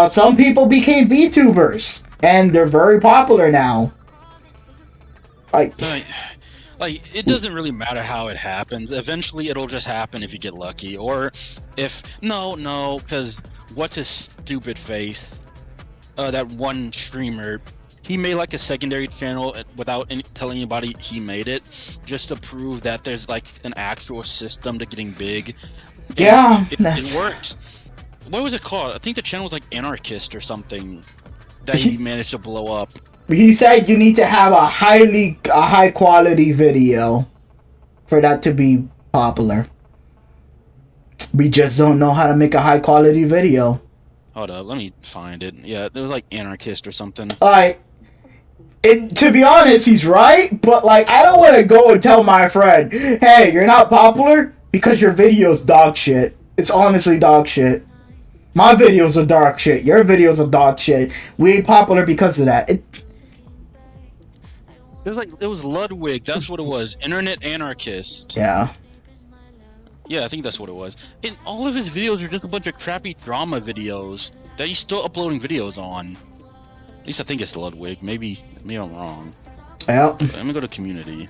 Some people became VTubers, and they're very popular now. Like, it doesn't really matter how it happens. Eventually, it'll just happen if you get lucky. Or if... No, because what's his stupid face? That one streamer... He made like a secondary channel without telling anybody he made it, just to prove that there's like an actual system to getting big. And yeah, it worked. What was it called? I think the channel was like Anarchist or something that he managed to blow up. He said you need to have a high quality video for that to be popular. We just don't know how to make a high quality video. Hold up, let me find it. Yeah, it was like Anarchist or something. Like, to be honest, he's right, but like, I don't want to go and tell my friend, hey, you're not popular because your video's dog shit. It's honestly dog shit. My videos are dog shit. Your videos are dog shit. We ain't popular because of that. It was Ludwig. That's what it was. Internet Anarchist. Yeah. Yeah, I think that's what it was. And all of his videos are just a bunch of crappy drama videos that he's still uploading videos on. At least I think it's Ludwig. Maybe I'm wrong. Yeah. Let me go to community.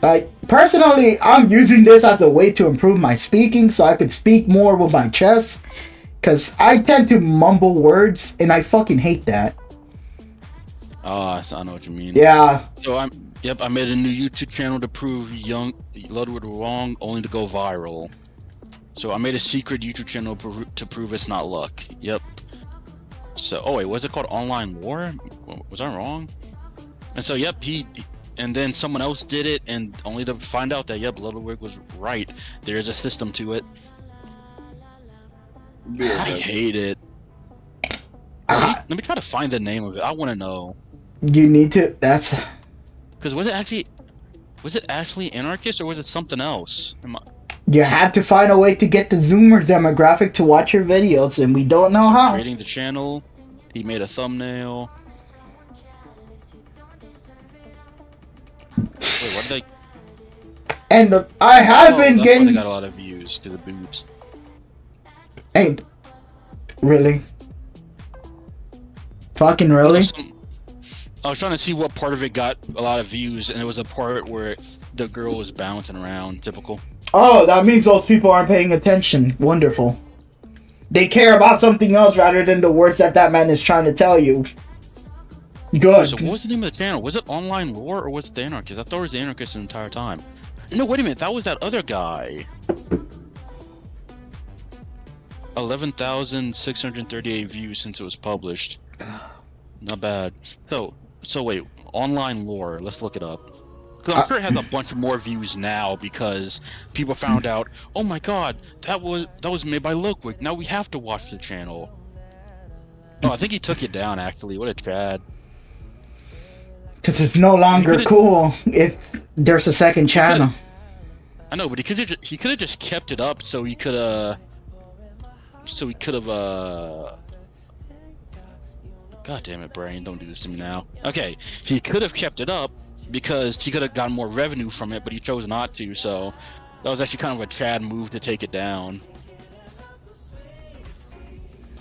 Like, personally, I'm using this as a way to improve my speaking so I could speak more with my chest. Because I tend to mumble words, and I fucking hate that. Oh, I know what you mean. Yeah. So I made a new YouTube channel to prove young Ludwig wrong, only to go viral. So I made a secret YouTube channel to prove it's not luck. Yep. So, oh wait, was it called Online War? Was I wrong? And so, yep, and then someone else did it, and only to find out that, yep, Ludwig was right. There is a system to it. Yeah. I hate it. Let me try to find the name of it. I want to know. You need to, that's... Because was it actually Anarchist, or was it something else? You have to find a way to get the Zoomer demographic to watch your videos, and we don't know how. Creating the channel, he made a thumbnail. Wait, what did And I have been that's getting. why they got a lot of views to the boobs. Ain't really. Fucking really? I was trying to see what part of it got a lot of views, and it was a part where the girl was bouncing around. Typical. Oh, that means those people aren't paying attention. Wonderful. They care about something else rather than the words that man is trying to tell you. Good. So what was the name of the channel? Was it Online Lore or was it The Anarchist? I thought it was The Anarchist the entire time. No, wait a minute. That was that other guy. 11,638 views since it was published. Not bad. So wait. Online Lore. Let's look it up. I'm sure it has a bunch more views now because people found out, oh my god, that was made by Lookwick. Now we have to watch the channel. Oh, I think he took it down actually. What a Chad. Because it's no longer cool if there's a second channel. I know, but he could have just kept it up so he could have God damn it, brain, don't do this to me now. Okay, he could have kept it up because he could have gotten more revenue from it, but he chose not to, so that was actually kind of a Chad move to take it down.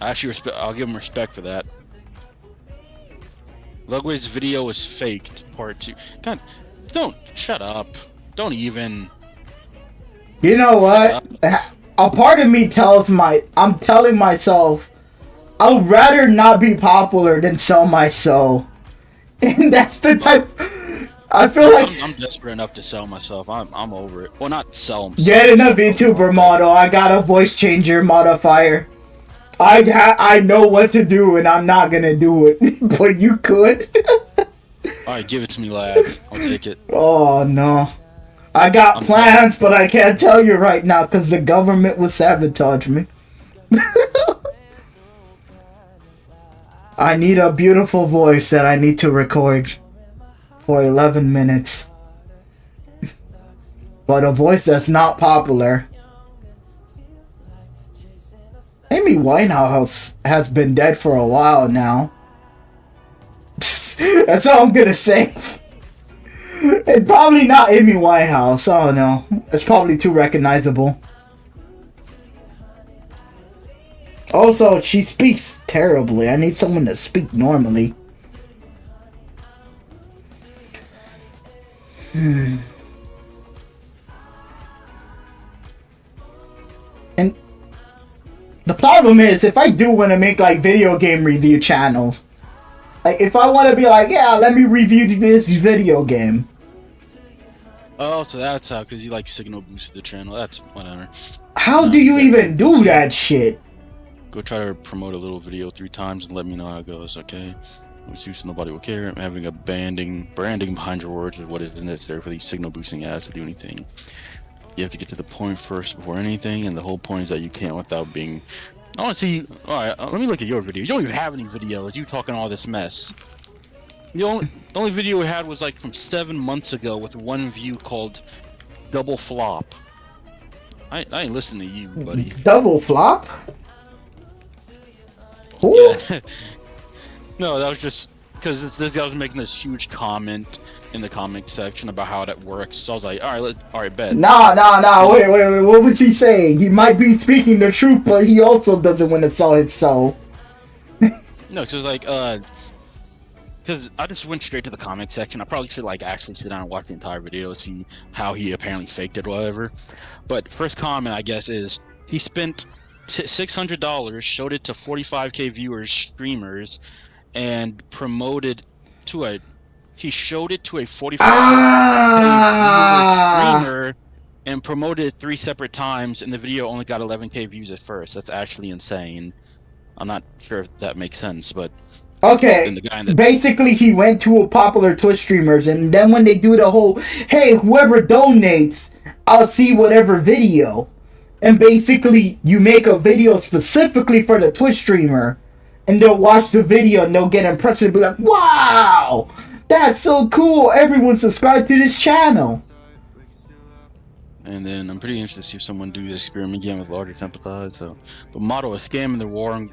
I'll give him respect for that. Lugway's video was faked, part 2. God, shut up. Don't even. You know what? A part of me I'm telling myself, I'd rather not be popular than sell my soul. And that's the type. I feel like I'm desperate enough to sell myself. I'm over it. Well, not sell. Get in a VTuber model. I got a voice changer modifier. I know what to do, and I'm not gonna do it. But you could. Alright, give it to me, lad. I'll take it. Oh no, I got plans, but I can't tell you right now because the government will sabotage me. I need a beautiful voice that I need to record for 11 minutes. But a voice that's not popular. Amy Winehouse has been dead for a while now. That's all I'm gonna say. And probably not Amy Winehouse. I don't know. It's probably too recognizable. Also, she speaks terribly. I need someone to speak normally. And the problem is, if I do want to make like video game review channel, like if I want to be like, yeah, let me review this video game. Oh, so that's how, because you like signal boosted the channel. That's whatever. How do you even do that shit? Go try to promote a little video 3 times and let me know how it goes, okay? Which use nobody will care. Having a branding behind your words is what is necessary for these signal boosting ads to do anything. You have to get to the point first before anything, and the whole point is that you can't without being. I want to see. All right, let me look at your video. You don't even have any videos. You talking all this mess. The only video we had was like from 7 months ago with 1 view called Double Flop. I ain't listening to you, buddy. Double Flop? Yeah. No, that was just because this guy was making this huge comment in the comment section about how that works. So I was like, all right, bet. Nah. Wait. What was he saying? He might be speaking the truth, but he also doesn't want to sell his soul. No, because like, because I just went straight to the comment section. I probably should like actually sit down and watch the entire video to see how he apparently faked it or whatever. But first comment, I guess, is he spent $600, showed it to 45k viewers, streamers, and promoted to he showed it to a 45k viewer streamer and promoted it 3 separate times, and the video only got 11k views at first. That's actually insane. I'm not sure if that makes sense, but okay. Basically, he went to a popular Twitch streamers, and then when they do the whole, hey, whoever donates, I'll see whatever video. And basically, you make a video specifically for the Twitch streamer, and they'll watch the video and they'll get impressed and be like, wow, that's so cool. Everyone subscribe to this channel. And then I'm pretty interested to see if someone do this experiment again with larger sample size. So, but model is scamming the war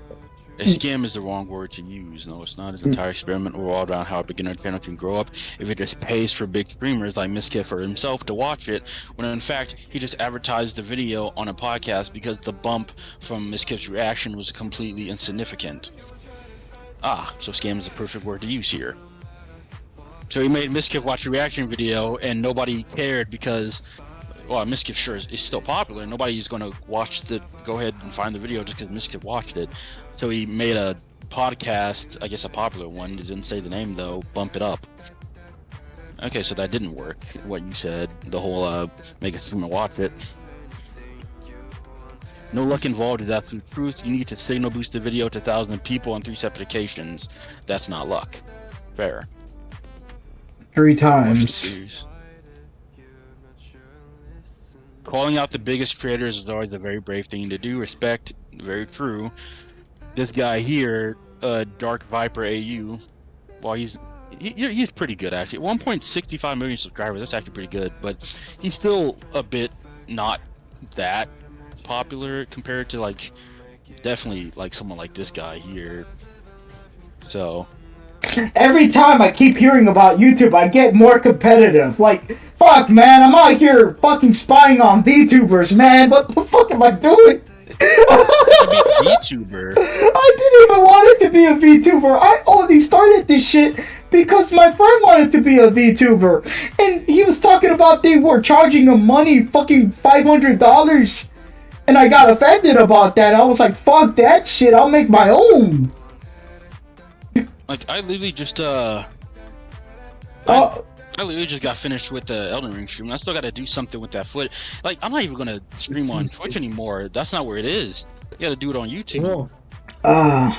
A scam is the wrong word to use. No, it's not. His entire experiment revolved around how a beginner channel can grow up if it just pays for big streamers like Miskif or himself to watch it, when in fact he just advertised the video on a podcast because the bump from Miskif's reaction was completely insignificant. Ah, so scam is the perfect word to use here. So he made Miskif watch a reaction video and nobody cared because, well, Miskif sure is still popular. Nobody's going to go ahead and find the video just because Miskif watched it. So he made a podcast, I guess a popular one, it didn't say the name though, bump it up. Okay, so that didn't work, what you said, the whole make a streamer watch it. No luck involved is absolute truth. You need to signal boost the video to thousands of people on 3 separate occasions. That's not luck. Fair. 3 times. Calling out the biggest creators is always a very brave thing to do. Respect, very true. This guy here, Dark Viper AU, well, he's pretty good actually. 1.65 million subscribers. That's actually pretty good, but he's still a bit not that popular compared to like definitely like someone like this guy here. So every time I keep hearing about YouTube, I get more competitive. Like, fuck, man, I'm out here fucking spying on VTubers, man. What the fuck am I doing? To be a VTuber. I didn't even want it to be a VTuber. I only started this shit because my friend wanted to be a VTuber. And he was talking about they were charging him money, fucking $500. And I got offended about that. I was like, fuck that shit. I'll make my own. Like, I literally just, I literally just got finished with the Elden Ring stream. I still got to do something with that foot. Like, I'm not even gonna stream on Twitch anymore. That's not where it is. You gotta do it on YouTube. I'm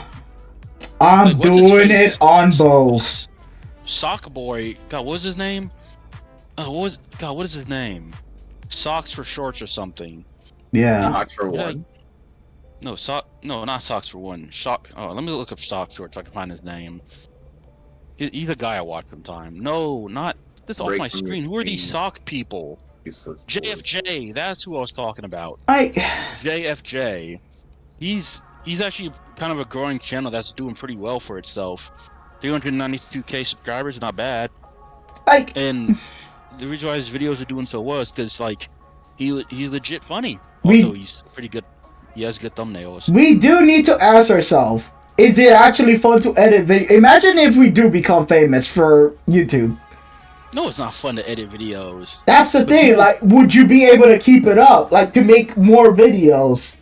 like, doing it on both. Sock Boy. God, what was his name? What is his name? Socks for Shorts or something. Yeah. Socks for one. No, not Socks for one. Let me look up Sock Shorts so I can find his name. He's a guy I watch sometime. No, not this off my screen. Who are these sock people? JFJ. That's who I was talking about. JFJ. He's actually kind of a growing channel that's doing pretty well for itself. 392k subscribers, not bad. And the reason why his videos are doing so well is because like he's legit funny. Also, he's pretty good. He has good thumbnails. We do need to ask ourselves, is it actually fun to edit video? Imagine if we do become famous for YouTube. No, it's not fun to edit videos. That's the thing. Like, would you be able to keep it up? Like, to make more videos?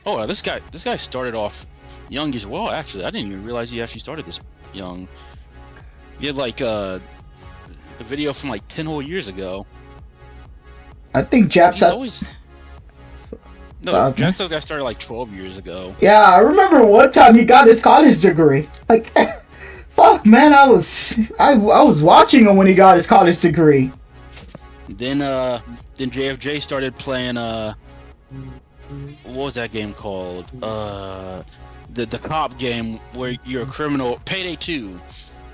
Oh, this guy started off young as well. Actually, I didn't even realize he actually started this young. He had like a video from like 10 whole years ago. I think Japs Japs got started like 12 years ago. Yeah, I remember one time he got his college degree. Like, fuck, man, I was watching him when he got his college degree. Then JFJ started playing what was that game called? The cop game where you're a criminal. Payday 2.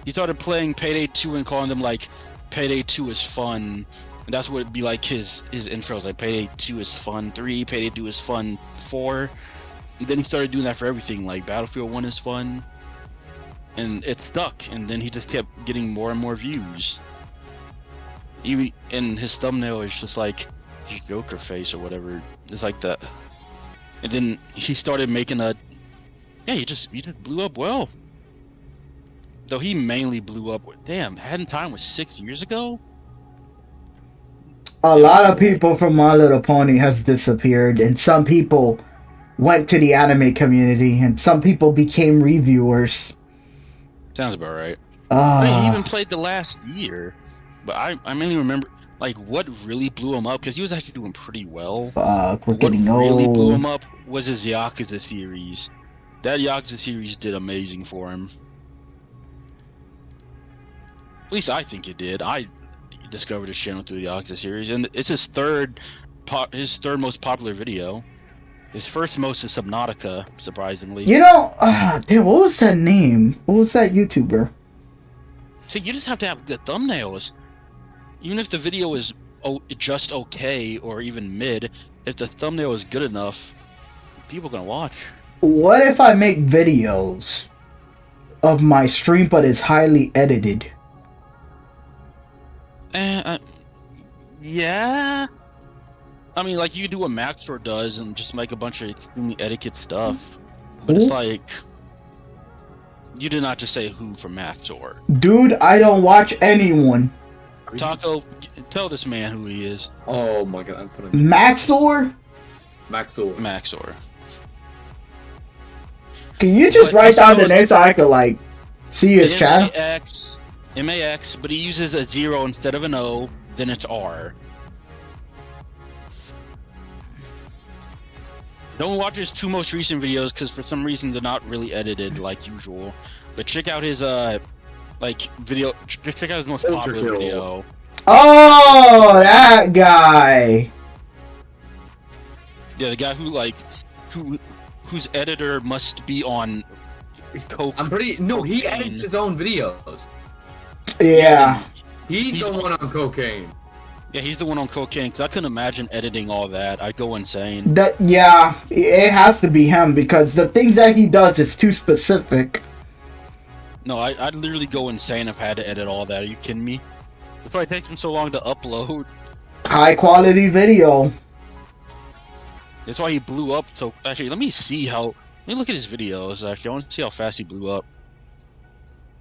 He started playing Payday 2 and calling them like Payday 2 is fun. And that's what it'd be like his intros, like Payday 2 is fun 3, Payday 2 is fun 4. And then he started doing that for everything, like Battlefield 1 is fun. And it stuck, and then he just kept getting more and more views. And his thumbnail is just like his Joker face or whatever. It's like that. And then he started making he just blew up well. Though he mainly blew up Hadn't Time was 6 years ago? A lot of people from My Little Pony has disappeared, and some people went to the anime community, and some people became reviewers. Sounds about right. He even played the last year, but I mainly remember like what really blew him up because he was actually doing pretty well. Fuck, we're getting old. What really blew him up was his Yakuza series. That Yakuza series did amazing for him. At least I think it did. I discovered his channel through the Yakuza series, and it's his third most popular video. His first most is Subnautica, surprisingly. You know, damn, what was that name? What was that YouTuber? See, you just have to have good thumbnails. Even if the video is just okay or even mid, if the thumbnail is good enough, people are gonna watch. what if I make videos of my stream, but it's highly edited? Yeah. I mean, like, you do what Maxor does and just make a bunch of extremely etiquette stuff. But it's like, you did not just say who for Maxor. Dude, I don't watch anyone. Taco, tell this man who he is. Oh my god, I'm putting Maxor? Maxor. Can you just write down the name so I could, like, see his channel? MAX, but he uses a 0 instead of an O, then it's R. Don't watch his 2 most recent videos because for some reason they're not really edited like usual. But check out his video. Just check out his most popular video. Oh, that guy. Yeah, the guy whose editor must be on coke. He edits his own videos. Yeah. He's the one on cocaine. Yeah, he's the one on cocaine, because I couldn't imagine editing all that. I'd go insane. Yeah, it has to be him, because the things that he does is too specific. No, I'd literally go insane if I had to edit all that. Are you kidding me? That's why it takes him so long to upload. High quality video. That's why he blew up. So, actually, let me look at his videos, actually. I want to see how fast he blew up.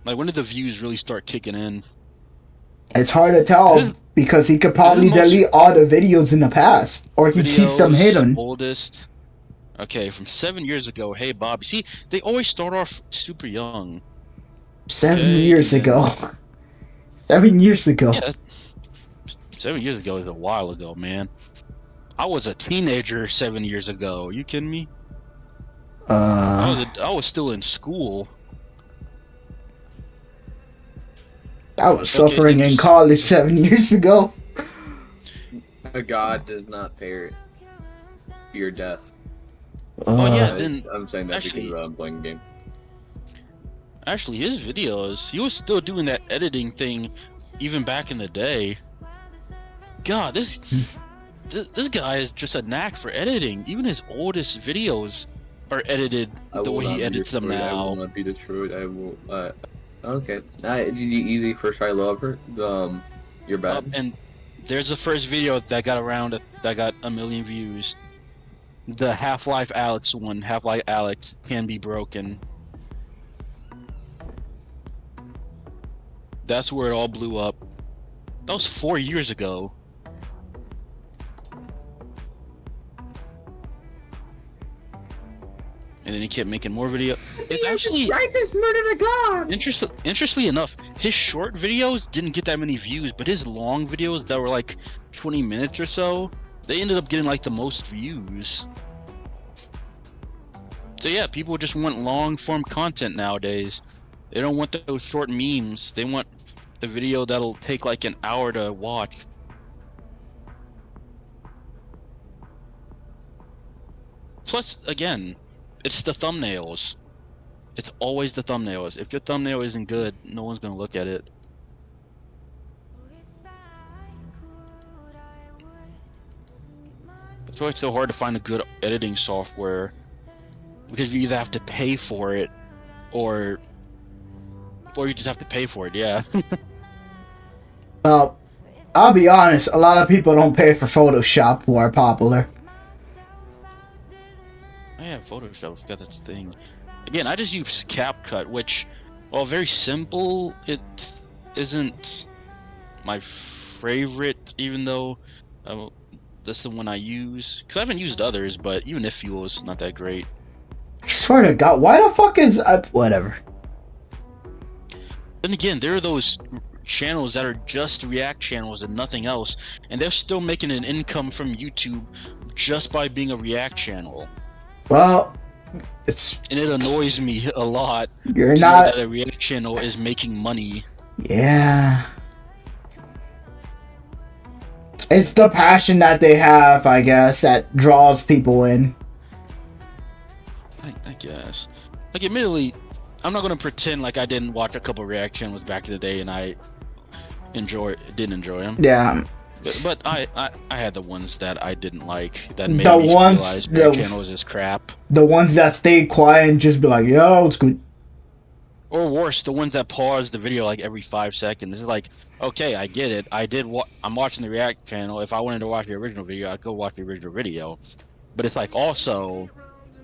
Like, when did the views really start kicking in? It's hard to tell, because he could probably delete all the videos in the past, or he keeps them hidden. Oldest. Okay, from 7 years ago. Hey, Bob. You see, they always start off super young. 7 years ago. 7 years ago. Yeah, 7 years ago is a while ago, man. I was a teenager 7 years ago. Are you kidding me? I was still in school. I was suffering in college 7 years ago. A god does not fear your death. Oh yeah, then I'm saying that because I'm playing the game. Actually, his videos, he was still doing that editing thing even back in the day. God, this guy is just a knack for editing. Even his oldest videos are edited the way he edits them now. I will not be destroyed. I will. Okay. Easy first try lover. You're bad. And there's the first video that got a million views. The Half-Life Alex one. Half-Life Alex can be broken. That's where it all blew up. That was 4 years ago. And then he kept making more videos. It's actually I just murdered a god. Interestingly enough, his short videos didn't get that many views, but his long videos that were like 20 minutes or so, they ended up getting like the most views. So yeah, people just want long form content nowadays. They don't want those short memes. They want a video that'll take like an hour to watch. Plus, again, it's the thumbnails. It's always the thumbnails. If your thumbnail isn't good, no one's gonna look at it. That's why it's so hard to find a good editing software, because you either have to pay for it, or you just have to pay for it. Yeah. Well, I'll be honest. A lot of people don't pay for Photoshop who are popular. Yeah, Photoshop's got this thing. Again, I just use CapCut, which, while very simple, it isn't my favorite, even though that's the one I use. Because I haven't used others, but even if Fuel's not that great. I swear to God, why the fuck is... whatever. Then again, there are those channels that are just React channels and nothing else, and they're still making an income from YouTube just by being a React channel. Well, and it annoys me a lot. You're not... that a React channel is making money. Yeah. It's the passion that they have, I guess, that draws people in. I guess. Like, admittedly, I'm not gonna pretend like I didn't watch a couple React channels back in the day and I didn't enjoy them. Yeah. But I had the ones that I didn't like. That made The me ones- realize the- their channel was just crap. The ones that stay quiet and just be like, yo, it's good. Or worse, the ones that pause the video like every 5 seconds. It's like, okay, I get it. I'm watching the React channel. If I wanted to watch the original video, I'd go watch the original video. But it's like also,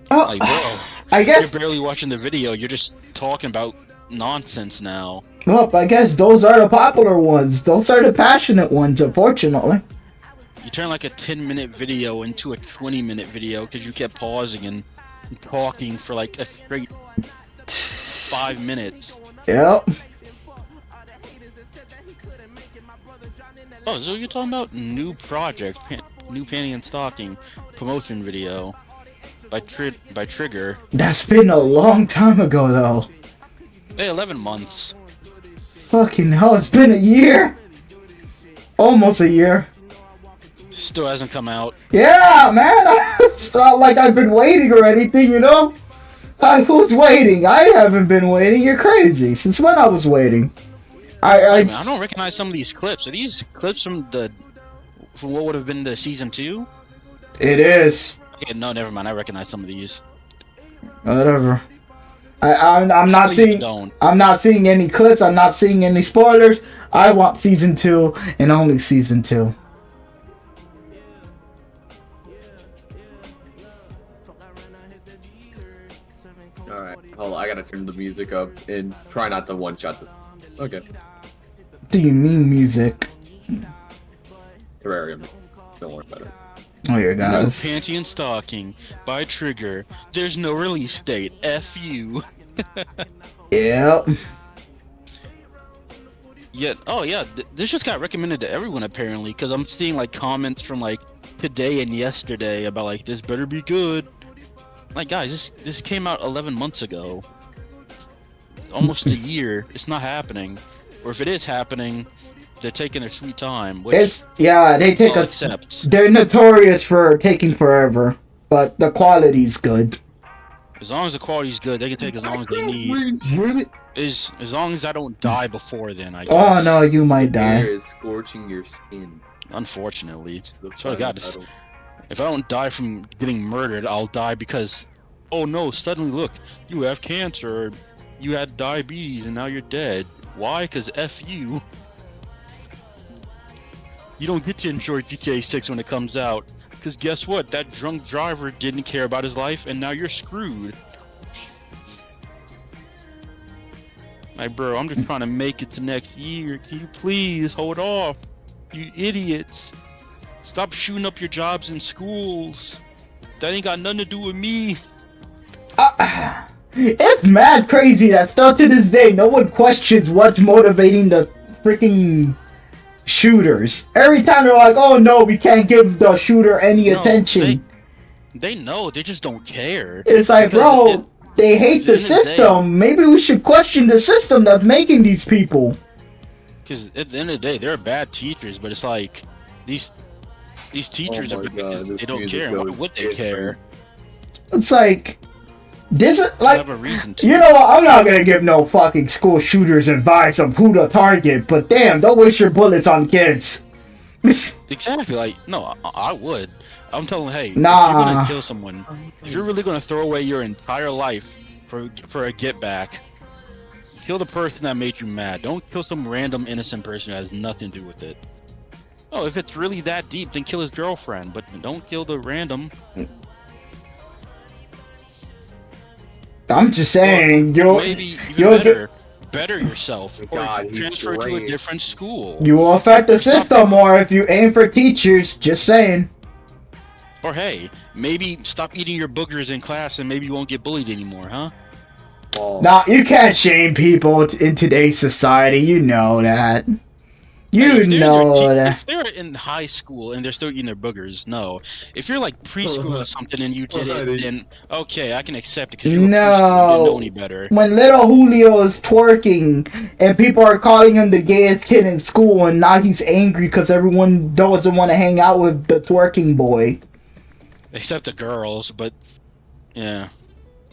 like, bro, I guess. you're barely watching the video. You're just talking about nonsense now. Well, I guess those are the popular ones. Those are the passionate ones, unfortunately. You turn like a 10-minute video into a 20-minute video because you kept pausing and talking for like a straight 5 minutes. Yep. Oh, so you're talking about new project, new panty and stocking promotion video by Trigger. That's been a long time ago, though. Hey, 11 months. Fucking hell, it's been a year. Almost a year. Still hasn't come out. Yeah, man. It's not like I've been waiting or anything, you know? Who's waiting? I haven't been waiting. You're crazy. Since when I was waiting? I don't recognize some of these clips. Are these clips from what would have been the season 2? It is. Okay, no, never mind. I recognize some of these. Whatever. I'm not Please seeing. don't. I'm not seeing any clips. I'm not seeing any spoilers. I want season 2 and only season 2. Alright, hold on, I gotta turn the music up and try not to one-shot this. Okay. Do you mean music? Terrarium. Don't worry about it. Oh, your No guys. Panty and Stocking by Trigger. There's no release date. F you. Yep. Yeah. Oh yeah. This just got recommended to everyone apparently because I'm seeing like comments from like today and yesterday about like this better be good. Like guys, this came out 11 months ago. Almost a year. It's not happening. Or if it is happening, they're taking their sweet time. Which they take I'll a. accept. They're notorious for taking forever, but the quality's good. As long as the quality's good, they can take as long as they need. As long as I don't die before then, I guess. Oh no, you might Air die. is scorching your skin. Unfortunately. The So I got this. final If I don't die from getting murdered, I'll die because, oh no, suddenly look, you have cancer, or you had diabetes and now you're dead. Why? Because F you. You don't get to enjoy GTA 6 when it comes out. Because guess what? That drunk driver didn't care about his life and now you're screwed. Like, bro, I'm just trying to make it to next year. Can you please hold off? You idiots. Stop shooting up your jobs in schools. That ain't got nothing to do with me. It's mad crazy that still to this day, no one questions what's motivating the freaking shooters. Every time they're like, oh no, we can't give the shooter any No, attention. They know, they just don't care. It's like, Because bro, they hate the at the end of the day- system. Maybe we should question the system that's making these people. Because at the end of the day, they're bad teachers, but it's like, these teachers Oh are my God, because they this don't music care. Why goes would they care? It's like, this is They like, have a reason to. you know what? I'm not gonna give no fucking school shooters advice on who to target, but damn, don't waste your bullets on kids. Exactly, like, no, I would. I'm telling them, hey, Nah. if you're gonna kill someone, if you're really gonna throw away your entire life for a get back, kill the person that made you mad. Don't kill some random innocent person who has nothing to do with it. Oh, if it's really that deep, then kill his girlfriend, but don't kill the random. I'm just saying, Maybe even better yourself, or God, he's transfer to a great. different school. you will affect the system more if you aim for teachers. Just saying. Or hey, maybe stop eating your boogers in class and maybe you won't get bullied anymore, huh? Well, Nah, you can't shame people in today's society. You know that. Hey, You if they're in know their that. If they're in high school and they're still eating their boogers, no. If you're like preschool or something and you did it, then okay, I can accept it because you were preschool and didn't know any better. When little Julio is twerking and people are calling him the gayest kid in school, and now he's angry because everyone doesn't want to hang out with the twerking boy. Except the girls, but yeah.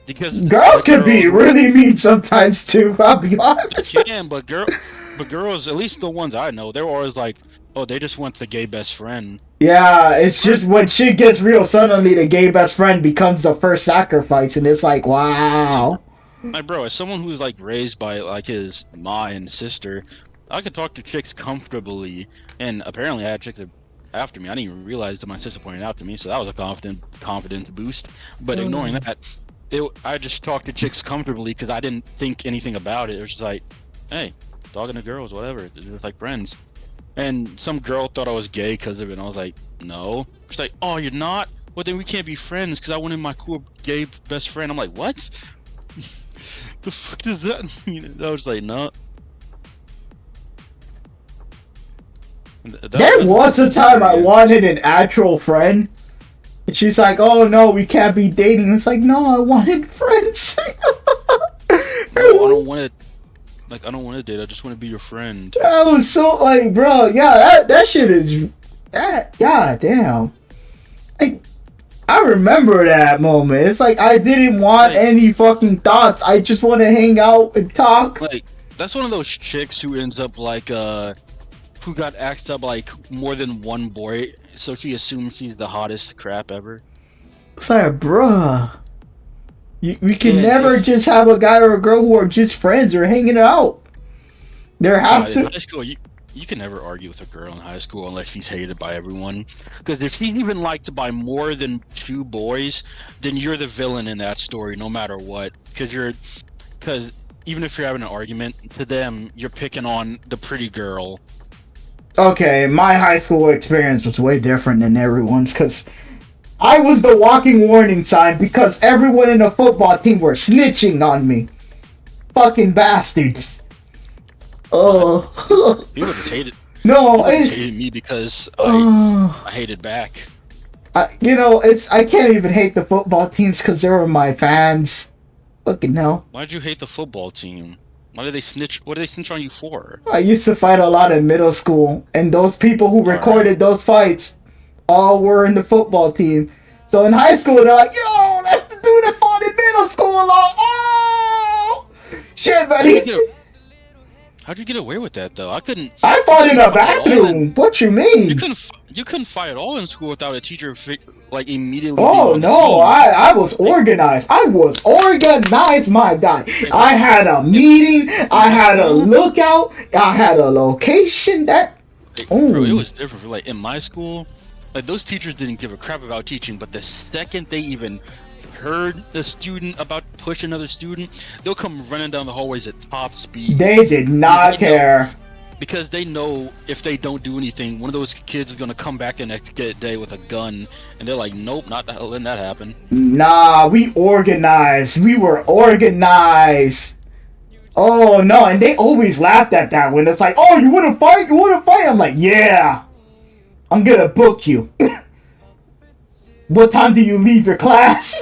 Because Girls the can be girl- really mean sometimes too. I'll be honest. They can, but girls, at least the ones I know, they're always like, Oh, they just want the gay best friend. Yeah, it's just when shit gets real, suddenly the gay best friend becomes the first sacrifice, and it's like, wow. Like, bro, as someone who's like raised by like his ma and sister, I could talk to chicks comfortably, and apparently I had chicks after me. I didn't even realize that my sister pointed out to me, so that was a confidence boost. But ignoring that, I just talked to chicks comfortably because I didn't think anything about it. It was just like, hey, talking to girls, whatever. They're just like friends. And some girl thought I was gay because of it, and I was like, no. She's like, oh, you're not? Well, then we can't be friends because I wanted my cool gay best friend. I'm like, what? The fuck does that mean? I was like, no. There was a time I wanted an actual friend. And she's like, oh no, we can't be dating. It's like, no, I wanted friends. No, I don't want to. Like, I don't want to date. I just want to be your friend. I was so like, bro, yeah, that shit is, god damn. Like, I remember that moment. It's like I didn't want any fucking thoughts. I just want to hang out and talk. Like, that's one of those chicks who ends up like, who got axed up like more than one boy, so she assumes she's the hottest crap ever. It's like, bruh. We can never just have a guy or a girl who are just friends or hanging out. There has to. In high school, you can never argue with a girl in high school unless she's hated by everyone. Because if she's even liked by more than 2 boys, then you're the villain in that story, no matter what. Because even if you're having an argument to them, you're picking on the pretty girl. Okay, my high school experience was way different than everyone's because I was the walking warning sign because everyone in the football team were snitching on me. Fucking bastards. You would have hated. No, it's hated me because I hated back. I can't even hate the football teams because they were my fans. Fucking hell. Why'd you hate the football team? Why did they snitch? What did they snitch on you for? I used to fight a lot in middle school, and those people who recorded those fights all were in the football team. So in high school, they're like, yo, that's the dude that fought in middle school. Oh, shit, buddy. How'd you get away with that though? I fought in a bathroom. What you mean? You couldn't fight at all in school without a teacher like immediately. Oh no, I was organized. I was organized, my guy. I had a meeting. I had a lookout. I had a location. Bro, it was different. Like in my school, like those teachers didn't give a crap about teaching, but the second they even heard the student about to push another student, they'll come running down the hallways at top speed. They did not care. Because they know if they don't do anything, one of those kids is gonna come back the next day with a gun, and they're like, nope, not letting that happen. Nah, we organized. We were organized. Oh no, and they always laughed at that when it's like, oh, you wanna fight? You wanna fight? I'm like, yeah. I'm gonna book you. What time do you leave your class?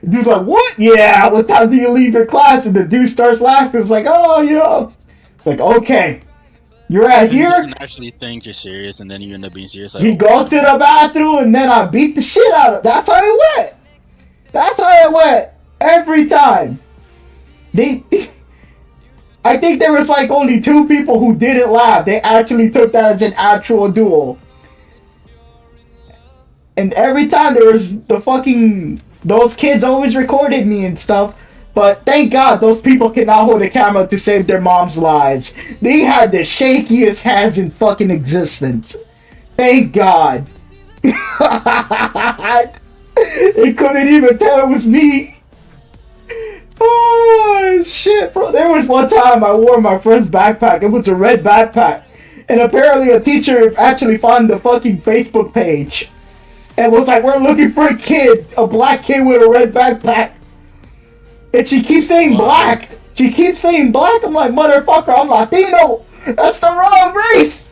Dude's like, what? Yeah, what time do you leave your class? And the dude starts laughing. It's like, oh, yeah. It's like, okay. You're at here? You actually think you're serious, and then you end up being serious. Like, he goes to the bathroom, and then I beat the shit out of him. That's how it went. That's how it went. Every time. I think there was like only 2 people who didn't laugh. They actually took that as an actual duel. And every time there was those kids always recorded me and stuff. But thank God those people cannot hold a camera to save their mom's lives. They had the shakiest hands in fucking existence. Thank God. They couldn't even tell it was me. Oh, shit, bro. There was one time I wore my friend's backpack. It was a red backpack. And apparently a teacher actually found the fucking Facebook page. And was like, we're looking for a black kid with a red backpack. And she keeps saying black. She keeps saying black. I'm like, motherfucker, I'm Latino. That's the wrong race.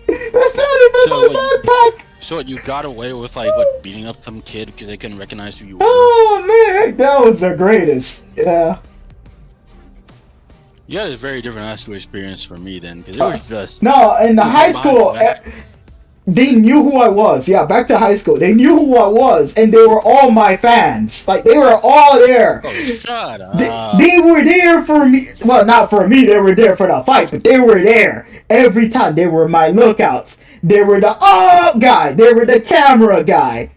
That's not even my backpack. So you got away with like beating up some kid because they couldn't recognize who you were? Oh man, that was the greatest. Yeah. You had a very different high school experience from me then, because it was just no in the high school. they knew who I was. Yeah, back to high school. They knew who I was, and they were all my fans. Like, they were all there. Oh, shut up. They were there for me. Well, not for me. They were there for the fight, but they were there every time. They were my lookouts. They were the guy. They were the camera guy.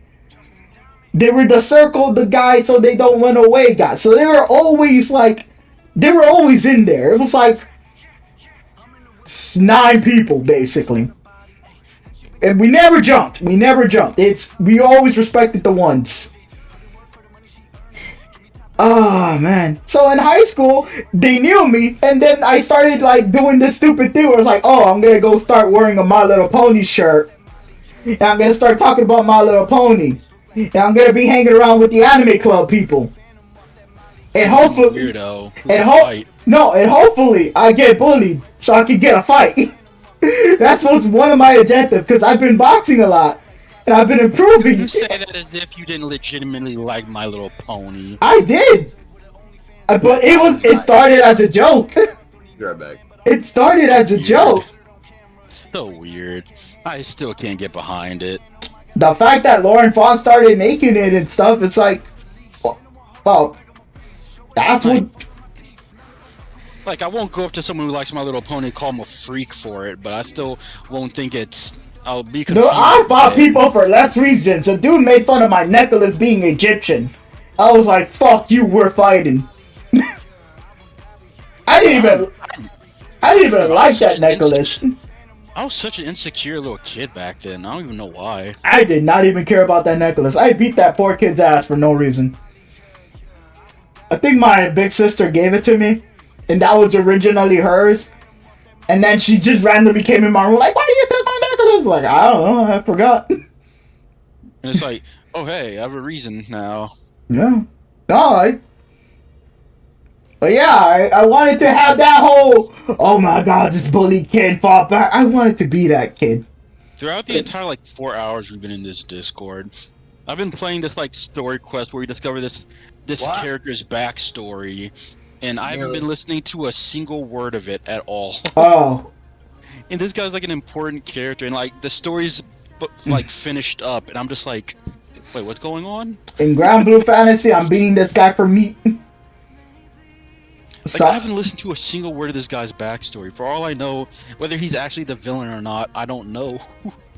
They were the circle the guy so they don't run away guy. So they were always like, they were always in there. It was like 9 people basically. And we never jumped. We always respected the ones. Oh man. So in high school, they knew me, and then I started like doing this stupid thing where I was like, oh, I'm gonna go start wearing a My Little Pony shirt. And I'm gonna start talking about My Little Pony. And I'm gonna be hanging around with the anime club people. And hopefully weirdo. And hopefully I get bullied so I can get a fight. That's what's one of my objectives, because I've been boxing a lot and I've been improving. You say that as if you didn't legitimately like My Little Pony. I did, but it started as a joke. You're back. It started as a joke. So weird. I still can't get behind it. The fact that Lauren Fawn started making it and stuff, it's like, well, that's what. Like, I won't go up to someone who likes My Little Pony and call him a freak for it, but I still won't think it's... I'll be confused. No, I fought people for less reasons. A dude made fun of my necklace being Egyptian. I was like, fuck you, we're fighting. I didn't even like that necklace. I was such an insecure little kid back then. I don't even know why. I did not even care about that necklace. I beat that poor kid's ass for no reason. I think my big sister gave it to me, and that was originally hers. And then she just randomly came in my room like, why you took my necklace? Like, I don't know, I forgot. And it's like, oh hey, I have a reason now. Yeah. No, but yeah, I wanted to have that whole, oh my god, this bully kid fought back. I wanted to be that kid. Throughout the entire, 4 hours we've been in this Discord, I've been playing this, story quest where we discover this character's backstory, and I haven't been listening to a single word of it at all. Oh. And this guy's, an important character, and, the story's, finished up, and I'm just like, wait, what's going on? In Grand Blue Fantasy, I'm beating this guy for meat. I haven't listened to a single word of this guy's backstory. For all I know, whether he's actually the villain or not, I don't know.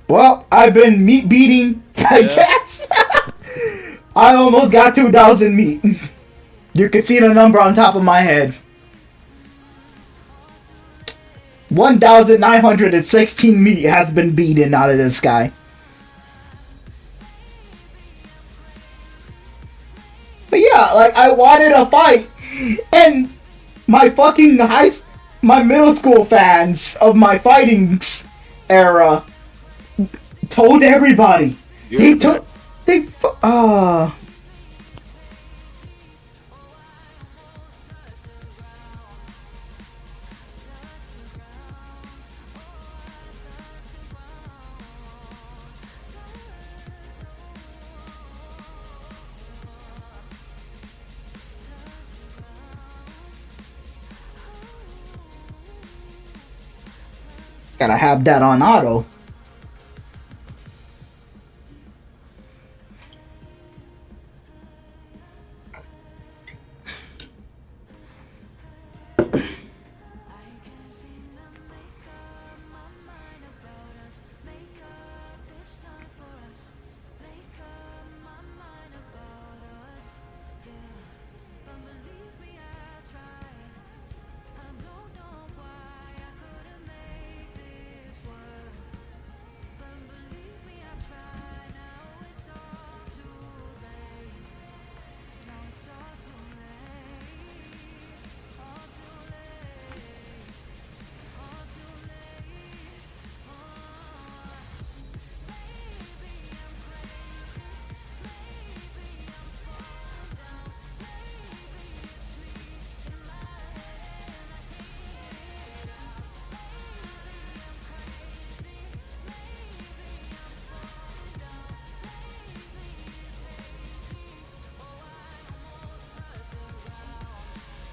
Well, I've been meat beating, I guess. I almost got 2,000 meat. You can see the number on top of my head. 1,916 meat has been beaten out of this guy. But yeah, I wanted a fight, and my my middle school fans of my fighting era told everybody. Gotta have that on auto.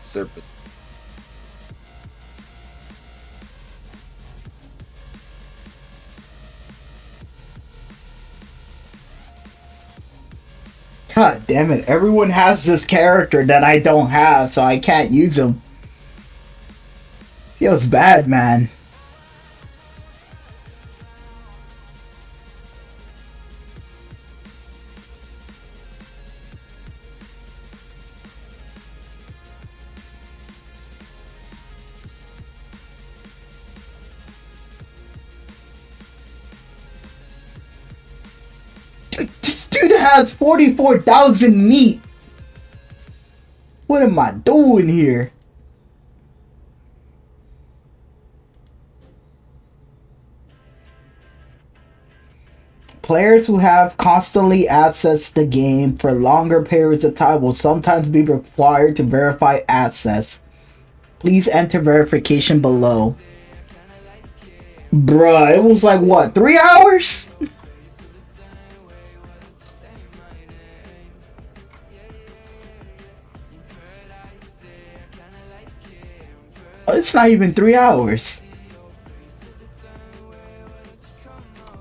Serpent. God damn it. Everyone has this character that I don't have, so I can't use him. Feels bad, man. This dude has 44,000 meat. What am I doing here? Players who have constantly accessed the game for longer periods of time will sometimes be required to verify access. Please enter verification below. Bruh, it was like what, 3 hours? It's not even 3 hours.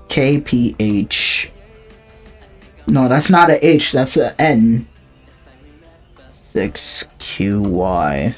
KPH. No, that's not an H, that's an N. 6QY.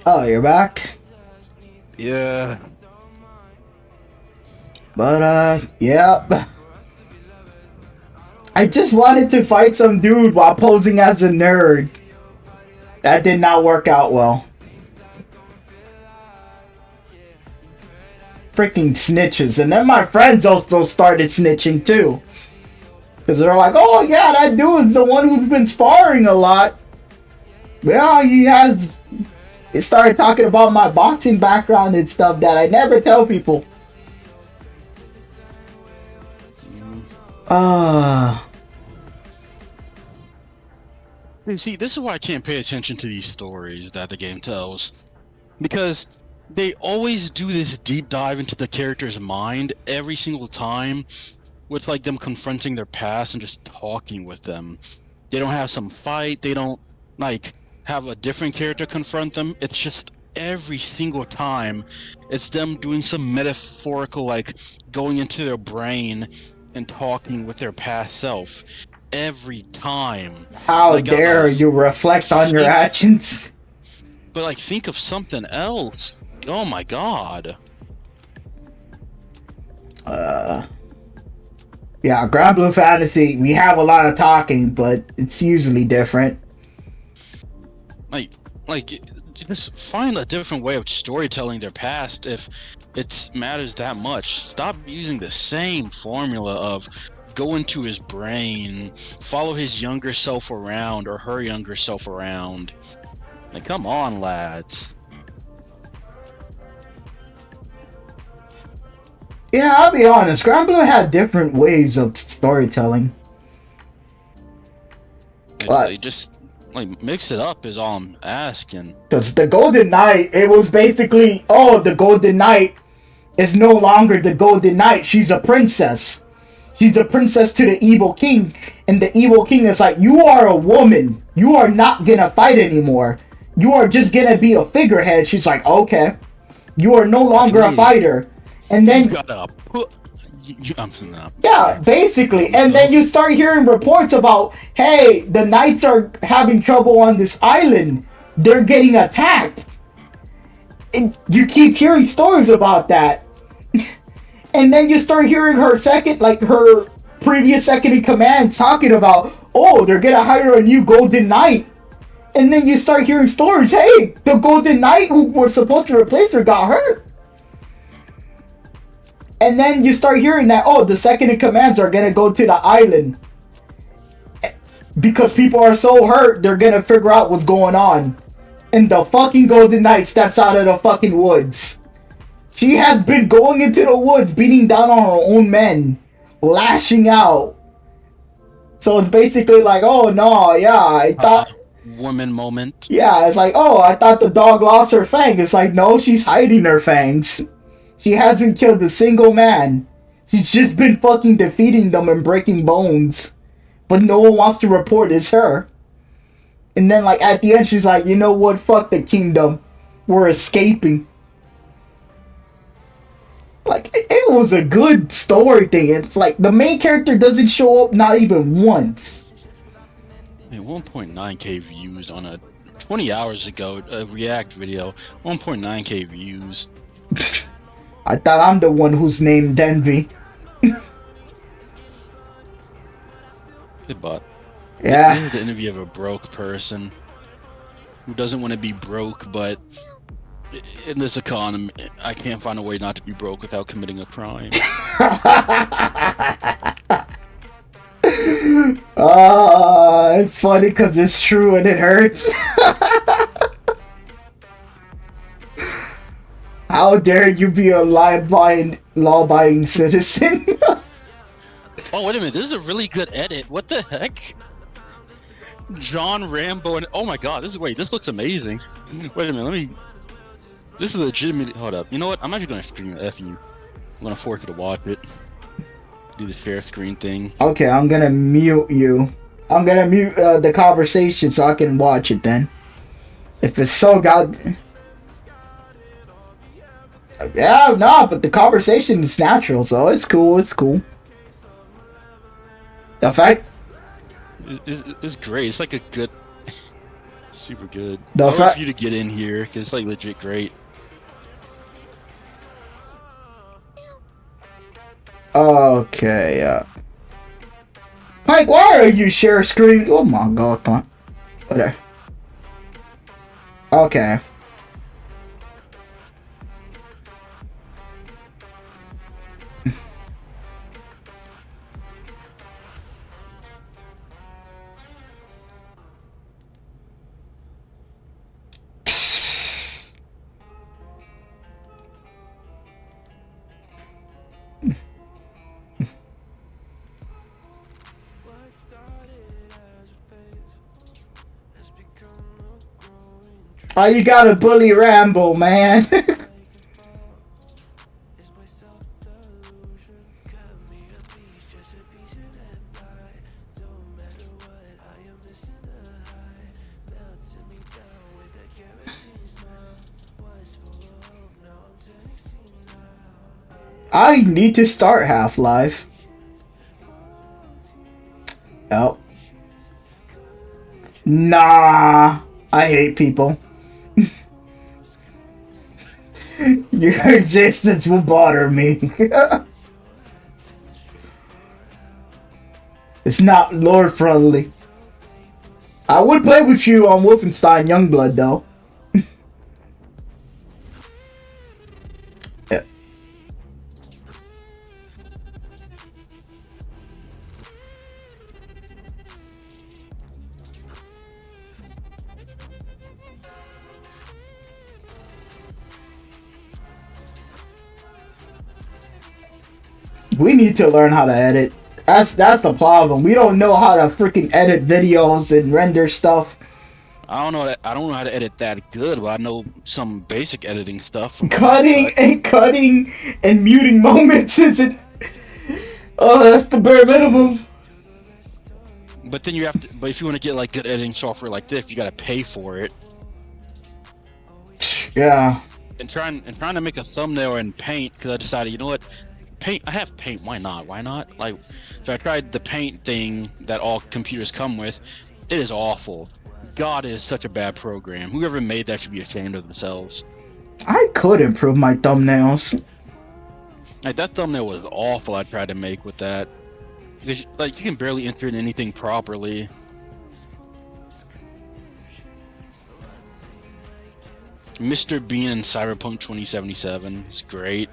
Oh, you're back? Yeah. But, yep. I just wanted to fight some dude while posing as a nerd. That did not work out well. Freaking snitches. And then my friends also started snitching too. Because they're like, oh yeah, that dude is the one who's been sparring a lot. Yeah, he has... He started talking about my boxing background and stuff that I never tell people. You see, this is why I can't pay attention to these stories that the game tells. Because they always do this deep dive into the character's mind every single time, with like them confronting their past and just talking with them. They don't have some fight, they don't like have a different character confront them. It's just every single time it's them doing some metaphorical, like going into their brain and talking with their past self every time. How like, dare you reflect on your actions? But like, think of something else. Oh my god. Yeah, Grand Blue Fantasy, we have a lot of talking, but it's usually different. Like, just find a different way of storytelling their past if it matters that much. Stop using the same formula of go into his brain, follow his younger self around or her younger self around. Like, come on, lads. Yeah, I'll be honest, Grand Blue had different ways of storytelling. They just like mix it up is all I'm asking. Because the Golden Knight, it was basically, oh, the Golden Knight is no longer the Golden Knight. She's a princess. She's a princess to the evil king. And the evil king is like, you are a woman. You are not gonna fight anymore. You are just gonna be a figurehead. She's like, okay. You are no longer a fighter. And then... Yeah, basically. And then you start hearing reports about, hey, the knights are having trouble on this island. They're getting attacked. And you keep hearing stories about that. And then you start hearing her previous second in command talking about, oh, they're gonna hire a new Golden Knight. And then you start hearing stories. Hey, the Golden Knight who were supposed to replace her got hurt. And then you start hearing that, oh, the second in commands are gonna go to the island. Because people are so hurt, they're gonna figure out what's going on. And the fucking Golden Knight steps out of the fucking woods. She has been going into the woods, beating down on her own men, lashing out. So it's basically like, oh no, yeah, I thought... woman moment. Yeah, it's like, oh, I thought the dog lost her fang. It's like, no, she's hiding her fangs. She hasn't killed a single man. She's just been fucking defeating them and breaking bones. But no one wants to report it's her. And then, like, at the end, she's like, you know what? Fuck the kingdom. We're escaping. Like, it was a good story thing. It's like, the main character doesn't show up not even once. 1.9k views on a 20 hours ago, a React video. 1.9k views. I thought I'm the one who's named Envy. Good bot. Yeah. I need the interview of a broke person who doesn't want to be broke, but in this economy, I can't find a way not to be broke without committing a crime. It's funny because it's true and it hurts. How dare you be a law-abiding citizen? Oh, wait a minute. This is a really good edit. What the heck? John Rambo and... Oh my god, this looks amazing. Wait a minute, let me... This is legitimate... Hold up. You know what? I'm actually going to stream F you. I'm going to force you to watch it. Do the share screen thing. Okay, I'm going to mute you. I'm going to mute the conversation so I can watch it then. If it's so god... Yeah, no, but the conversation is natural, so it's cool, it's cool. The fact... It's great. It's like a good... Super good. The I want fact... you to get in here, because it's like legit great. Okay, Mike, why are you share screen? Oh my god, come on. Whatever. Okay. Oh, you gotta bully Rambo, man. I need to start Half-Life. Oh. Nah. I hate people. Your existence will bother me. It's not lore friendly. I would play with you on Wolfenstein Youngblood though. Yeah. We need to learn how to edit. That's the problem. We don't know how to freaking edit videos and render stuff. I don't know how to edit that good, but I know some basic editing stuff. Cutting and muting moments isn't. Oh, that's the bare minimum. But then you have to. But if you want to get like good editing software like this, you gotta pay for it. Yeah. And trying to make a thumbnail in Paint, because I decided, you know what, Paint. I have Paint. Why not? Why not? Like, so I tried the Paint thing that all computers come with. It is awful. God, it is such a bad program. Whoever made that should be ashamed of themselves. I could improve my thumbnails. Like, that thumbnail was awful. I tried to make with that. Because, like, you can barely enter in anything properly. Mr. Bean in Cyberpunk 2077 is great.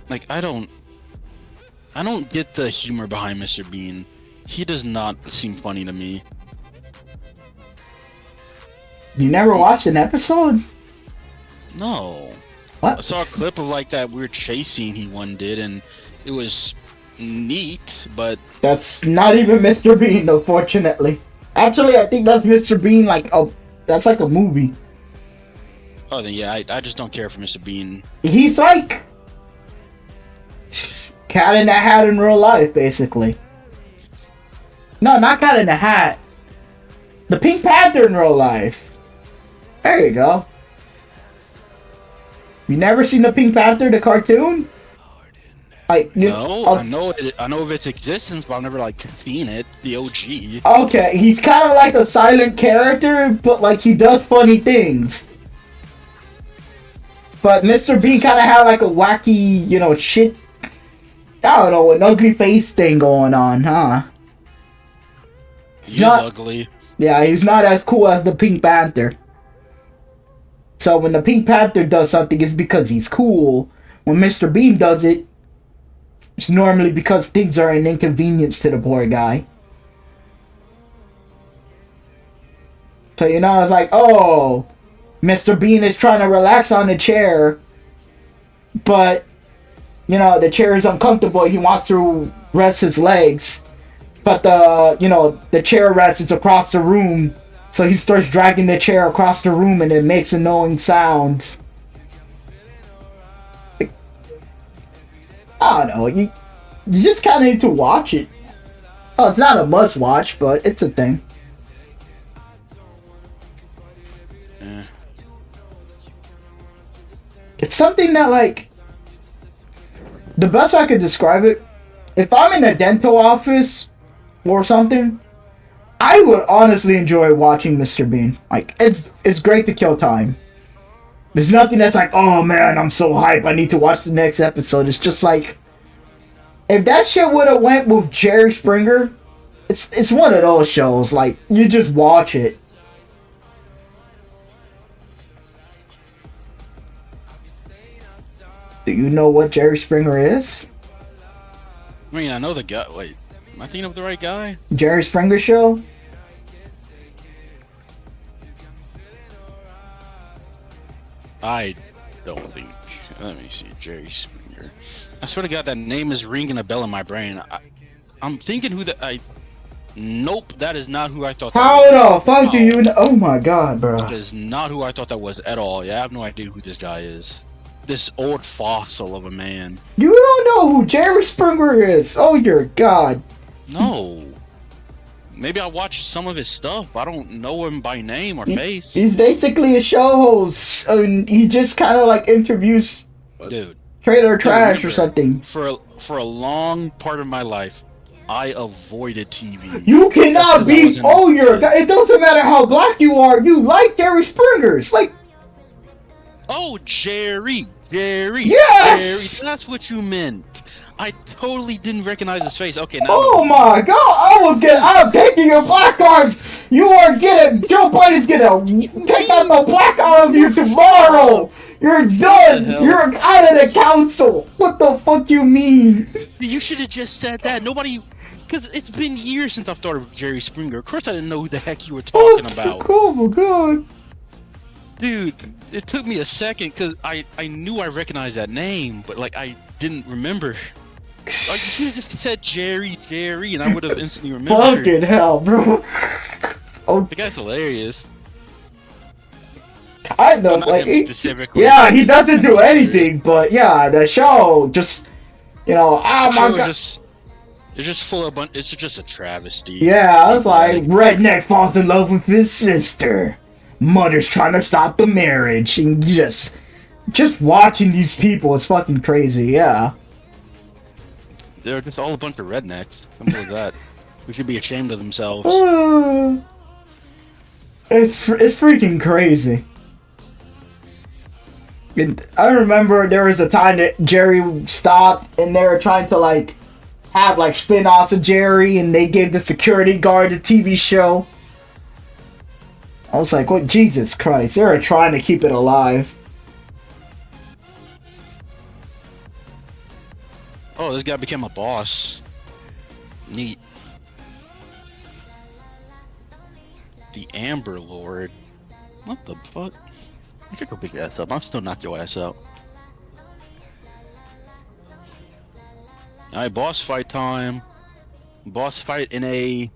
Like, I don't get the humor behind Mr. Bean. He does not seem funny to me. You never watched an episode? No. What? I saw a clip of like that weird chase scene he one did, and it was neat, but That's not even Mr. Bean, unfortunately. Actually, I think that's Mr. Bean, that's like a movie. oh, then yeah, I just don't care for Mr. Bean. He's like Cat in the Hat in real life, basically. No, not Cat in the Hat. The Pink Panther in real life. There you go. You never seen the Pink Panther, the cartoon? No, I know of its existence, but I've never like seen it. The OG. Okay, he's kind of like a silent character, but like he does funny things. But Mr. Bean kind of had like a wacky, shit. I don't know, an ugly face thing going on, huh? He's ugly. Yeah, he's not as cool as the Pink Panther. So when the Pink Panther does something, it's because he's cool. When Mr. Bean does it, it's normally because things are an inconvenience to the poor guy. So, it's like, oh, Mr. Bean is trying to relax on the chair, but, the chair is uncomfortable. He wants to rest his legs, but the chair rests across the room. So he starts dragging the chair across the room and it makes annoying sounds. I don't know. You just kind of need to watch it. Oh, it's not a must watch, but it's a thing. Yeah. It's something that, the best way I could describe it, if I'm in a dental office or something, I would honestly enjoy watching Mr. Bean. It's great to kill time. There's nothing that's like, oh man, I'm so hype, I need to watch the next episode. It's just like, if that shit would have went with Jerry Springer, it's one of those shows, you just watch it. Do you know what Jerry Springer is? I mean, I know the guy. Wait, am I thinking of the right guy? Jerry Springer Show? I don't think. Let me see, Jerry Springer. I swear to God, that name is ringing a bell in my brain. I'm thinking who Nope, that is not who I thought. How the fuck do you know? Oh my God, bro. That is not who I thought that was at all. Yeah, I have no idea who this guy is. This old fossil of a man. You don't know who Jerry Springer is? Oh, your God. No. Maybe I watched some of his stuff, but I don't know him by name or face. He's basically a show host. He just kind of interviews Dude. trailer trash or something. For a long part of my life, I avoided TV. You cannot be. Oh, your God. It doesn't matter how black you are. You like Jerry Springer's. Oh, Jerry. Yes! Jerry, that's what you meant. I totally didn't recognize his face. Okay, now. Oh my God! I'm taking your black card. You are getting. Joe Biden's gonna take out the black out of you tomorrow. You're done. You're out of the council. What the fuck you mean? You should have just said that. Nobody. Because it's been years since I've thought of Jerry Springer. Of course, I didn't know who the heck you were talking about. Oh my God. Dude, it took me a second because I knew I recognized that name, but I didn't remember. You should have just said Jerry, and I would have instantly remembered. Fucking hell, bro. Oh, the guy's hilarious. I know, specifically. Yeah, he doesn't do anything, but yeah, the show just, oh my God. It's just full of it's just a travesty. Yeah, I was like, redneck falls in love with his sister. Mother's trying to stop the marriage, and just watching these people is fucking crazy. Yeah, they're just all a bunch of rednecks. Simple as that. We should be ashamed of themselves. It's freaking crazy. And I remember there was a time that Jerry stopped and they were trying to like have like spin-offs of Jerry, and they gave the security guard a TV show. I was like, what? Jesus Christ, they were trying to keep it alive. Oh, this guy became a boss. Neat. The Amber Lord. What the fuck? You should go pick your ass up. I'll still knock your ass out. Alright, boss fight time. Boss fight in a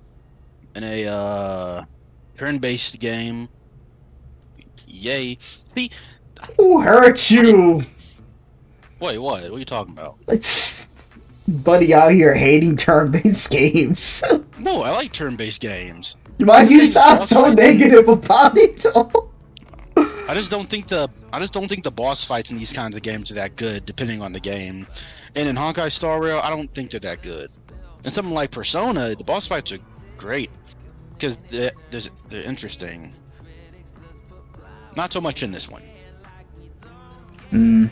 turn-based game. Yay. See, Who hurt you? wait, what? What are you talking about? It's buddy out here hating turn-based games. No, I like turn-based games. Why you sound so negative about it? I just don't think the boss fights in these kinds of games are that good, depending on the game. And in Honkai Star Rail, I don't think they're that good. And something like Persona, the boss fights are great because they're interesting. Not so much in this one. Hmm.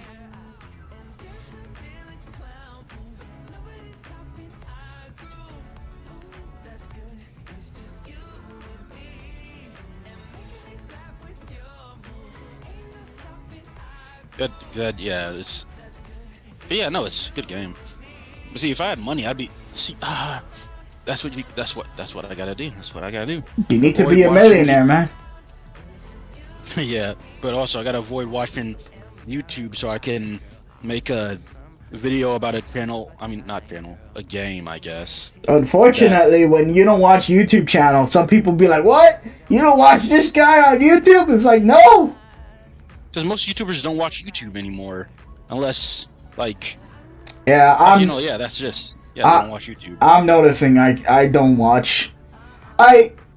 Good, yeah, it's... But yeah, no, it's a good game. But see, if I had money, I'd be... See, that's what I gotta do. That's what I gotta do. You need to be a millionaire, man. Yeah, but also I gotta avoid watching YouTube so I can make a video about a channel. I mean, not channel, a game, I guess. Unfortunately, when you don't watch YouTube channels, some people be like, "What? You don't watch this guy on YouTube?" It's like, no. Because most YouTubers don't watch YouTube anymore, unless like. Yeah, you know, yeah, that's just they don't watch YouTube. I'm noticing I don't watch.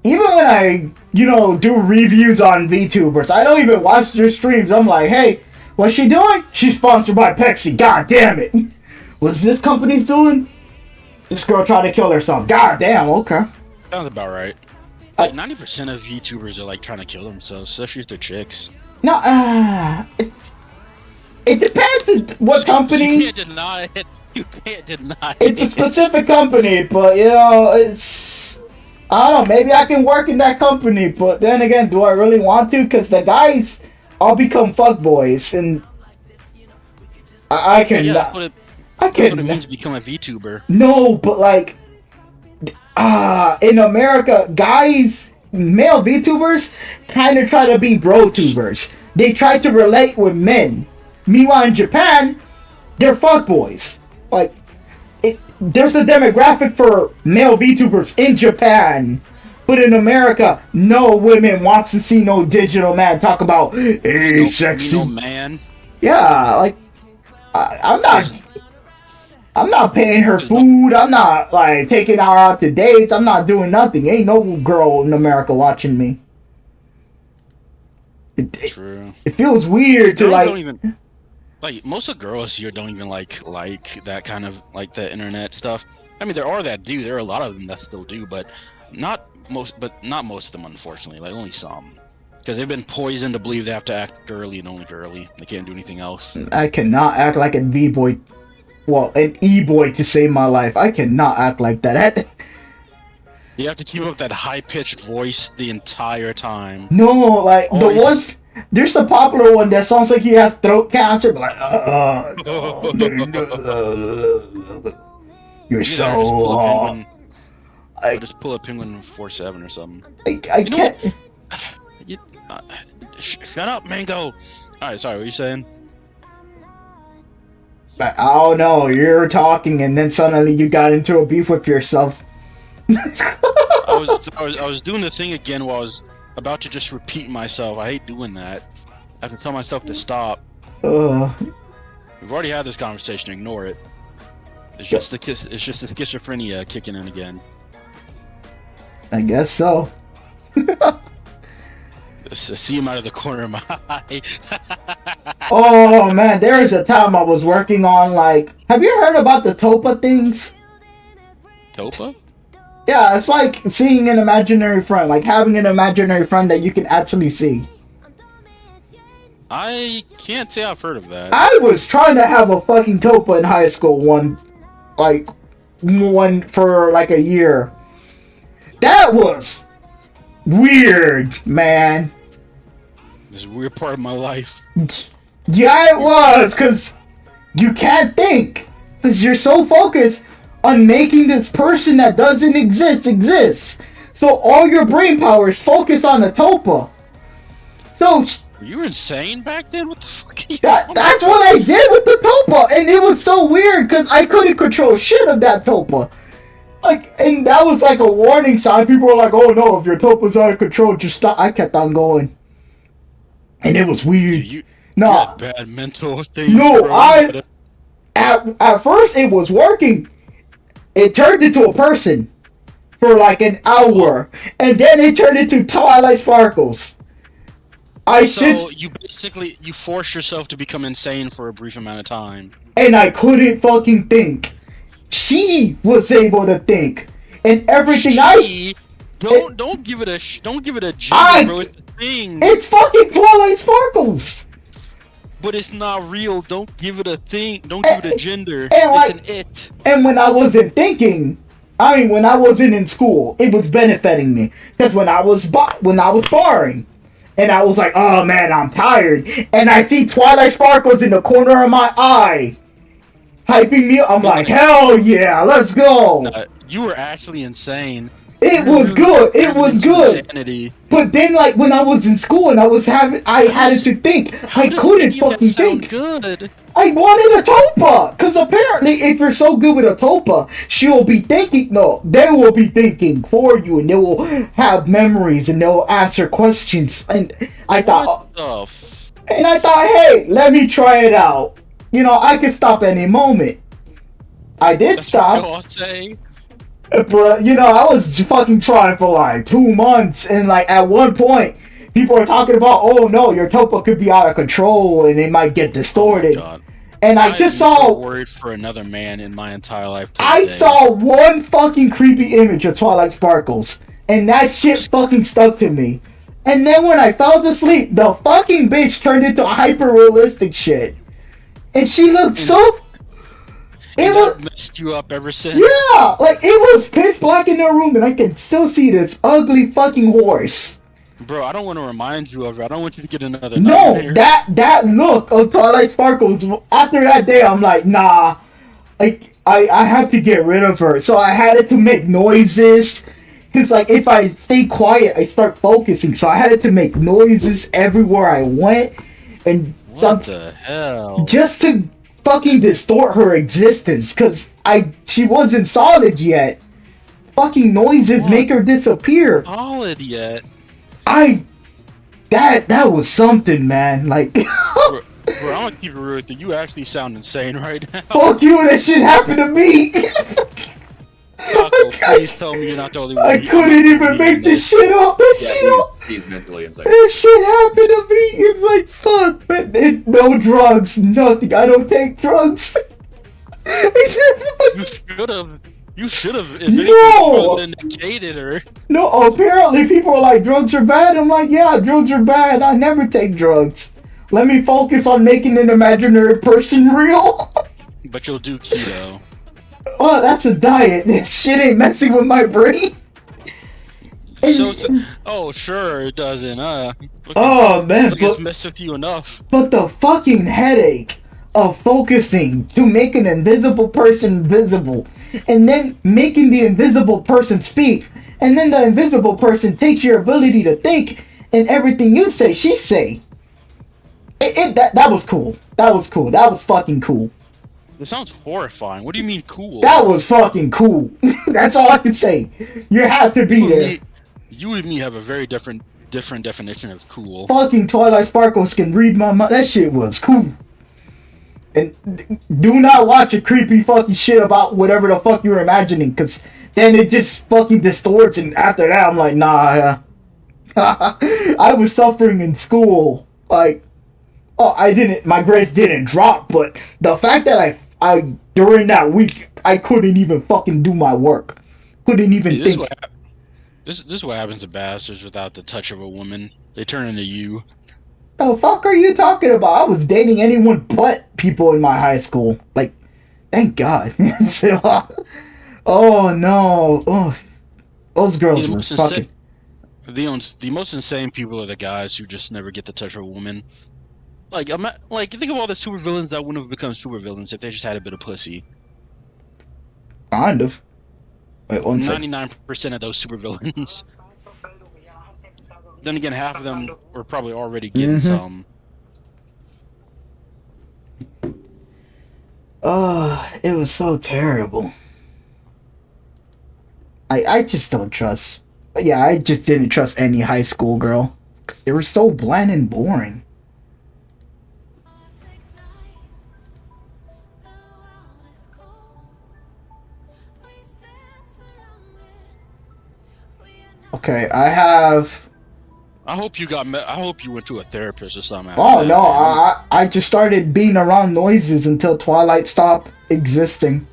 Even when I do reviews on VTubers, I don't even watch their streams. I'm like, hey, what's she doing? She's sponsored by Pepsi. God damn it! What's this company's doing? This girl tried to kill herself. God damn. Okay. Sounds about right. Like 90% of YouTubers are like trying to kill themselves, especially if they're chicks. No, it depends on what company. You can't deny it. You can't deny it. It's a specific company, but it's... I don't know, maybe I can work in that company, but then again, do I really want to? Because the guys all become fuckboys, and I cannot... Yeah, that's what it means to become a VTuber. No, but like... in America, guys... Male VTubers kind of try to be bro-tubers. They try to relate with men. Meanwhile, in Japan, they're fuckboys. Like, there's a demographic for male VTubers in Japan. But in America, no women wants to see no digital man talk about, hey, sexy. No man. Yeah, like, I'm not paying her food. I'm not like taking her out to dates. I'm not doing nothing. Ain't no girl in America watching me. True. It feels weird to like. Don't even, like most of the girls here don't even like that kind of like the internet stuff. I mean, there are that do. There are a lot of them that still do, but not most of them, unfortunately. Like only some, because they've been poisoned to believe they have to act girly and only girly. They can't do anything else. I cannot act like a V-boy. Well, an E-boy to save my life. I cannot act like that. You have to keep up that high-pitched voice the entire time. No, like the ones. There's a popular one that sounds like he has throat cancer, but like, you're so. Just pull a penguin 4-7 or something. I can't. Shut up, Mango. All right, sorry. What are you saying? I don't know. You're talking, and then suddenly you got into a beef with yourself. I was doing the thing again while I was about to just repeat myself. I hate doing that. I have to tell myself to stop. We've already had this conversation. Ignore it. It's just the schizophrenia kicking in again. I guess so. See him out of the corner of my eye. Oh man, there is a time I was working on like. Have you heard about the Topa things? Topa? Yeah, it's like seeing an imaginary friend, like having an imaginary friend that you can actually see. I can't say I've heard of that. I was trying to have a fucking Topa in high school one for like a year. That was weird, man. This is a weird part of my life. Yeah, it was, because you can't think. Because you're so focused on making this person that doesn't exist. So all your brain power is focused on the Topa. So... Were you insane back then? What the fuck are you That's what I did with the Topa. And it was so weird, because I couldn't control shit of that Topa. And that was like a warning sign. People were like, oh no, if your Topa's out of control, just stop. I kept on going. And it was weird. You Nah. bad mental thing. No, at first it was working. It turned into a person for like an hour, and then it turned into Twilight Sparkles. So you force yourself to become insane for a brief amount of time. And I couldn't fucking think. She was able to think, and everything don't give it a gender, bro. It's a thing. It's fucking Twilight Sparkles. But it's not real. Don't give it a thing. Don't give it a gender. It's an it. And when I wasn't thinking, when I wasn't in school, it was benefiting me. Because when I was sparring, and I was like, oh man, I'm tired, and I see Twilight Sparkles in the corner of my eye, hyping me up, I'm like, hell yeah, let's go. You were actually insane. It was good. Insanity. But then, like, when I was in school and I had to think. I couldn't fucking think. Good. I wanted a Topa, because apparently, if you're so good with a Topa, she'll be thinking. No, they will be thinking for you, and they will have memories, and they'll answer questions. And I thought, hey, let me try it out. I could stop any moment. I did stop. But, I was fucking trying for like 2 months, and like at one point, people were talking about, oh no, your Topa could be out of control, and it might get distorted. Oh, and I just saw... worried for another man in my entire life. I saw one fucking creepy image of Twilight Sparkles, and that shit fucking stuck to me. And then when I fell asleep, the fucking bitch turned into hyper-realistic shit. And she looked so... It was messed you up ever since. Yeah, like it was pitch black in the room, and I can still see this ugly fucking horse. Bro, I don't want to remind you of it. I don't want you to get another. No, nightmare. that look of Twilight Sparkles. After that day, I'm like, nah. Like I have to get rid of her. So I had to make noises. Cause like if I stay quiet, I start focusing. So I had to make noises everywhere I went, and what the hell? Just to fucking distort her existence, cause she wasn't solid yet. Fucking noises make her disappear. Solid yet? That was something, man. Like, bro, I'm gonna keep it real with you. You actually sound insane right now. Fuck you! That shit happened to me. Taco, please tell me you're not the only one. I couldn't even make this shit up. He's mentally insane. That shit happened to me. It's like, fuck, man. No drugs, nothing. I don't take drugs. You should have. No! Negated her. No, apparently people are like, drugs are bad. I'm like, yeah, drugs are bad. I never take drugs. Let me focus on making an imaginary person real. But you'll do keto. Oh, that's a diet. This shit ain't messing with my brain. Oh, sure it doesn't. Oh man, it's messed with you enough. But the fucking headache of focusing to make an invisible person visible, and then making the invisible person speak, and then the invisible person takes your ability to think, and everything you say, she say. That was cool. That was cool. That was fucking cool. It sounds horrifying. What do you mean cool? That was fucking cool. That's all I can say. You had to be there. You and me have a very different definition of cool. Fucking Twilight Sparkles can read my mind. That shit was cool. And do not watch a creepy fucking shit about whatever the fuck you're imagining, because then it just fucking distorts, and after that I'm like, nah. I was suffering in school. Like, my grades didn't drop, but the fact that I during that week, I couldn't even fucking do my work. Couldn't even think. This is what happens to bastards without the touch of a woman. They turn into you. The fuck are you talking about? I was dating anyone but people in my high school. Like, thank God. Oh no. Oh, those girls were fucking. The most insane people are the guys who just never get to touch a woman. Like, think of all the supervillains that wouldn't have become supervillains if they just had a bit of pussy. Kind of. Wait, 99% of those supervillains. Then again, half of them were probably already getting some. Oh, it was so terrible. I just don't trust. Yeah, I just didn't trust any high school girl. They were so bland and boring. Okay, I hope you went to a therapist or something. Oh no, I just started being around noises until Twilight stopped existing,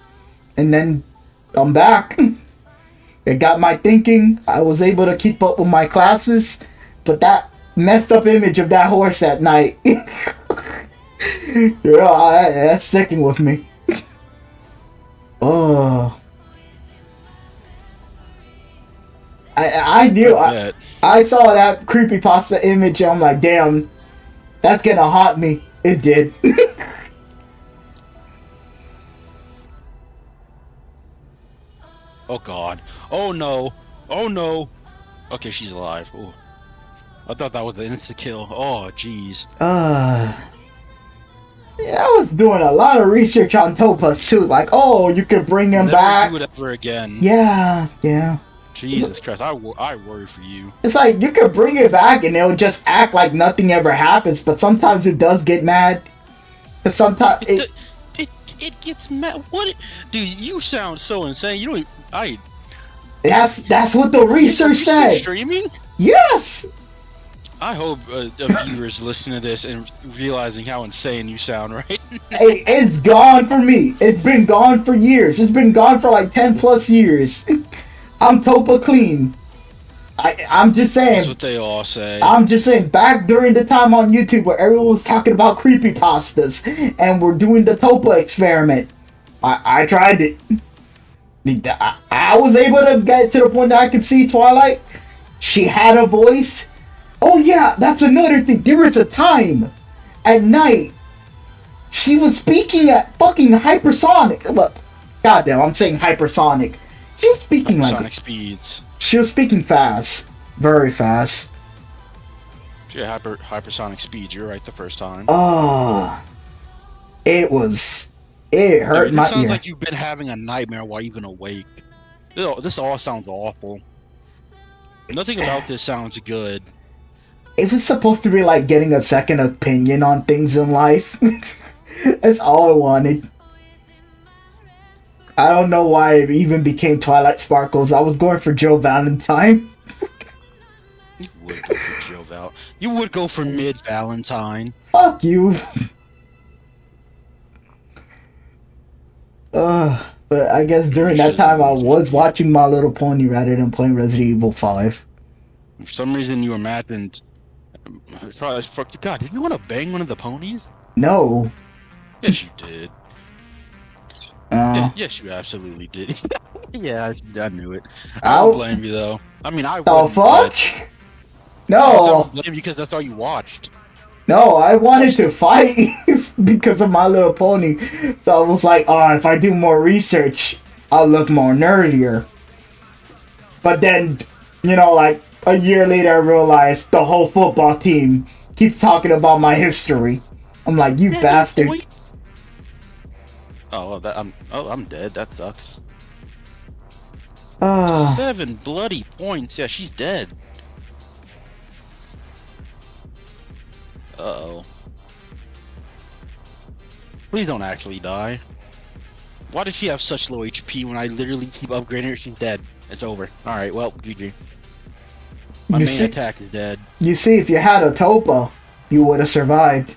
and then I'm back. It got my thinking. I was able to keep up with my classes, but that messed up image of that horse at night, yeah, that's sticking with me. Oh. I knew I saw that creepypasta image and I'm like, damn, that's gonna haunt me. It did. Oh god. Oh no. Oh no. Okay, she's alive. Ooh. I thought that was an insta kill. Oh jeez. Yeah, I was doing a lot of research on Topaz too. Like, oh, you could bring him back. Never do it ever again. Yeah. Jesus Christ, I worry for you. It's like, you could bring it back and it'll just act like nothing ever happens, but sometimes it does get mad. But sometimes it gets mad. What? Dude, you sound so insane. You don't... That's what the research said. Streaming? Yes! I hope viewers listen to this and realizing how insane you sound, right? Hey, it's gone for me. It's been gone for years. It's been gone for like 10 plus years. I'm Topa clean. I'm just saying. That's what they all say. I'm just saying, back during the time on YouTube where everyone was talking about creepypastas and we're doing the Topa experiment, I tried it. I was able to get to the point that I could see Twilight. She had a voice. Oh yeah, that's another thing. There was a time at night she was speaking at fucking hypersonic. Look, goddamn, I'm saying hypersonic. She was speaking hypersonic speeds. She was speaking fast, very fast. She had hypersonic speeds. You're right the first time. Oh, it hurt Dude, my ear. It sounds like you've been having a nightmare while you've been awake. This all sounds awful. Nothing about this sounds good. It was supposed to be like getting a second opinion on things in life. That's all I wanted. I don't know why it even became Twilight Sparkles. I was going for Joe Valentine. You would go for Joe Val. You would go for Mid Valentine. Fuck you. But I guess during that time I was watching My Little Pony rather than playing Resident Evil 5. For some reason you were mad and... God, did you want to bang one of the ponies? No. Yes, you did. Yes, you absolutely did. Yeah, I knew it. I don't blame you, though. I mean, I the fuck? No. I don't blame you because that's all you watched. No, I wanted to fight because of My Little Pony. So I was like, oh, if I do more research, I'll look more nerdier. But then, you know, like, a year later I realized the whole football team keeps talking about my history. I'm like, you bastard. Boy. Oh, I'm dead. That sucks. 7 bloody points. Yeah, she's dead. Uh-oh. Please don't actually die. Why does she have such low HP when I literally keep upgrading her? She's dead. It's over. Alright, well, GG. My main attack is dead. You see, if you had a Topa, you would have survived.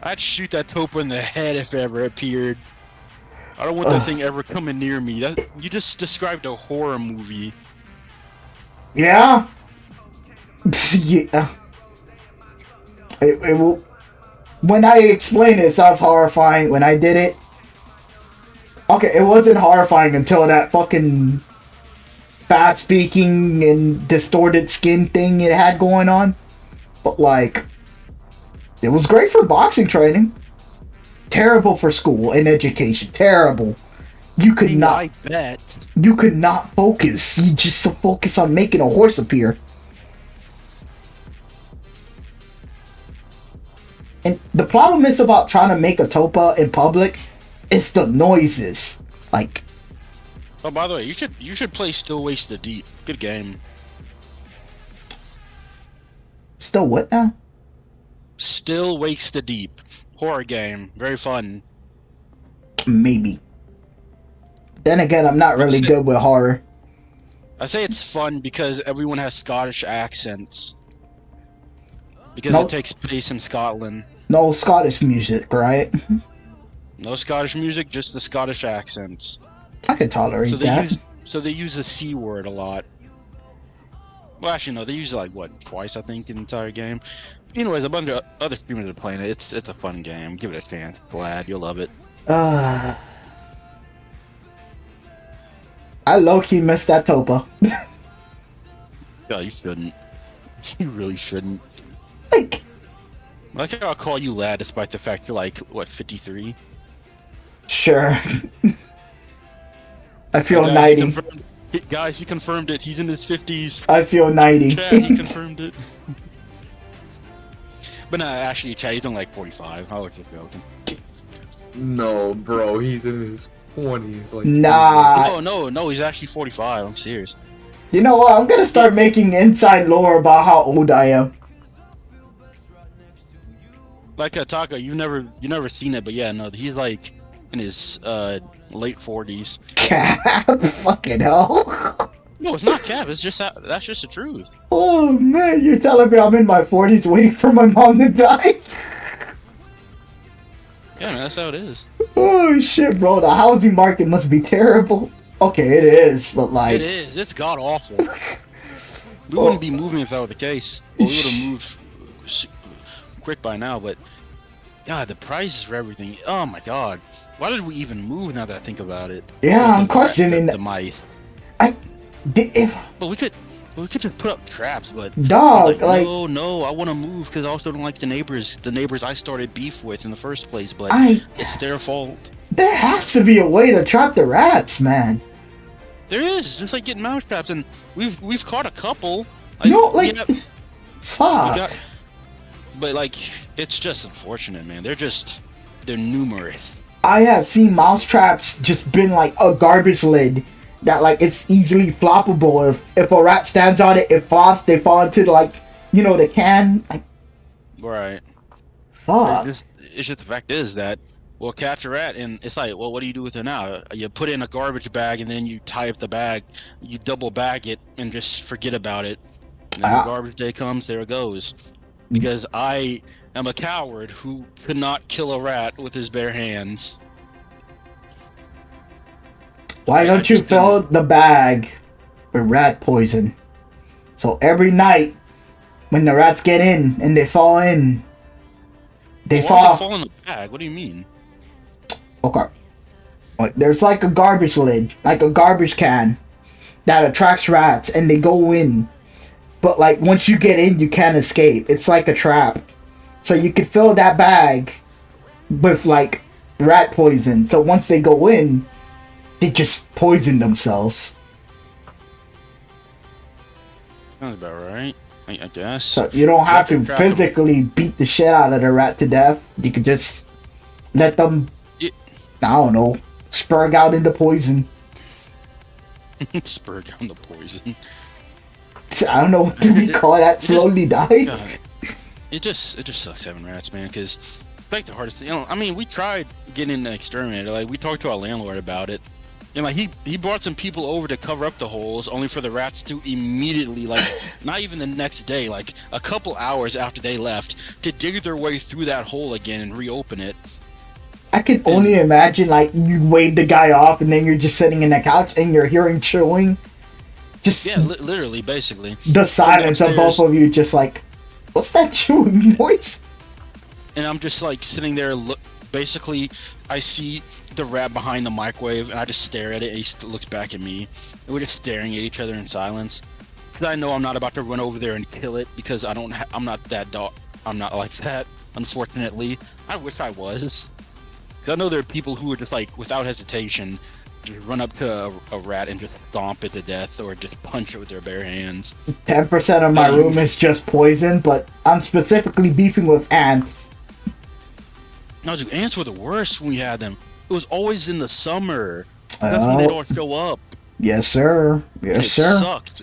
I'd shoot that Topa in the head if it ever appeared. I don't want that thing ever coming near me. You just described a horror movie. Yeah? Yeah. It will. When I explained it sounds horrifying. When I did it, okay, it wasn't horrifying until that fucking fast speaking and distorted skin thing it had going on. But like, it was great for boxing training. Terrible for school and education. Terrible. You could not. I bet. You could not focus. You just so focus on making a horse appear. And the problem is about trying to make a topa in public is the noises. Like, Oh, by the way, you should play Still Wasted Deep. Good game. still what now? Still Wasted Deep. Horror game. Very fun. Maybe. Then again, I'm not really good with horror. I say it's fun because everyone has Scottish accents. Because Nope. it takes place in Scotland. No Scottish music, right? No Scottish music, just the Scottish accents. I can tolerate So that. they use the C word a lot. Well, actually, no, they use it like what, twice I think in the entire game. Anyways, a bunch of other streamers are playing it. It's a fun game. Give it a chance. Glad you'll love it. I low-key missed that topa. No, you shouldn't. You really shouldn't. Like, I think I'll call you lad despite the fact you're like, what, 53? sure. I feel Guys, 90. Guys, he confirmed it. He's in his 50s. I feel 90. Chad, he confirmed it. But no, actually, Chad, he's only like 45. I was just joking. No, bro, he's in his 20s. Like, Nah. No, he's actually 45. I'm serious. You know what? I'm gonna start making inside lore about how old I am. Like Taka, you never seen it, but yeah, no, he's like in his late 40s. Cap, fucking hell. No, it's not cap. It's just that's just the truth. Oh man, you're telling me I'm in my 40s waiting for my mom to die? Yeah, man, that's how it is. Oh shit, bro, the housing market must be terrible. Okay, it is, but like... It is. It's god awful. We wouldn't be moving if that were the case. Well, we would have moved quick by now, but God, the prices for everything. Oh my God, why did we even move? Now that I think about it. Yeah, I'm questioning the mice. But we could just put up traps, but dog, like no, I want to move because I also don't like the neighbors I started beef with in the first place. But it's their fault. There has to be a way to trap the rats, man. There is, just like getting mouse traps, and we've caught a couple. Fuck. But like, it's just unfortunate, man. They're numerous. I have seen mouse traps just been like a garbage lid that like it's easily floppable. If a rat stands on it, it flops. They fall into the can. Like, right. Fuck. It's just the fact is that we'll catch a rat, and it's like, well, what do you do with it now? You put it in a garbage bag, and then you tie up the bag, you double bag it, and just forget about it. And then the garbage day comes, there it goes. Because I am a coward who could not kill a rat with his bare hands. Why don't you fill the bag with rat poison? So every night, when the rats get in and they fall in, they fall in the bag. What do you mean? Okay. Like, there's like a garbage lid, like a garbage can, that attracts rats, and they go in. But like once you get in, you can't escape. It's like a trap. So you can fill that bag with like rat poison. So once they go in, they just poison themselves. Sounds about right, I guess. So you don't have to physically beat the shit out of the rat to death. You could just let them, I don't know, spurg out into poison. Spurg out into poison. I don't know, what do we call that? Slowly die? God, it just sucks having rats, man, because like the hardest thing, I mean, we tried getting an exterminator. Like, we talked to our landlord about it. And like he brought some people over to cover up the holes, only for the rats to immediately, like, not even the next day, like a couple hours after they left, to dig their way through that hole again and reopen it. I can only imagine, like, you wave the guy off and then you're just sitting in the couch and you're hearing chewing. Just literally, basically. The silence of both of you, just like, what's that chewing noise? and I'm just like sitting there. Basically, I see the rat behind the microwave, and I just stare at it. And he looks back at me, and we're just staring at each other in silence. Because I know I'm not about to run over there and kill it because I'm not that dog. I'm not like that. Unfortunately, I wish I was. Because I know there are people who are just like without hesitation, just run up to a rat and just stomp it to death, or just punch it with their bare hands. 10% of my room is just poison, but I'm specifically beefing with ants. No, dude, ants were the worst when we had them. It was always in the summer. That's when they'd all show up. Yes, sir. Yes, sir. It sucked.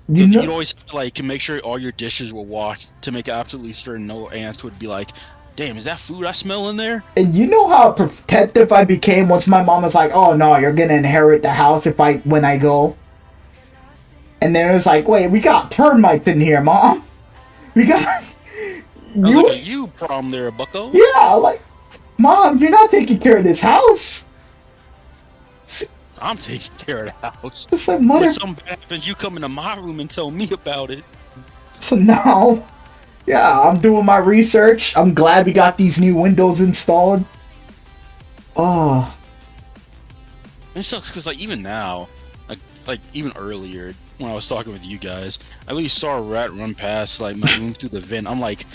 You'd always have to like make sure all your dishes were washed to make absolutely certain no ants would be like, damn, is that food I smell in there? And you know how protective I became once my mom was like, oh no, you're gonna inherit the house when I go. And then it was like, wait, we got termites in here, Mom. We got you problem there, bucko. Yeah, like, Mom, you're not taking care of this house. I'm taking care of the house. It's like, mother. When something happens, you come into my room and tell me about it. So now, yeah, I'm doing my research. I'm glad we got these new windows installed. Oh. It sucks because like even now, like even earlier when I was talking with you guys, I literally saw a rat run past like my room through the vent. I'm like,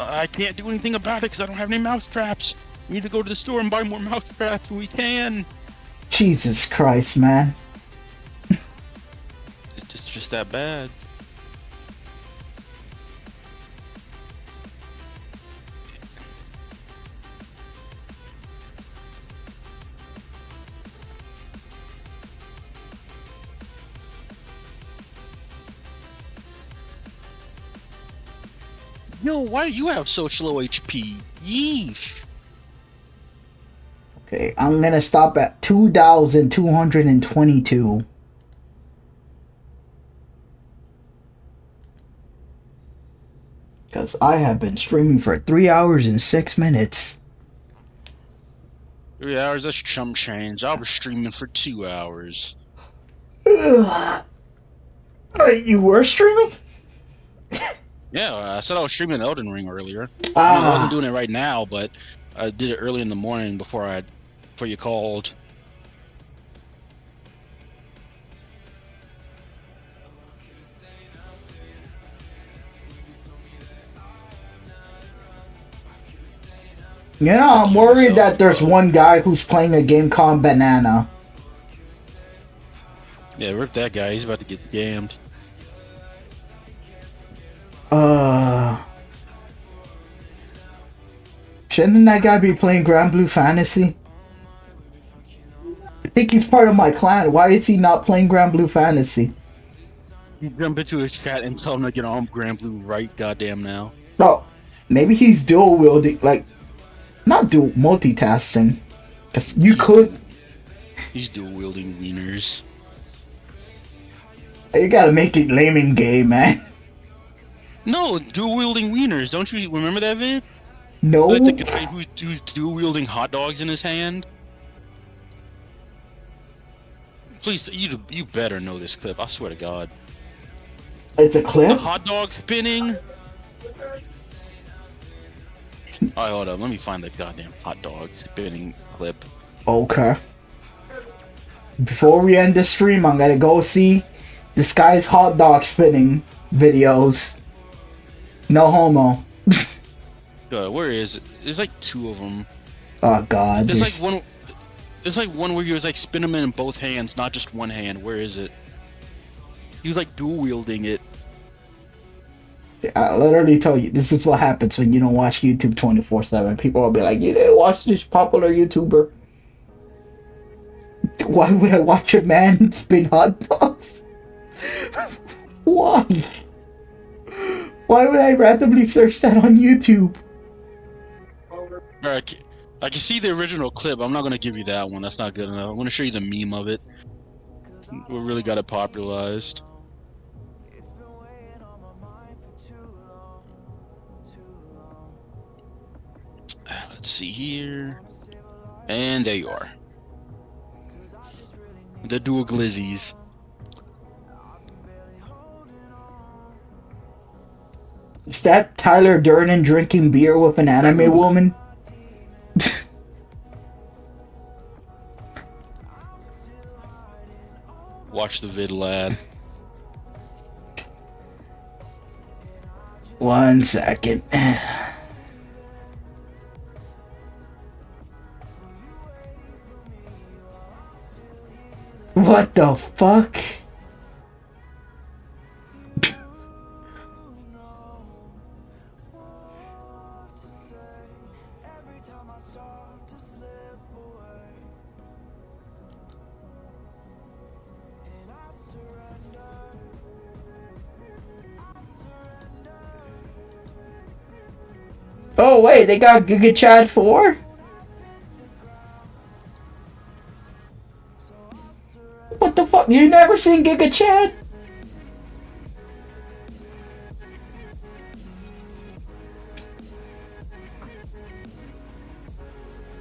I can't do anything about it because I don't have any mouse traps. We need to go to the store and buy more mouse traps when we can. Jesus Christ, man. It's just that bad. Yo, why do you have such low HP? Yeesh. Okay, I'm gonna stop at 2,222. Because I have been streaming for 3 hours and 6 minutes. 3 hours, that's chump change. I was streaming for 2 hours. You were streaming? Yeah, I said I was streaming Elden Ring earlier. I wasn't doing it right now, but I did it early in the morning before you called. You know, I'm worried that there's one guy who's playing a game called Banana. Yeah, rip that guy. He's about to get scammed. Shouldn't that guy be playing Grand Blue Fantasy? I think he's part of my clan. Why is he not playing Grand Blue Fantasy? You jump into his chat and tell him to get on Grand Blue right goddamn now. Oh, maybe he's dual wielding, like, not dual multitasking. Cause you could. He's dual wielding wieners. You gotta make it lame and gay, man. No, dual wielding wieners. Don't you remember that vid? No. Like the guy who's dual wielding hot dogs in his hand. Please, you better know this clip. I swear to God. It's a clip? The hot dog spinning. Alright, hold up. Let me find the goddamn hot dog spinning clip. Okay. Before we end the stream, I'm gonna go see this guy's hot dog spinning videos. No homo. Where is it? There's like two of them. Oh God. There's like one. There's like one where he was like spin them in both hands, not just one hand. Where is it? He was like dual wielding it. I literally tell you, this is what happens when you don't watch YouTube 24/7. People will be like, you didn't watch this popular YouTuber. Why would I watch a man spin hot dogs? Why? Why would I randomly search that on YouTube? Alright, I can see the original clip. I'm not gonna give you that one. That's not good enough. I'm gonna show you the meme of it. We really got it popularized. Let's see here. And there you are. The dual glizzies. Is that Tyler Durden drinking beer with an anime woman? Watch the vid, lad. 1 second. What the fuck? Oh wait, they got Giga Chad 4? What the fuck? You never seen Giga Chad?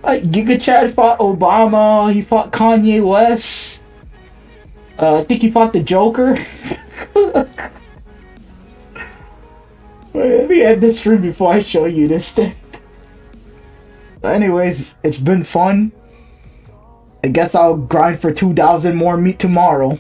Like Giga Chad fought Obama, he fought Kanye West. I think he fought the Joker. Wait, let me end this stream before I show you this thing. Anyways, it's been fun. I guess I'll grind for 2,000 more meat tomorrow.